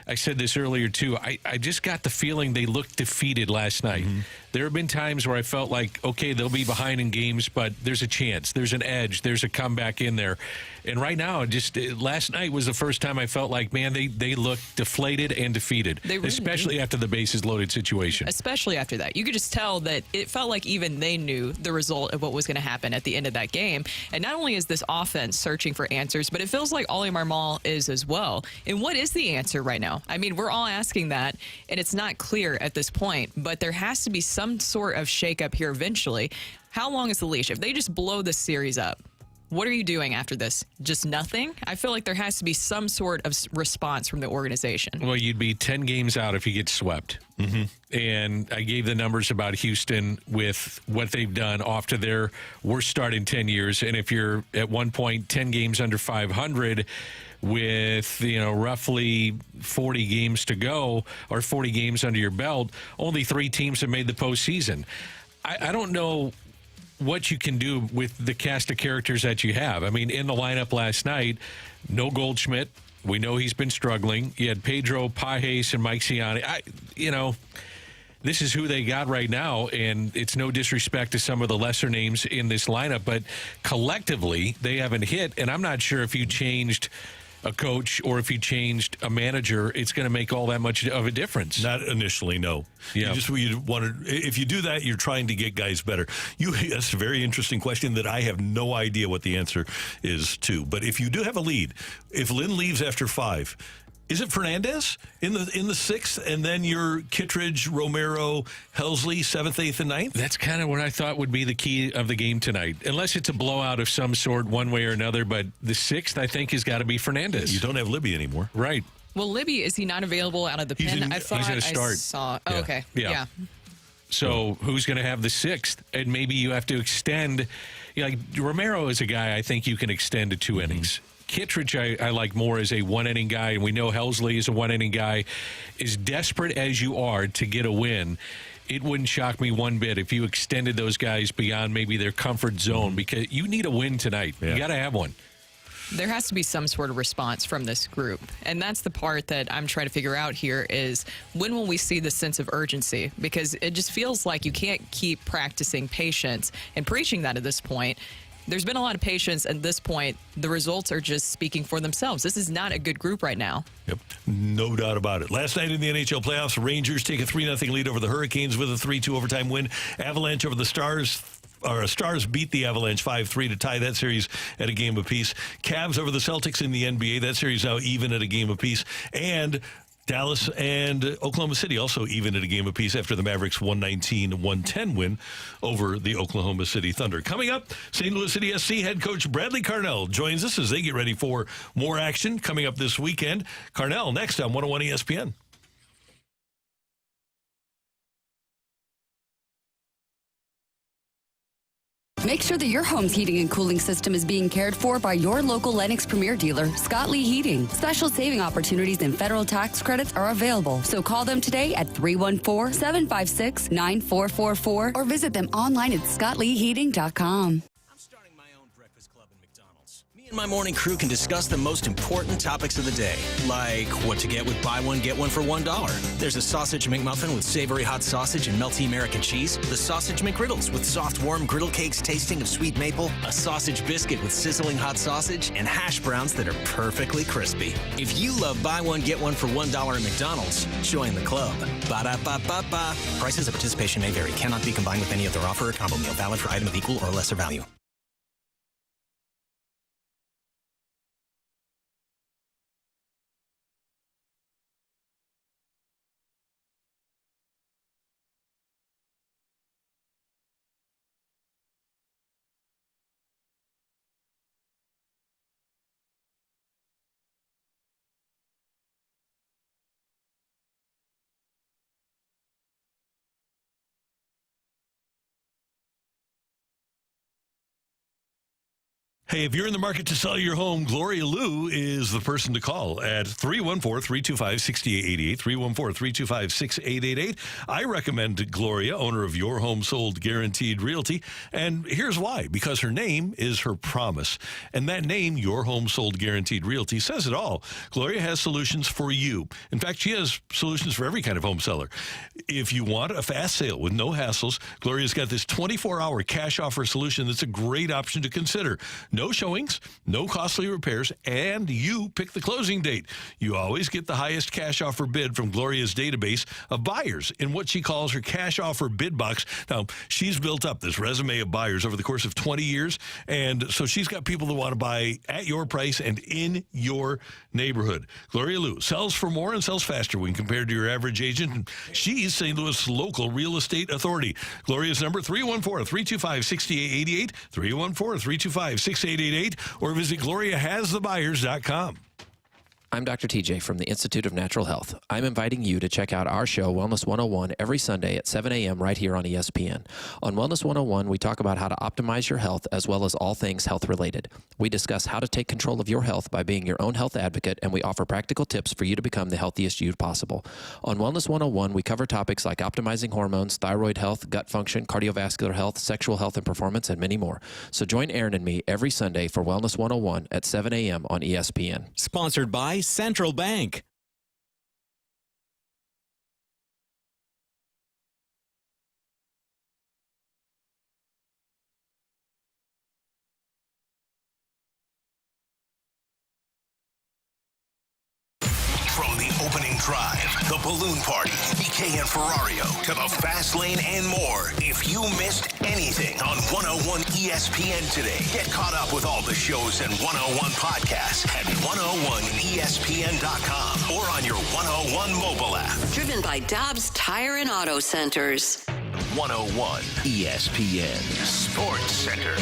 I said this earlier, too. I just got the feeling they looked defeated last night. Mm-hmm. There have been times where I felt like, okay, they'll be behind in games, but there's a chance. There's an edge. There's a comeback in there. And right now, last night was the first time I felt like, man, they looked deflated and defeated, really, especially after the bases loaded situation. Especially after that. You could just tell that it felt like even they knew the result of what was going to happen at the end of that game. And not only is this offense searching for answers, but it feels like Oli Marmol is as well. And what is the answer right now? I mean, we're all asking that, and it's not clear at this point, but there has to be some sort of shakeup here eventually. How long is the leash? If they just blow this series up, what are you doing after this? Just nothing? I feel like there has to be some sort of response from the organization. Well, you'd be 10 games out if you get swept. Mm-hmm. And I gave the numbers about Houston with what they've done off to their worst start in 10 years. And if you're at one point 10 games under 500 with, roughly 40 games to go or 40 games under your belt, only 3 teams have made the postseason. I don't know what you can do with the cast of characters that you have. I mean, in the lineup last night, no Goldschmidt. We know he's been struggling. You had Pedro Pajes and Mike Ciani. This is who they got right now, and it's no disrespect to some of the lesser names in this lineup, but collectively, they haven't hit, and I'm not sure if you changed a coach or if you changed a manager, it's going to make all that much of a difference. Not initially, no. Yeah. If you do that, you're trying to get guys better. That's a very interesting question that I have no idea what the answer is to. But if you do have a lead, if Lynn leaves after 5, is it Fernandez in the 6th, and then you're Kittredge, Romero, Helsley, 7th, 8th, and 9th? That's kind of what I thought would be the key of the game tonight, unless it's a blowout of some sort one way or another. But the 6th, I think, has got to be Fernandez. You don't have Libby anymore. Right. Well, Libby, is he not available out of the pen? I thought he's going to start. I saw. Oh, yeah. okay. Yeah. So who's going to have the 6th? And maybe you have to extend. Like Romero is a guy I think you can extend to 2 innings. Kittredge, I like more as a 1-inning guy, and we know Helsley is a 1-inning guy. As desperate as you are to get a win, it wouldn't shock me one bit if you extended those guys beyond maybe their comfort zone, because you need a win tonight. Yeah. You got to have one. There has to be some sort of response from this group. And that's the part that I'm trying to figure out here is when will we see the sense of urgency? Because it just feels like you can't keep practicing patience and preaching that at this point. There's been a lot of patience at this point. The results are just speaking for themselves. This is not a good group right now. Yep, no doubt about it. Last night in the NHL playoffs, Rangers take a 3-0 lead over the Hurricanes with a 3-2 overtime win. Avalanche over the Stars. Stars beat the Avalanche 5-3 to tie that series at a game apiece. Cavs over the Celtics in the NBA. That series now even at a game apiece. And Dallas and Oklahoma City also even at a game apiece after the Mavericks 119-110 win over the Oklahoma City Thunder. Coming up, St. Louis City SC head coach Bradley Carnell joins us as they get ready for more action coming up this weekend. Carnell next on 101 ESPN. Make sure that your home's heating and cooling system is being cared for by your local Lennox Premier dealer, Scott Lee Heating. Special saving opportunities and federal tax credits are available. So call them today at 314-756-9444 or visit them online at scottleeheating.com. And my morning crew can discuss the most important topics of the day, like what to get with buy one, get one for $1. There's a sausage McMuffin with savory hot sausage and melty American cheese, the sausage McGriddles with soft, warm griddle cakes tasting of sweet maple, a sausage biscuit with sizzling hot sausage, and hash browns that are perfectly crispy. If you love buy one, get one for $1 at McDonald's, join the club. Ba-da-ba-ba-ba. Prices of participation may vary. Cannot be combined with any other offer or combo meal. Valid for item of equal or lesser value. Hey, if you're in the market to sell your home, Gloria Liu is the person to call at 314-325-6888, 314-325-6888. I recommend Gloria, owner of Your Home Sold Guaranteed Realty, and here's why. Because her name is her promise, and that name, Your Home Sold Guaranteed Realty, says it all. Gloria has solutions for you. In fact, she has solutions for every kind of home seller. If you want a fast sale with no hassles, Gloria's got this 24-hour cash offer solution that's a great option to consider. No showings, no costly repairs, and you pick the closing date. You always get the highest cash offer bid from Gloria's database of buyers in what she calls her cash offer bid box. Now, she's built up this resume of buyers over the course of 20 years, and so she's got people that want to buy at your price and in your neighborhood. Gloria Liu sells for more and sells faster when compared to your average agent. She's St. Louis local real estate authority. Gloria's number, 314-325-6888, 314-325-6888, or visit GloriaHasTheBuyers.com. I'm Dr. TJ from the Institute of Natural Health. I'm inviting you to check out our show, Wellness 101, every Sunday at 7 a.m. right here on ESPN. On Wellness 101, we talk about how to optimize your health as well as all things health-related. We discuss how to take control of your health by being your own health advocate, and we offer practical tips for you to become the healthiest you possible. On Wellness 101, we cover topics like optimizing hormones, thyroid health, gut function, cardiovascular health, sexual health and performance, and many more. So join Aaron and me every Sunday for Wellness 101 at 7 a.m. on ESPN. Sponsored by Central Bank. From the opening drive, the balloon party, BK and Ferrario, to the fast lane and more. If you missed anything on 101 ESPN today, get caught up with all the shows and 101 podcasts at 101ESPN.com or on your 101 mobile app. Driven by Dobbs Tire and Auto Centers. 101 ESPN Sports Center.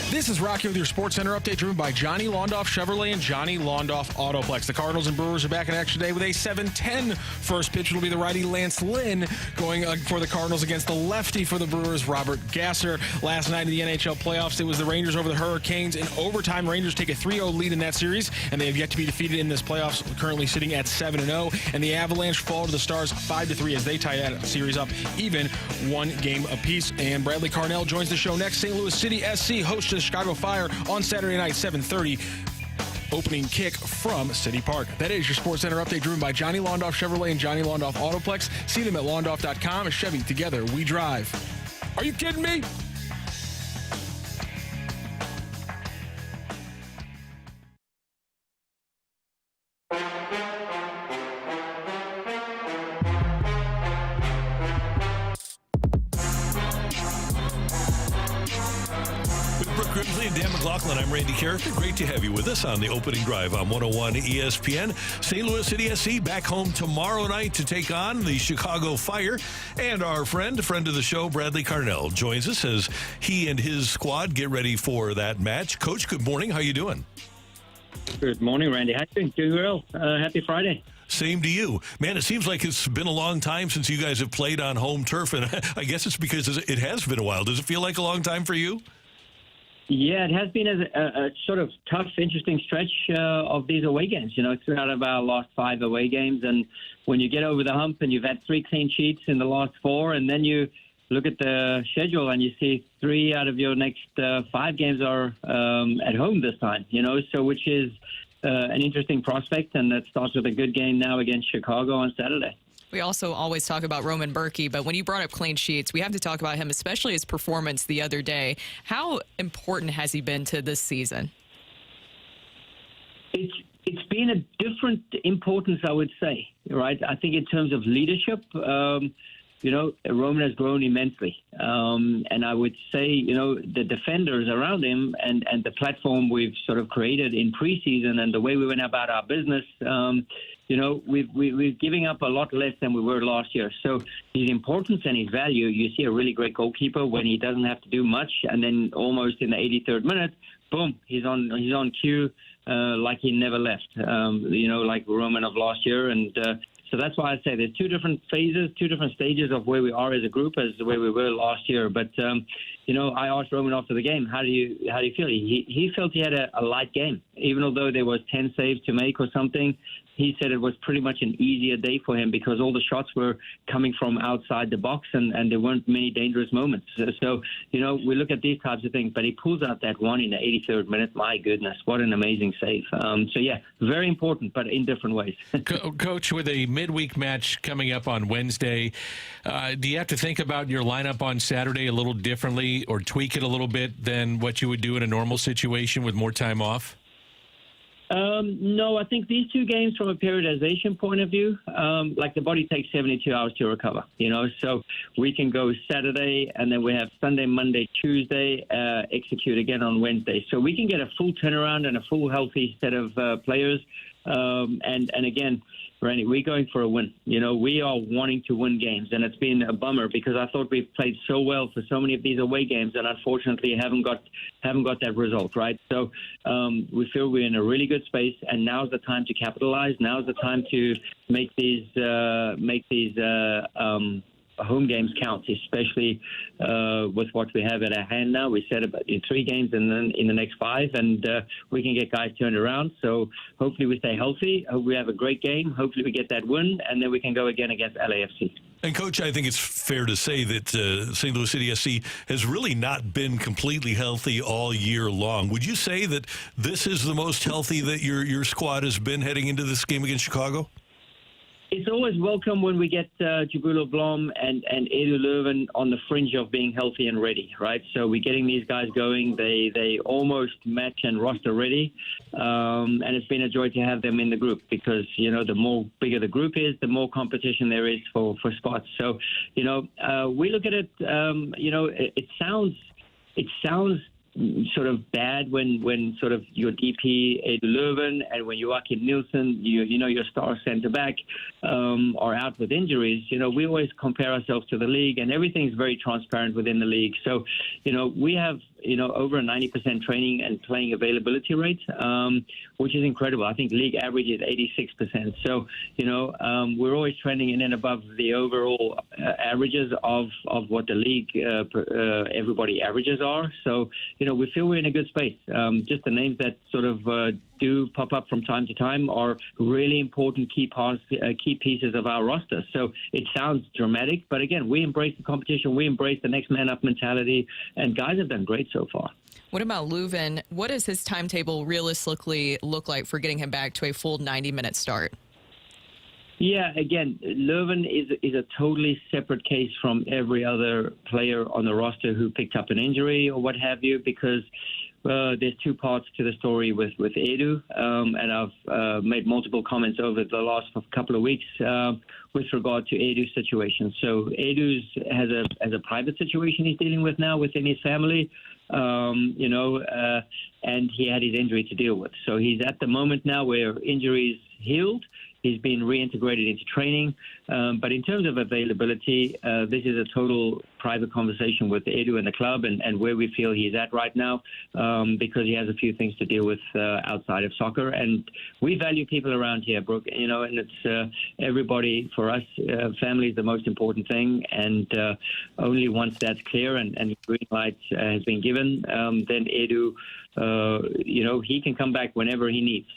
This is Rocky with your Sports Center update, driven by Johnny Londoff Chevrolet and Johnny Londoff Autoplex. The Cardinals and Brewers are back in action today with a 7:10 first pitch. It'll be the righty Lance Lynn going for the Cardinals against the lefty for the Brewers, Robert Gasser. Last night in the NHL playoffs, it was the Rangers over the Hurricanes. In overtime, Rangers take a 3-0 lead in that series, and they have yet to be defeated in this playoffs, currently sitting at 7-0. And the Avalanche fall to the Stars 5-3 as they tie that series up even one game apiece. And Bradley Carnell joins the show next. St. Louis City SC hosts the Chicago Fire on Saturday night, 7:30. Opening kick from City Park. That is your Sports Center update, driven by Johnny Londoff Chevrolet and Johnny Londoff Autoplex. See them at londoff.com. Chevy, together we drive. Are you kidding me? Brooke Grimsley and Dan McLaughlin, I'm Randy Karraker. Great to have you with us on the opening drive on 101 ESPN. St. Louis City SC back home tomorrow night to take on the Chicago Fire. And our friend of the show, Bradley Carnell, joins us as he and his squad get ready for that match. Coach, good morning. How you doing? Good morning, Randy. How you doing? Doing well. Happy Friday. Same to you. Man, it seems like it's been a long time since you guys have played on home turf, and I guess it's because it has been a while. Does it feel like a long time for you? Yeah, it has been a sort of tough, interesting stretch of these away games. You know, 3 out of our last 5 away games. And when you get over the hump and you've had 3 clean sheets in the last 4, and then you look at the schedule and you see 3 out of your next 5 games are at home this time, you know, so which is an interesting prospect. And that starts with a good game now against Chicago on Saturday. We also always talk about Roman Berkey, but when you brought up clean sheets, we have to talk about him, especially his performance the other day. How important has he been to this season? It's been a different importance, I would say, right? I think in terms of leadership, you know, Roman has grown immensely. And I would say, you know, the defenders around him and the platform we've sort of created in preseason and the way we went about our business, you know, we're giving up a lot less than we were last year. So his importance and his value, you see a really great goalkeeper when he doesn't have to do much, and then almost in the 83rd minute, boom, he's on cue like he never left, you know, like Roman of last year. And so that's why I say there's 2 different phases, 2 different stages of where we are as a group as the way we were last year. But I asked Roman after the game, how do you feel? He felt he had a light game, even although there was 10 saves to make or something. He said it was pretty much an easier day for him because all the shots were coming from outside the box and there weren't many dangerous moments. So, we look at these types of things, but he pulls out that one in the 83rd minute. My goodness, what an amazing save. Very important, but in different ways. Coach, with a midweek match coming up on Wednesday, do you have to think about your lineup on Saturday a little differently or tweak it a little bit than what you would do in a normal situation with more time off? No, I think these two games from a periodization point of view, like the body takes 72 hours to recover, so we can go Saturday and then we have Sunday, Monday, Tuesday, execute again on Wednesday. So we can get a full turnaround and a full healthy set of players. And again, Randy, we're going for a win. We are wanting to win games, and it's been a bummer because I thought we've played so well for so many of these away games, and unfortunately haven't got that result, right? So we feel we're in a really good space, and now's the time to capitalize. Now's the time to make these home games count, especially with what we have at our hand now. We said about 3 games and then in the next 5, and we can get guys turned around. So hopefully we stay healthy. Hope we have a great game. Hopefully we get that win, and then we can go again against LAFC. And, Coach, I think it's fair to say that St. Louis City SC has really not been completely healthy all year long. Would you say that this is the most healthy that your squad has been heading into this game against Chicago? It's always welcome when we get Jabulo Blom and Edu Leuven on the fringe of being healthy and ready, right? So we're getting these guys going. They almost match and roster ready. And it's been a joy to have them in the group because, the more bigger the group is, the more competition there is for spots. So, we look at it, it sounds sort of bad when sort of your DP Edu Leuven and when Joachim Nielsen, your star centre back are out with injuries. We always compare ourselves to the league, and everything's very transparent within the league. So, we have over a 90% training and playing availability rate, which is incredible. I think league average is 86%. So, we're always trending in and above the overall averages of what the league everybody averages are. So, we feel we're in a good space. Just the names that sort of do pop up from time to time are really important key pieces of our roster. So it sounds dramatic, but again, we embrace the competition. We embrace the next man up mentality, and guys have done great so far. What about Leuven? What does his timetable realistically look like for getting him back to a full 90-minute start? Yeah, again, Leuven is a totally separate case from every other player on the roster who picked up an injury or what have you, because there's 2 parts to the story with Edu, and I've made multiple comments over the last couple of weeks with regard to Edu's situation. So Edu has a private situation he's dealing with now within his family, and he had his injury to deal with. So he's at the moment now where injury's healed. He's been reintegrated into training. But in terms of availability, this is a total private conversation with Edu and the club and where we feel he's at right now, because he has a few things to deal with outside of soccer. And we value people around here, Brooke, and it's everybody for us. Family is the most important thing. And only once that's clear and green light has been given, then Edu, he can come back whenever he needs,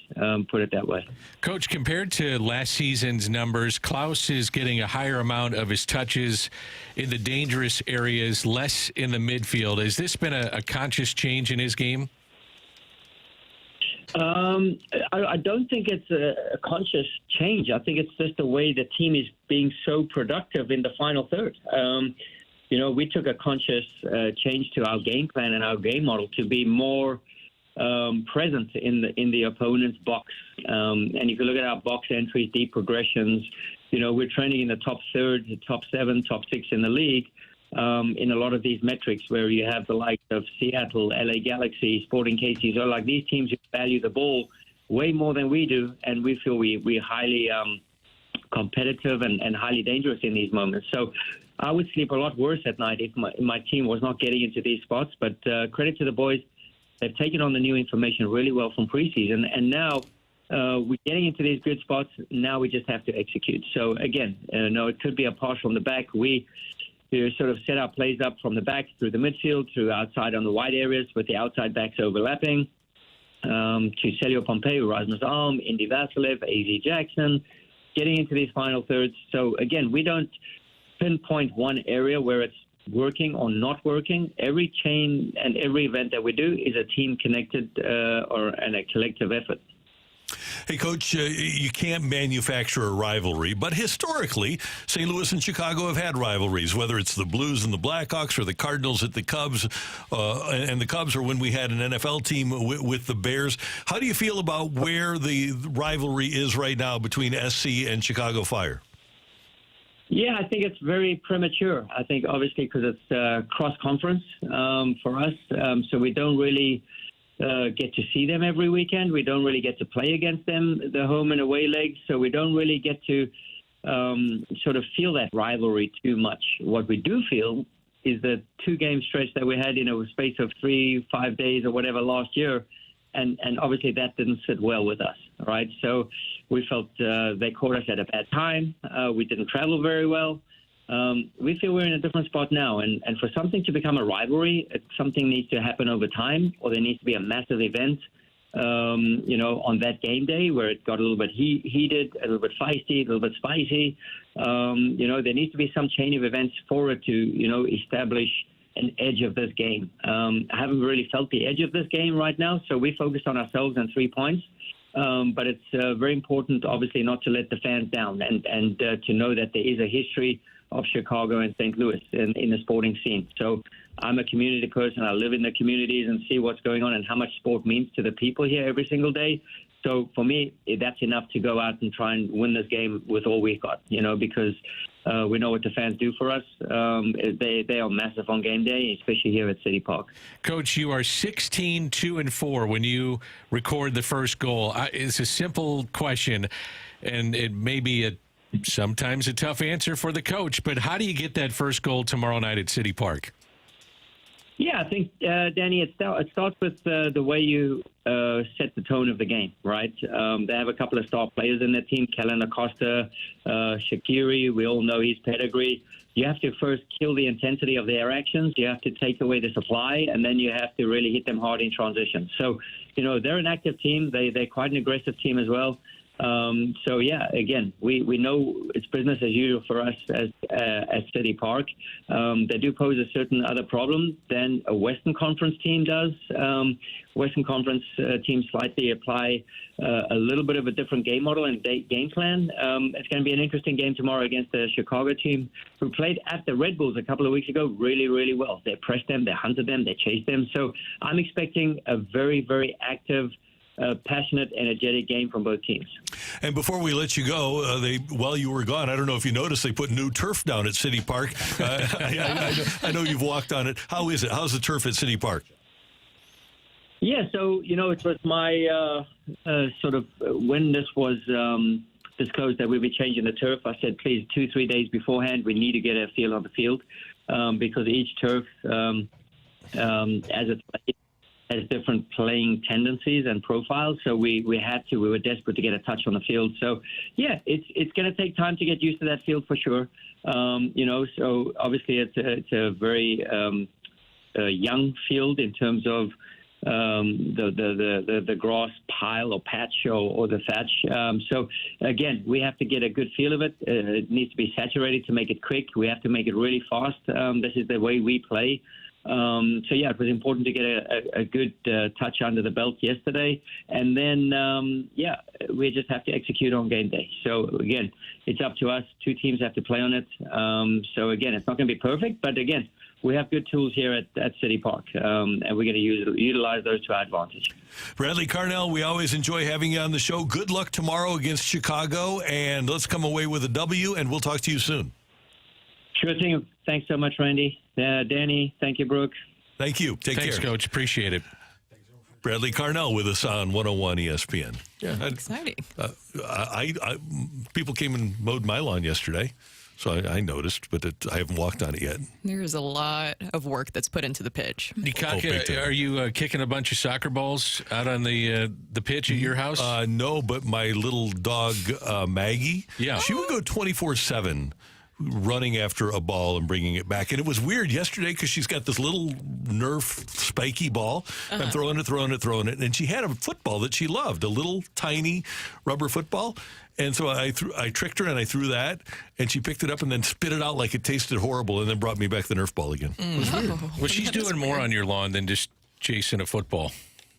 put it that way. Coach, compared to last season's numbers, Klaus is getting a higher amount of his touches in the dangerous areas, less in the midfield. Has this been a conscious change in his game? I don't think it's a conscious change. I think it's just the way the team is being so productive in the final third. We took a conscious change to our game plan and our game model to be more present in the opponent's box. And if you look at our box entries, deep progressions, we're trending in the top third, the top 7, top 6 in the league in a lot of these metrics where you have the likes of Seattle, LA Galaxy, Sporting KC. So like these teams who value the ball way more than we do, and we feel we're highly competitive and highly dangerous in these moments. So I would sleep a lot worse at night if my team was not getting into these spots. But credit to the boys. They've taken on the new information really well from preseason. And now we're getting into these good spots. Now we just have to execute. So, again, no, it could be a partial on the back. We to sort of set our plays up from the back through the midfield, through outside on the wide areas with the outside backs overlapping, to Celio Pompeo, Rasmus Alm, Indy Vasilev, AZ Jackson, getting into these final thirds. So, again, we don't pinpoint one area where it's working or not working. Every chain and every event that we do is a team-connected and a collective effort. Hey, Coach, you can't manufacture a rivalry, but historically, St. Louis and Chicago have had rivalries, whether it's the Blues and the Blackhawks or the Cardinals at the Cubs, and the Cubs, or when we had an NFL team with the Bears. How do you feel about where the rivalry is right now between SC and Chicago Fire? Yeah, I think it's very premature. I think, obviously, because it's cross-conference for us, so we don't really get to see them every weekend. We don't really get to play against them, the home and away legs, so we don't really get to sort of feel that rivalry too much. What we do feel is the 2-game stretch that we had in a space of 3-5 days or whatever last year, and obviously that didn't sit well with us, right? So we felt they caught us at a bad time. We didn't travel very well. We feel we're in a different spot now, and for something to become a rivalry, something needs to happen over time, or there needs to be a massive event, on that game day where it got a little bit heated, a little bit feisty, a little bit spicy. There needs to be some chain of events for it to, establish an edge of this game. I haven't really felt the edge of this game right now, so we focused on ourselves and 3 points. But it's very important, obviously, not to let the fans down and to know that there is a history of Chicago and St. Louis in the sporting scene. So I'm a community person. I live in the communities and see what's going on and how much sport means to the people here every single day. So for me, that's enough to go out and try and win this game with all we've got, because we know what the fans do for us. They are massive on game day, especially here at City Park. Coach, you are 16-2-4 when you record the first goal. It's a simple question, and it may be sometimes a tough answer for the coach, but how do you get that first goal tomorrow night at City Park? Yeah, I think, Danny, it starts with the way you set the tone of the game, right? They have a couple of star players in their team, Kellen Acosta, Shaqiri. We all know his pedigree. You have to first kill the intensity of their actions. You have to take away the supply, and then you have to really hit them hard in transition. So, they're an active team. They're quite an aggressive team as well. So yeah, again, we know it's business as usual for us at City Park. They do pose a certain other problem than a Western Conference team does. Western Conference teams slightly apply a little bit of a different game model and game plan. It's going to be an interesting game tomorrow against the Chicago team, who played at the Red Bulls a couple of weeks ago really, really well. They pressed them, they hunted them, they chased them. So I'm expecting a very, very active, passionate, energetic game from both teams. And before we let you go, while you were gone, I don't know if you noticed, they put new turf down at City Park. I know you've walked on it. How is it? How's the turf at City Park? Yeah, so, it was my sort of when this was disclosed that we'd be changing the turf, I said, please, 2-3 days beforehand, we need to get a feel on the field because each turf, as it's played, has different playing tendencies and profiles. So we were desperate to get a touch on the field. So yeah, it's going to take time to get used to that field for sure. So obviously it's a very young field in terms of the grass pile or patch or the thatch. So again, we have to get a good feel of it. It needs to be saturated to make it quick. We have to make it really fast. This is the way we play. So yeah, it was important to get a good touch under the belt yesterday, and then we just have to execute on game day. So again, it's up to us. 2 teams have to play on it. So again, it's not going to be perfect, but again, we have good tools here at City Park, and we're going to utilize those to our advantage. Bradley Carnell, we always enjoy having you on the show. Good luck tomorrow against Chicago, and let's come away with a W, and we'll talk to you soon. Sure thing. Thanks so much, Randy. Danny, thank you, Brooke. Thank you. Thanks, care. Coach. Appreciate it. Bradley Carnell with us on 101 ESPN. Yeah, exciting. People came and mowed my lawn yesterday, so I noticed, but I haven't walked on it yet. There's a lot of work that's put into the pitch. Are you kicking a bunch of soccer balls out on the pitch at your house? No, but my little dog, Maggie, she would go 24/7 running after a ball and bringing it back. And it was weird yesterday because she's got this little Nerf spiky ball. I'm throwing it. And she had a football that she loved, a little tiny rubber football. And so I tricked her and I threw that, and she picked it up and then spit it out like it tasted horrible and then brought me back the Nerf ball again. It was weird. Well, she's doing more on your lawn than just chasing a football.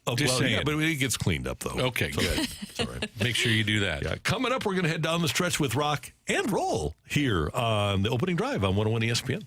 Oh, Just well, saying. yeah, but it gets cleaned up, though. Okay, good. It's all right. Make sure you do that. Yeah. Coming up, we're going to head down the stretch with rock and roll here on the opening drive on 101 ESPN.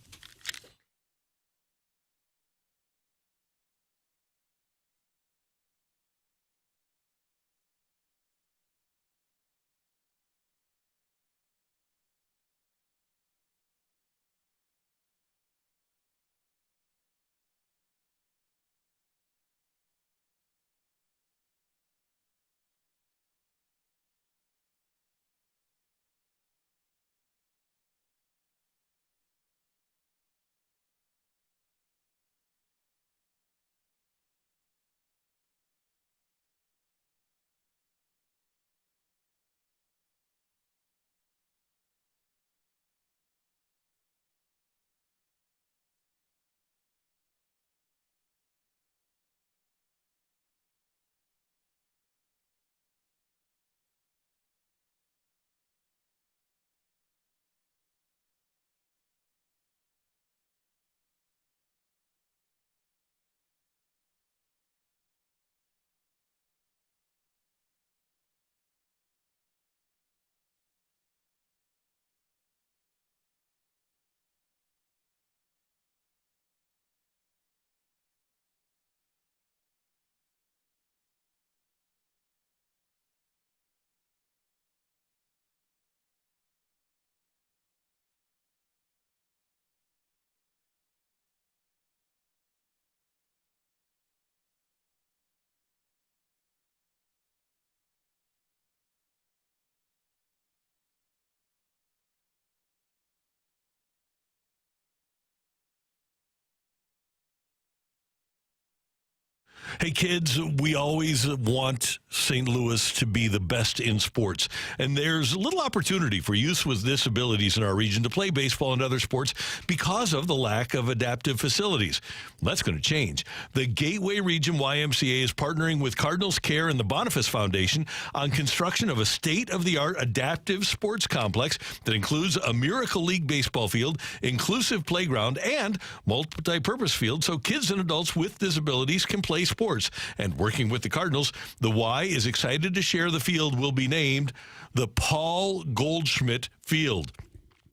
Hey, kids, we always want St. Louis to be the best in sports. And there's a little opportunity for youth with disabilities in our region to play baseball and other sports because of the lack of adaptive facilities. That's going to change. The Gateway Region YMCA is partnering with Cardinals Care and the Boniface Foundation on construction of a state-of-the-art adaptive sports complex that includes a Miracle League baseball field, inclusive playground, and multi-purpose field so kids and adults with disabilities can play sports. And working with the Cardinals, the Y is excited to share the field will be named the Paul Goldschmidt Field.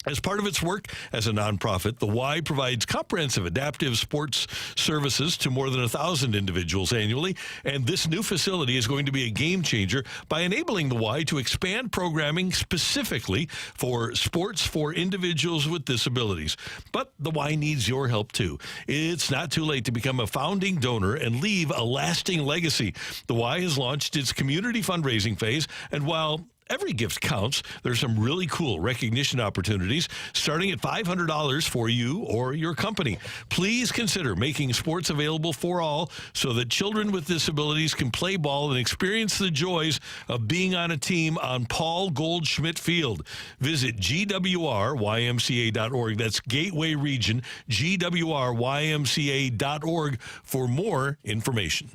As part of its work as a nonprofit, the Y provides comprehensive adaptive sports services to more than 1,000 individuals annually, and this new facility is going to be a game changer by enabling the Y to expand programming specifically for sports for individuals with disabilities. But the Y needs your help too. It's not too late to become a founding donor and leave a lasting legacy. The Y has launched its community fundraising phase, and while every gift counts, there's some really cool recognition opportunities starting at $500 for you or your company. Please consider making sports available for all so that children with disabilities can play ball and experience the joys of being on a team on Paul Goldschmidt Field. Visit GWRYMCA.org. That's Gateway Region, GWRYMCA.org for more information.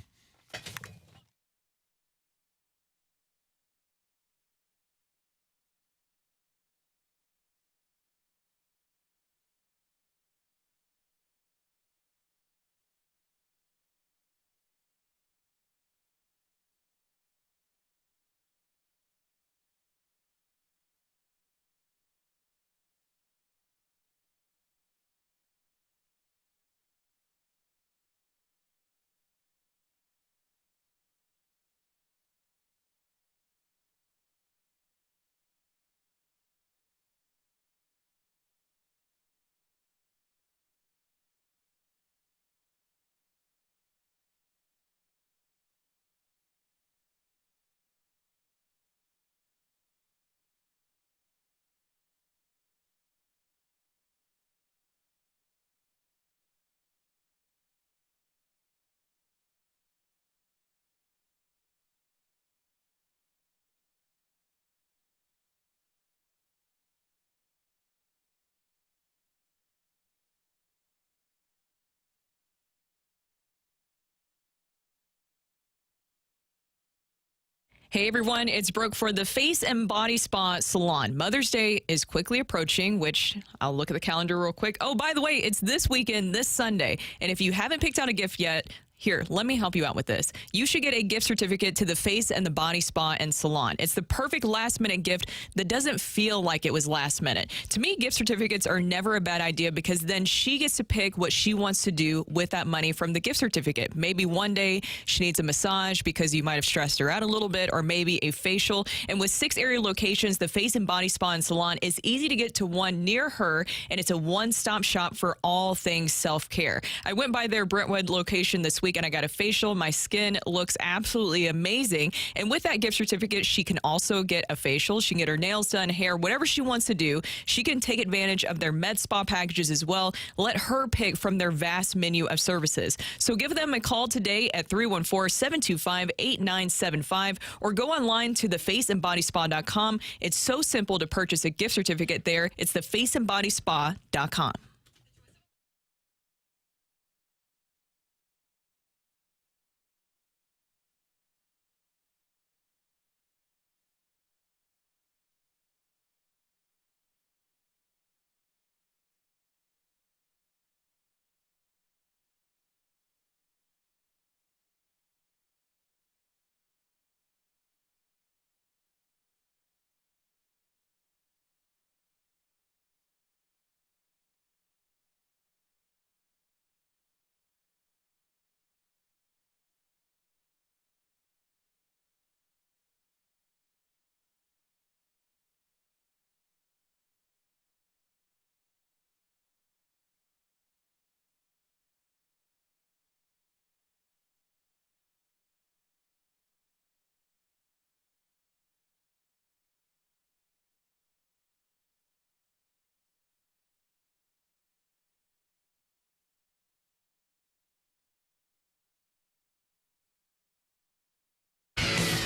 Hey everyone, it's Brooke for the Face and Body Spa Salon. Mother's Day is quickly approaching, which I'll look at the calendar real quick. Oh, by the way, it's this weekend, this Sunday. And if you haven't picked out a gift yet, here, let me help you out with this. You should get a gift certificate to the Face and the Body Spa and Salon. It's the perfect last-minute gift that doesn't feel like it was last minute. To me, gift certificates are never a bad idea because then she gets to pick what she wants to do with that money from the gift certificate. Maybe one day she needs a massage because you might have stressed her out a little bit, or maybe a facial. And with 6 area locations, the Face and Body Spa and Salon is easy to get to one near her, and it's a one-stop shop for all things self-care. I went by their Brentwood location this week and I got a facial. My skin looks absolutely amazing. And with that gift certificate, she can also get a facial. She can get her nails done, hair, whatever she wants to do. She can take advantage of their med spa packages as well. Let her pick from their vast menu of services. So give them a call today at 314-725-8975 or go online to thefaceandbodyspa.com. It's so simple to purchase a gift certificate there. It's thefaceandbodyspa.com.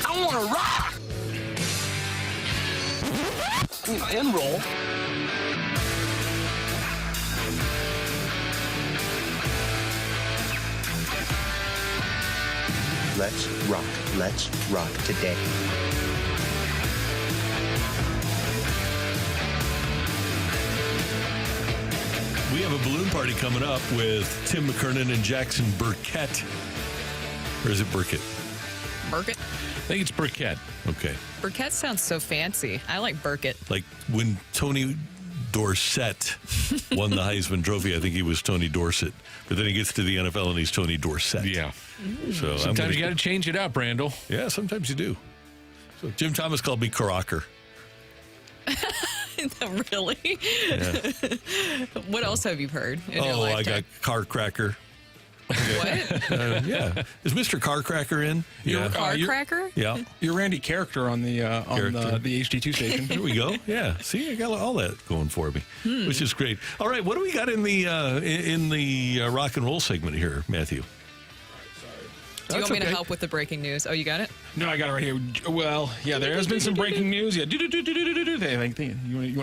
I want to rock. And roll. Let's rock. Let's rock today. We have a balloon party coming up with Tim McKernan and Jackson Burkett. Or is it Burkett? Burkett? I think it's Burkett. Okay. Burkett sounds so fancy. I like Burkett. Like when Tony Dorsett won the Heisman Trophy, I think he was Tony Dorsett. But then he gets to the NFL and he's Tony Dorsett. Yeah. So sometimes you got to change it up, Randall. Yeah, sometimes you do. So Jim Thomas called me Karraker. Really? Yeah. What else have you heard in your I lifetime? got Car Cracker. What? Yeah. Is Mr. Car Cracker in? Yeah. Car Cracker? Yeah. You're Randy Karraker on the HD2 station. There we go. Yeah. See, I got all that going for me, which is great. All right, what do we got in the rock and roll segment here, Matthew? Do you want me to help with the breaking news? Oh, you got it? No, I got it right here. Well, yeah, there has been some breaking news. Yeah, you want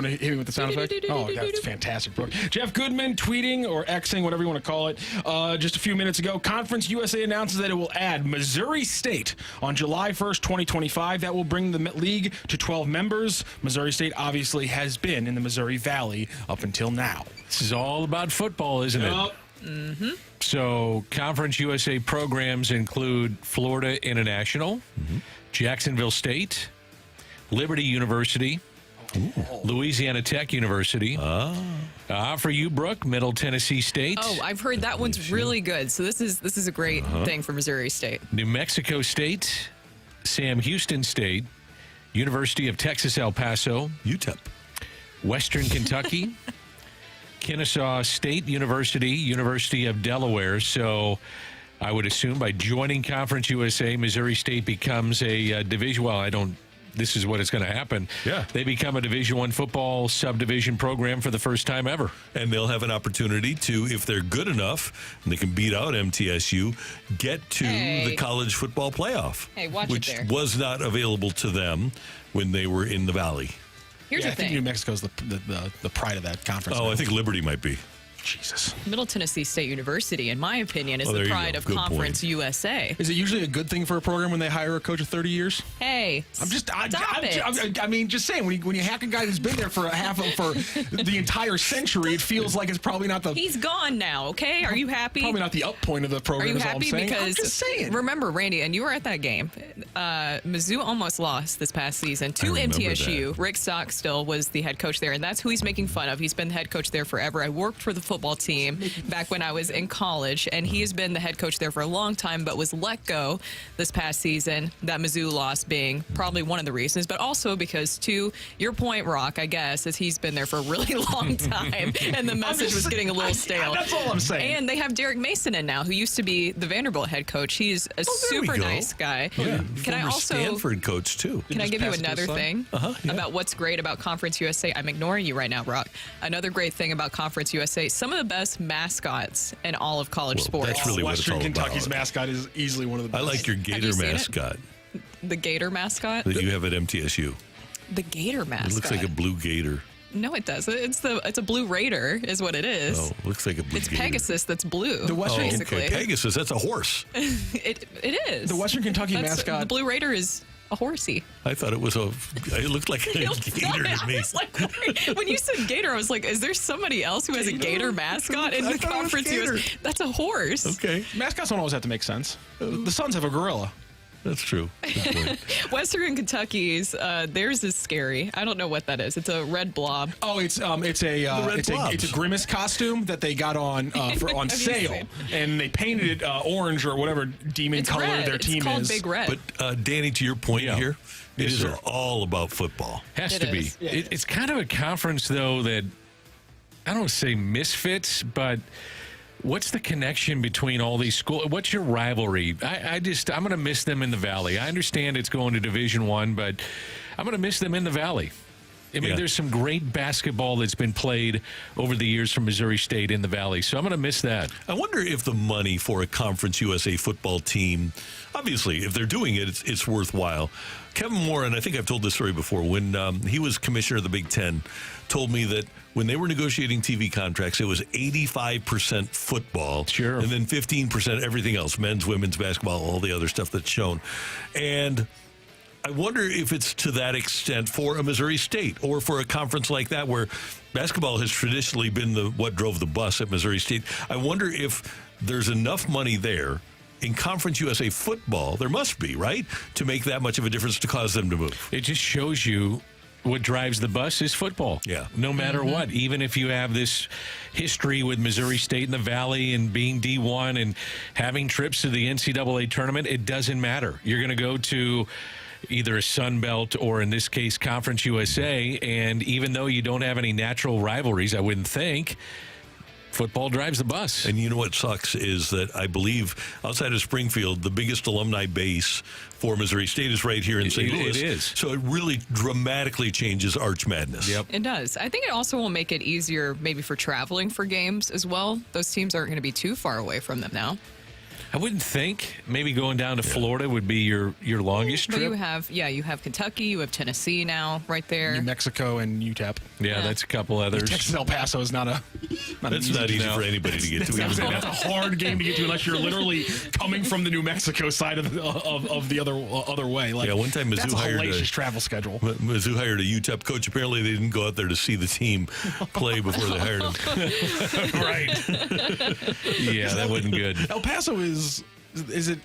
to hit me with the sound effect? Oh, that's fantastic, Brooke. Jeff Goodman tweeting or Xing, whatever you want to call it, just a few minutes ago. Conference USA announces that it will add Missouri State on July 1st, 2025. That will bring the league to 12 members. Missouri State obviously has been in the Missouri Valley up until now. This is all about football, isn't it? Mm-hmm. So, Conference USA programs include Florida International, Jacksonville State, Liberty University, Louisiana Tech University. For you, Brooke, Middle Tennessee State. Oh, I've heard that one's really good. So this is a great thing for Missouri State. New Mexico State, Sam Houston State, University of Texas El Paso, UTEP, Western Kentucky. Kennesaw State University, University of Delaware. So I would assume by joining Conference USA, Missouri State becomes a division. Well, this is what is going to happen. Yeah. They become a Division I football subdivision program for the first time ever. And they'll have an opportunity to, if they're good enough, and they can beat out MTSU, get to the college football playoff. Hey, watch which it there. was not available to them when they were in the Valley. Here's the I think thing. New Mexico's the pride of that conference. Oh, I think Liberty might be. Jesus. Middle Tennessee State University, in my opinion, is Oh, there the you pride go. of Good Conference point. USA. Is it usually a good thing for a program when they hire a coach of 30 years? Hey, I mean, just saying, when you hack a guy who's been there for for the entire century, it feels like it's probably not the... He's gone now, okay? Are you happy? Probably not the up point of the Are program, you is all I'm happy? saying. Because I'm just saying. remember, Randy, and you were at that game. Mizzou almost lost this past season to remember MTSU. that. Rick Stockstill was the head coach there, and that's who he's making fun of. He's been the head coach there forever. I worked for the football team back when I was in college, and he has been the head coach there for a long time, but was let go this past season. That Mizzou loss being probably one of the reasons, but also because, to your point, Rock, I guess, is he's been there for a really long time, and the message was getting a little stale. That's all I'm saying. And they have Derek Mason in now, who used to be the Vanderbilt head coach. He's a super nice guy. Can I Former also Stanford coach, too. Can I give you another thing about what's great about Conference USA? I'm ignoring you right now, Brock. Another great thing about Conference USA, some of the best mascots in all of college sports. That's really what it's all Western Kentucky's about. mascot is easily one of the I best. like your Have Gator you seen it? mascot The Gator mascot? that you have at MTSU. The Gator mascot. It looks like a blue gator. No, it doesn't. It's a blue raider, is what it is. Oh, looks like a blue It's gator. Pegasus that's blue. The Western- basically. Okay. Pegasus, that's a horse. It is. The Western Kentucky The mascot. Blue Raider is a horsey. I thought it looked like a gator to me. I was like, wait. When you said gator, I was like, is there somebody else who has a gator mascot in I the thought it was Conference gator. USA? That's a horse. Okay, Mascots don't always have to make sense. The Suns have a gorilla. that's true. Good point. Western Kentucky's theirs is scary. I don't know what that is. It's a red blob. Oh, it's a blobs. Grimace costume that they got on on Have you sale, seen? and they painted it orange or whatever demon It's color red. their It's team called is. Big Red. But Danny, to your point here, it Yes, is sir. all about football. Has It to be. is. It's kind of a conference, though, that I don't say misfits, but what's the connection between all these schools? What's your rivalry? I'm going to miss them in the Valley. I understand it's going to Division I, but I'm going to miss them in the Valley. I mean, there's some great basketball that's been played over the years from Missouri State in the Valley, so I'm going to miss that. I wonder if the money for a Conference USA football team, obviously, if they're doing it, it's worthwhile. Kevin Moore, and I think I've told this story before, when he was commissioner of the Big Ten, told me that when they were negotiating TV contracts, it was 85% football, Sure, and then 15% everything else, men's, women's basketball, all the other stuff that's shown. And I wonder if it's to that extent for a Missouri State or for a conference like that where basketball has traditionally been what drove the bus at Missouri State. I wonder if there's enough money there in Conference USA football, there must be, right, to make that much of a difference to cause them to move. It just shows you what drives the bus is football. Yeah. No matter what, even if you have this history with Missouri State in the Valley and being D1 and having trips to the NCAA tournament, it doesn't matter. You're going to go to either a Sun Belt or, in this case, Conference USA, and even though you don't have any natural rivalries, I wouldn't think, football drives the bus. And you know what sucks is that I believe outside of Springfield, the biggest alumni base for Missouri State is right here in St. Louis. It is. So it really dramatically changes Arch Madness. Yep. It does. I think it also will make it easier maybe for traveling for games as well. Those teams aren't going to be too far away from them now. I wouldn't think maybe going down to Florida would be your longest But trip. you have Kentucky, you have Tennessee now right there. New Mexico and UTEP. Yeah, that's a couple others. Texas El Paso is not That's not easy for anybody to get to. That's either. a hard game to get to unless you're literally coming from the New Mexico side of the other way. Like, Yeah, one time Mizzou that's a hired hellacious travel schedule. Mizzou hired a UTEP coach. Apparently, they didn't go out there to see the team play before they hired him. Right. Yeah, that wasn't good. El Paso is it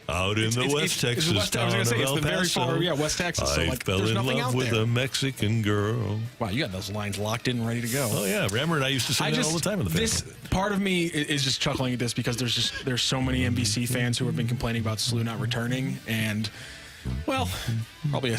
out in the West Texas West, I was town gonna say, of it's El the very Paso? far, West Texas. So I like, fell there's in nothing love out with there. a Mexican girl. Wow, you got those lines locked in, ready to go. Oh yeah, Rammer and I used to sing that all the time in the family. This part of me is just chuckling at this because there's so many NBC fans who have been complaining about SLU not returning, and well, probably a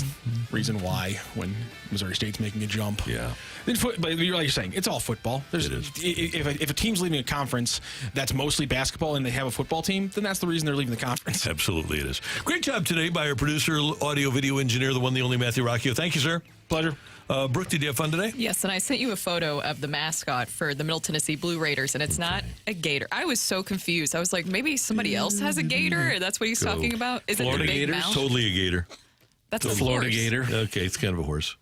reason why when Missouri State's making a jump. Yeah. But like you're saying, it's all football. If a team's leaving a conference that's mostly basketball and they have a football team, then that's the reason they're leaving the conference. Absolutely it is. Great job today by our producer, audio video engineer, the one, the only Matthew Rocchio. Thank you, sir. Pleasure. Brooke, did you have fun today? Yes, and I sent you a photo of the mascot for the Middle Tennessee Blue Raiders, and it's not a gator. I was so confused. I was like, maybe somebody else has a gator? That's what he's talking about? Is Florida it the big Gators? mouth? Totally a gator. That's a Florida horse. gator. Okay, it's kind of a horse.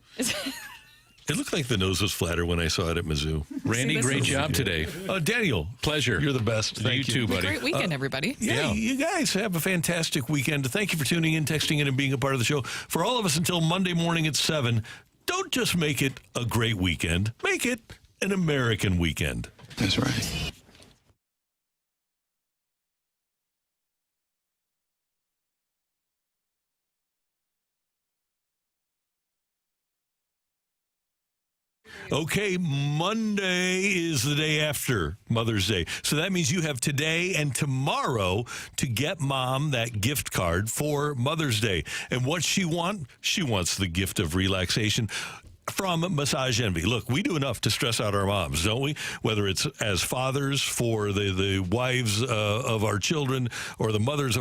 It looked like the nose was flatter when I saw it at Mizzou. Randy, great job today. Daniel, pleasure. You're the best. Thank you too, buddy. Great weekend, everybody. Yeah, you guys have a fantastic weekend. Thank you for tuning in, texting in, and being a part of the show. For all of us until Monday morning at 7, don't just make it a great weekend. Make it an American weekend. That's right. Okay, Monday is the day after Mother's Day. So that means you have today and tomorrow to get Mom that gift card for Mother's Day. And what she wants? She wants the gift of relaxation from Massage Envy. Look, we do enough to stress out our moms, don't we? Whether it's as fathers for the wives of our children or the mothers